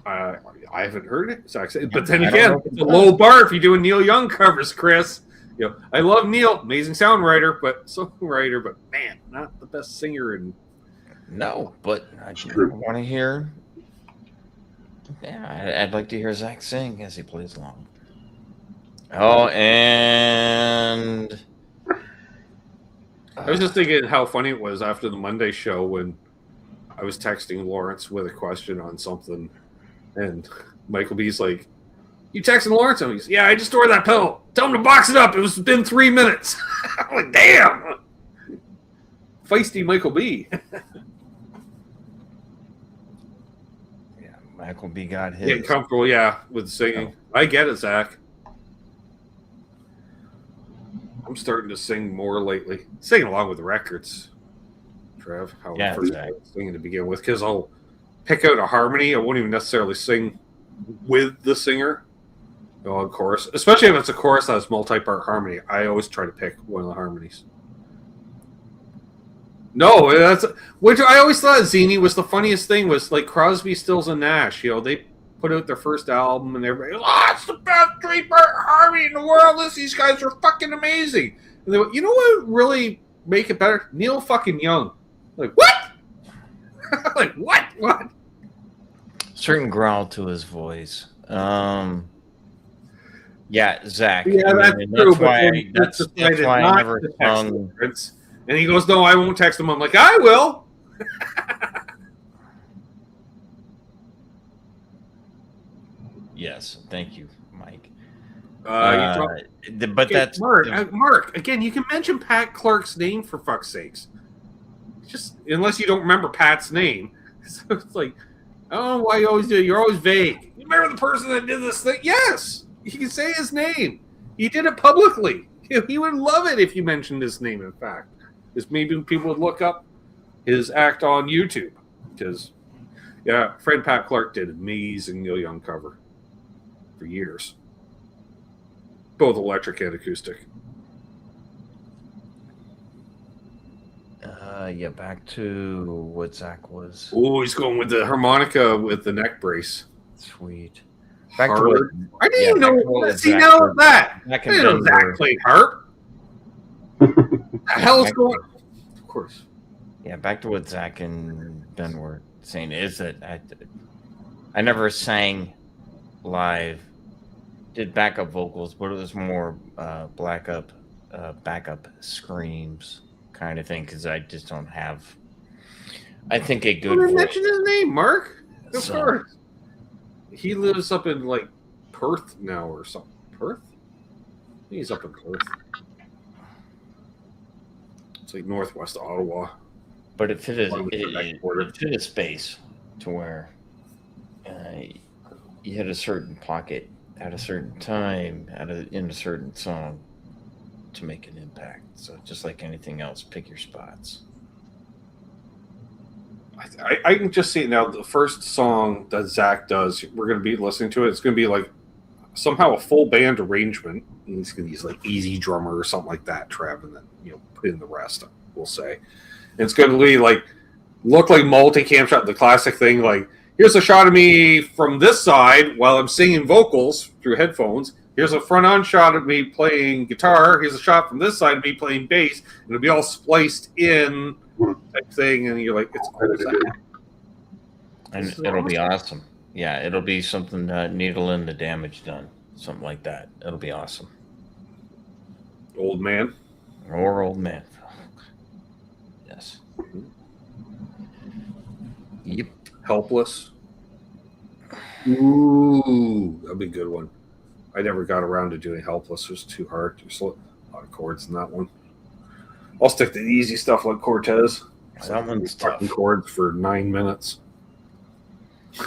I haven't heard it, Zach sing, but then again, it's a low bar if you're doing Neil Young covers, Chris. You know, I love Neil, amazing songwriter, but man, not the best singer. And no, but I want to hear. Yeah, I'd like to hear Zach sing as he plays along. Oh, and I was just thinking how funny it was after the Monday show when I was texting Lawrence with a question on something, and Michael B's like, "You texting Lawrence?" And he's, "Yeah, I just ordered that pedal. Tell him to box it up. It's been 3 minutes." I'm like, "Damn, feisty Michael B." Yeah, Michael B got his. Getting comfortable, with singing. Oh. I get it, Zach. I'm starting to sing more lately. Singing along with the records, Trev. How I first started singing to begin with, because I'll pick out a harmony. I won't even necessarily sing with the singer. On chorus, especially if it's a chorus that has multi-part harmony. I always try to pick one of the harmonies. No, that's which I always thought Zini was the funniest thing. Was like Crosby, Stills, and Nash. You know, they put out their first album, and everybody, it's the best 3-part harmony in the world. These guys are fucking amazing. And they went, you know what would really make it better? Neil fucking Young. Like, what? Like, what? Certain growl to his voice. Yeah, Zach. Yeah, that's true. That's why I never sung. And he goes, "No, I won't text him." I'm like, "I will." Yes, thank you, Mike. But that's Mark. Again, you can mention Pat Clark's name for fuck's sakes. Just unless you don't remember Pat's name, so it's like, I don't know why you always do. You're always vague. You remember the person that did this thing? Yes, you can say his name. He did it publicly. He would love it if you mentioned his name. In fact, is maybe people would look up his act on YouTube because, friend Pat Clark did an amazing Neil Young cover for years, both electric and acoustic. Back to what Zach was. Oh, he's going with the harmonica with the neck brace. Sweet. Back to what, I didn't yeah, even back to know. what was See, Zach now did. that. I Back in didn't know Zach Denver. played harp. The hell is Back- going on? Of course. Yeah, back to what Zach and Ben were saying is that I never sang live, did backup vocals, but it was more backup screams kind of thing because I just don't have. I think a good Did I voice. mention his name, Mark? Of So- course. He lives up in like Perth now or something. Perth? I think he's up in Perth. It's like northwest Ottawa. But it fit It a space to where you had a certain pocket at a certain time in a certain song to make an impact. So just like anything else, pick your spots. I can just see it now. The first song that Zach does, we're going to be listening to it. It's going to be like somehow a full band arrangement. And he's going to use like Easy Drummer or something like that, Trev, and then put in the rest. We'll say, and it's going to be like look like multicam shot, the classic thing. Like here's a shot of me from this side while I'm singing vocals through headphones. Here's a front-on shot of me playing guitar. Here's a shot from this side of me playing bass, and it'll be all spliced in. Type thing, and you're like, it's all that. And it'll be awesome. Yeah, it'll be something needle in the damage done, something like that. It'll be awesome. Old man or old man. Yes. Yep. Helpless. Ooh, that'd be a good one. I never got around to doing Helpless. It was too hard. There's a lot of chords in that one. I'll stick to the easy stuff like Cortez. That one's tough. Chords for 9 minutes.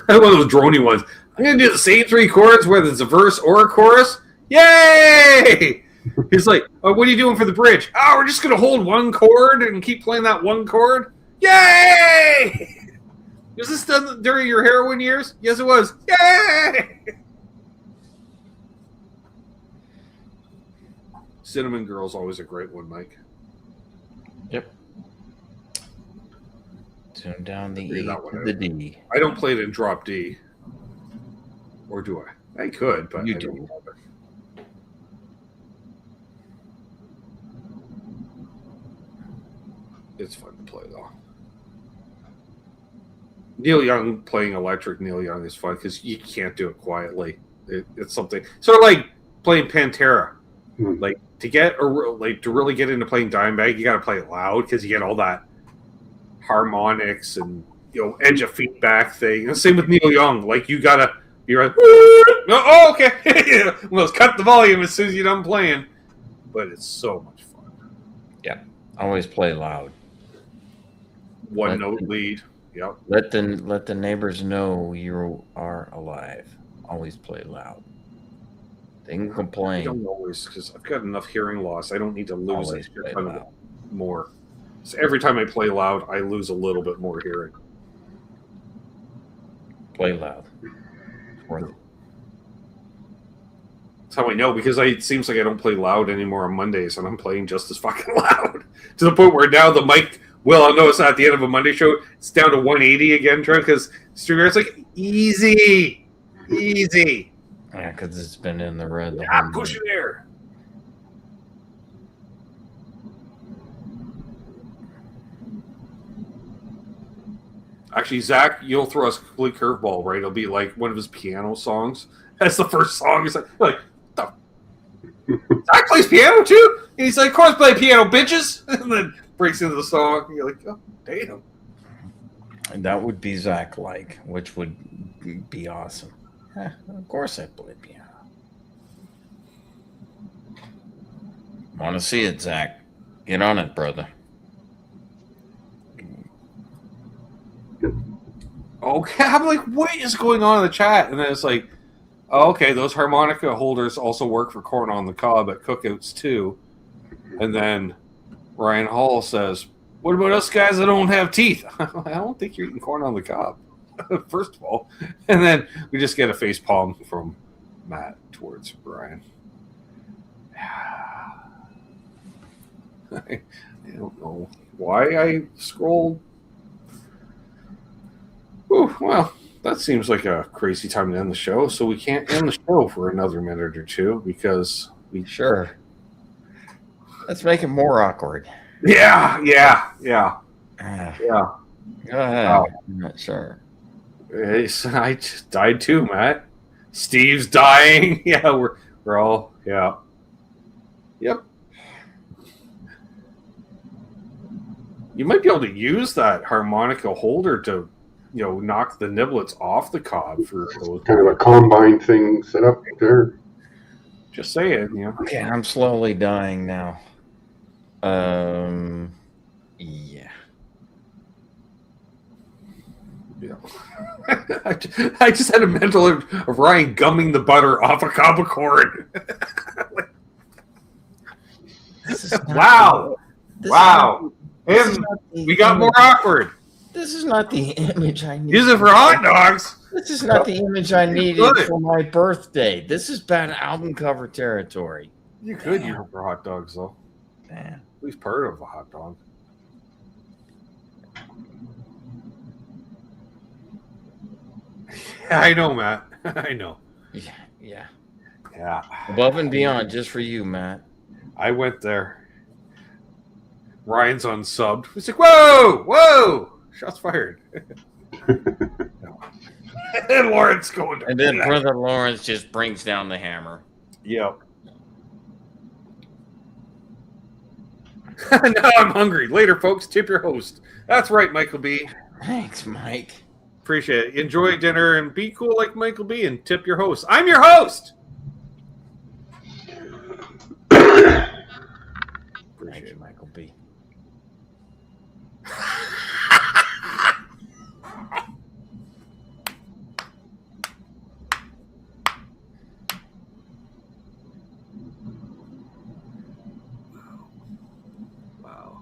One of those droney ones. I'm going to do the same 3 chords, whether it's a verse or a chorus. Yay! He's like, oh, what are you doing for the bridge? Oh, we're just going to hold one chord and keep playing that one chord. Yay! Was this done during your heroin years? Yes, it was. Yay! Cinnamon Girl's always a great one, Mike. Yep. Tune down the E that one to the D. I don't play it in drop D. Or do I? I could, but You I do. don't love it. It's fun to play, though. Neil Young playing electric Neil Young is fun because you can't do it quietly. It's something sort of like playing Pantera. Like to really get into playing Dimebag, you got to play it loud because you get all that harmonics and edge of feedback thing. And the same with Neil Young. Like you're like, oh, okay. Well, cut the volume as soon as you're done playing. But it's so much fun. Yeah, always play loud. One note lead. Yep. Let the neighbors know you are alive. Always play loud. They can I complain. don't always because I've got enough hearing loss. I don't need to lose Always a play ton of loud. more. So every time I play loud, I lose a little bit more hearing. Play loud. Worth it. That's how I know because it seems like I don't play loud anymore on Mondays, and I'm playing just as fucking loud to the point where now the mic. Well, I'll notice at the end of a Monday show, it's down to 180 again, Trent, because StreamYard's like easy. Yeah, because it's been in the red the Yeah, whole push night. it there. Actually, Zach, you'll throw us a complete curveball, right? It'll be like one of his piano songs. That's the first song. He's like the Zach plays piano too? And he's like, of course play piano, bitches. And then breaks into the song. And you're like, oh, damn. And that would be Zach-like, which would be awesome. Of course I play piano. Want to see it, Zach. Get on it, brother. Okay, I'm like, what is going on in the chat? And then it's like, oh, okay, those harmonica holders also work for corn on the cob at cookouts too. And then Ryan Hall says, what about us guys that don't have teeth? I don't think you're eating corn on the cob, first of all. And then we just get a face palm from Matt towards Ryan. I don't know why I scrolled. Ooh, well, that seems like a crazy time to end the show. So we can't end the show for another minute or two because we. Sure. Let's make it more awkward. Yeah. Go ahead. Wow. I'm not sure. I just died too, Matt. Steve's dying. Yeah, we're all Yep. You might be able to use that harmonica holder to, knock the niblets off the cob for those. Kind of a combine thing set up there. Just saying, Okay, I'm slowly dying now. Yeah. I just had a mental of Ryan gumming the butter off a cob of corn. Wow. We got more awkward. This is not the image I need. Use it for hot dogs. This is not the image I needed for my birthday. This is bad album cover territory. You could use it for hot dogs, though. Man. At least part of a hot dog. I know, Matt. I know. Yeah. Above and beyond, just for you, Matt. I went there. Ryan's unsubbed. He's like, whoa! Shots fired. And Lawrence going. And then Brother Lawrence just brings down the hammer. Yep. Now I'm hungry. Later, folks. Tip your host. That's right, Michael B. Thanks, Mike. Appreciate it. Enjoy dinner and be cool like Michael B. and tip your host. I'm your host. Thank you, Michael B. Wow.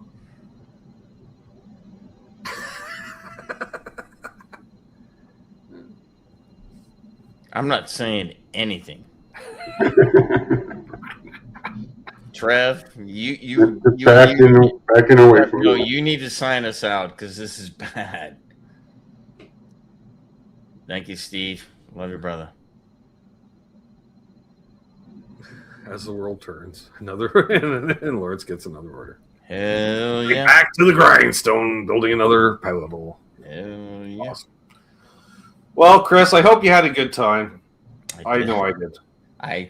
I'm not saying anything. Trev, you backing away from me. You need to sign us out because this is bad. Thank you, Steve. Love you, brother. As the world turns, another and Lawrence gets another order. Hell yeah! Back to the grindstone, building another pedal. Hell yeah! Awesome. Well, Chris, I hope you had a good time. I know I did. I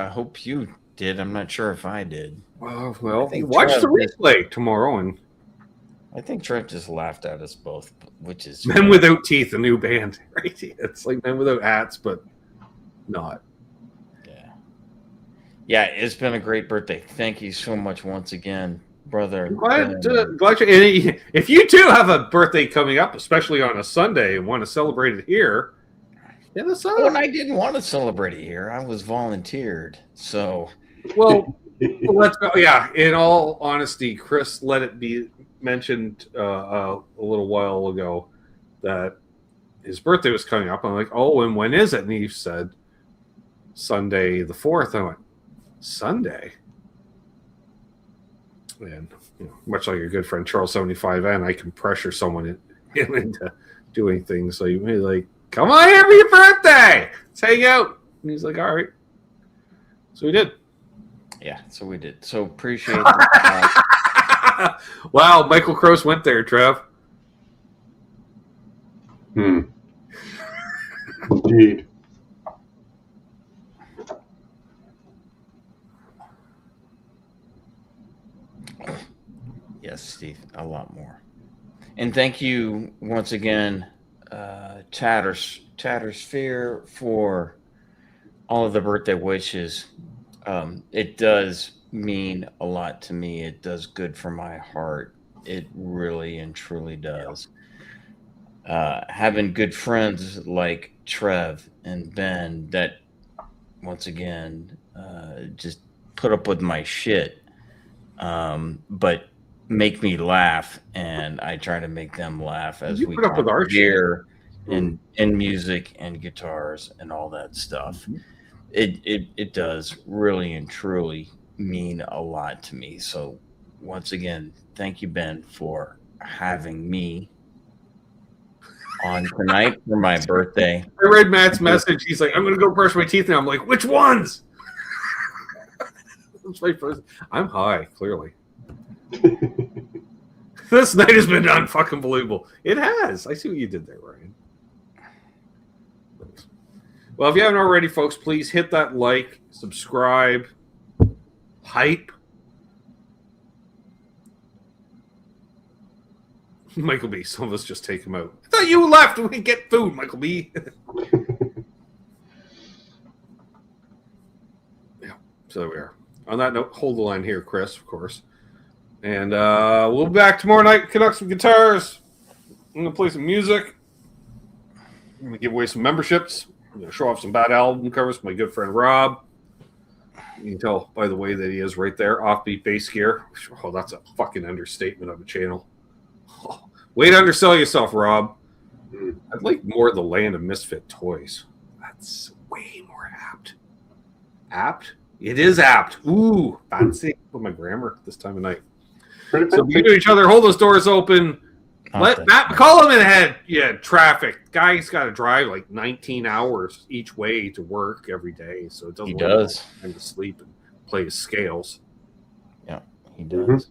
hope you did. I'm not sure if I did. Well, watch Trev the replay tomorrow, and I think Trev just laughed at us both, which is Men Without Teeth, a new band, right? It's like Men Without Hats, but not. Yeah, it's been a great birthday. Thank you so much once again, brother. Glad you. If you too have a birthday coming up, especially on a Sunday, and want to celebrate it here, hit us up. Well, I didn't want to celebrate it here. I was volunteered, so. Well, let's go. Yeah, in all honesty, Chris let it be mentioned a little while ago that his birthday was coming up. I'm like, oh, and when is it? And he said Sunday the 4th. I went, Sunday? And much like your good friend Charles 75N, I can pressure someone into doing things. So you may like, come on here for your birthday. Let's hang out. And he's like, all right. So we did. Yeah, so we did. So appreciate it. Wow, Michael Cross went there, Trev. Indeed. Yes, Steve, a lot more. And thank you once again, Chattersphere, for all of the birthday wishes. It does mean a lot to me. It does good for my heart. It really and truly does. Having good friends like Trev and Ben that, once again, just put up with my shit, but make me laugh, and I try to make them laugh as we put up with our gear and music and guitars and all that stuff. Mm-hmm. It does really and truly mean a lot to me. So once again, thank you, Ben, for having me on tonight for my birthday. I read Matt's message. He's like, I'm going to go brush my teeth now. I'm like, which ones? That's my first. I'm high, clearly. This night has been unfucking-believable. It has. I see what you did there, Ryan. Thanks. Well, if you haven't already, folks, please hit that like, subscribe, hype. Michael B. Some of us just take him out. I thought you left. We get food, Michael B. Yeah, so there we are. On that note, hold the line here, Chris, of course. And we'll be back tomorrow night. Connect some guitars. I'm going to play some music. I'm going to give away some memberships. I'm going to show off some bad album covers for my good friend Rob. You can tell by the way that he is right there. Offbeat bass gear. Oh, that's a fucking understatement of a channel. Oh, way to undersell yourself, Rob. I'd like more of the land of misfit toys. That's way more apt. Apt? It is apt. Ooh, fancy. Put my grammar this time of night. So be good to each other. Hold those doors open. Let Matt McCollum in ahead. Yeah, traffic. Guy's got to drive like 19 hours each way to work every day, so it doesn't. He does. Time to sleep and play his scales. Yeah, he does.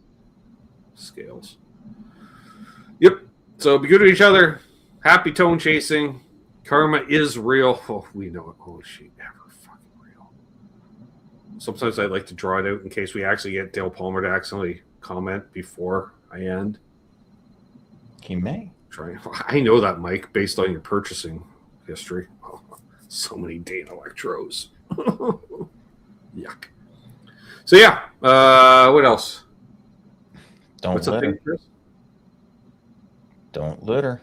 Scales. Yep. So be good to each other. Happy tone chasing. Karma is real. Oh, we know it. Oh, shit, ever fucking real. Sometimes I like to draw it out in case we actually get Dale Palmer to accidentally comment before I end. He may. I know that, Mike, based on your purchasing history. Oh, so many Dane Electros. Yuck. So yeah, what else? Don't litter. Don't litter.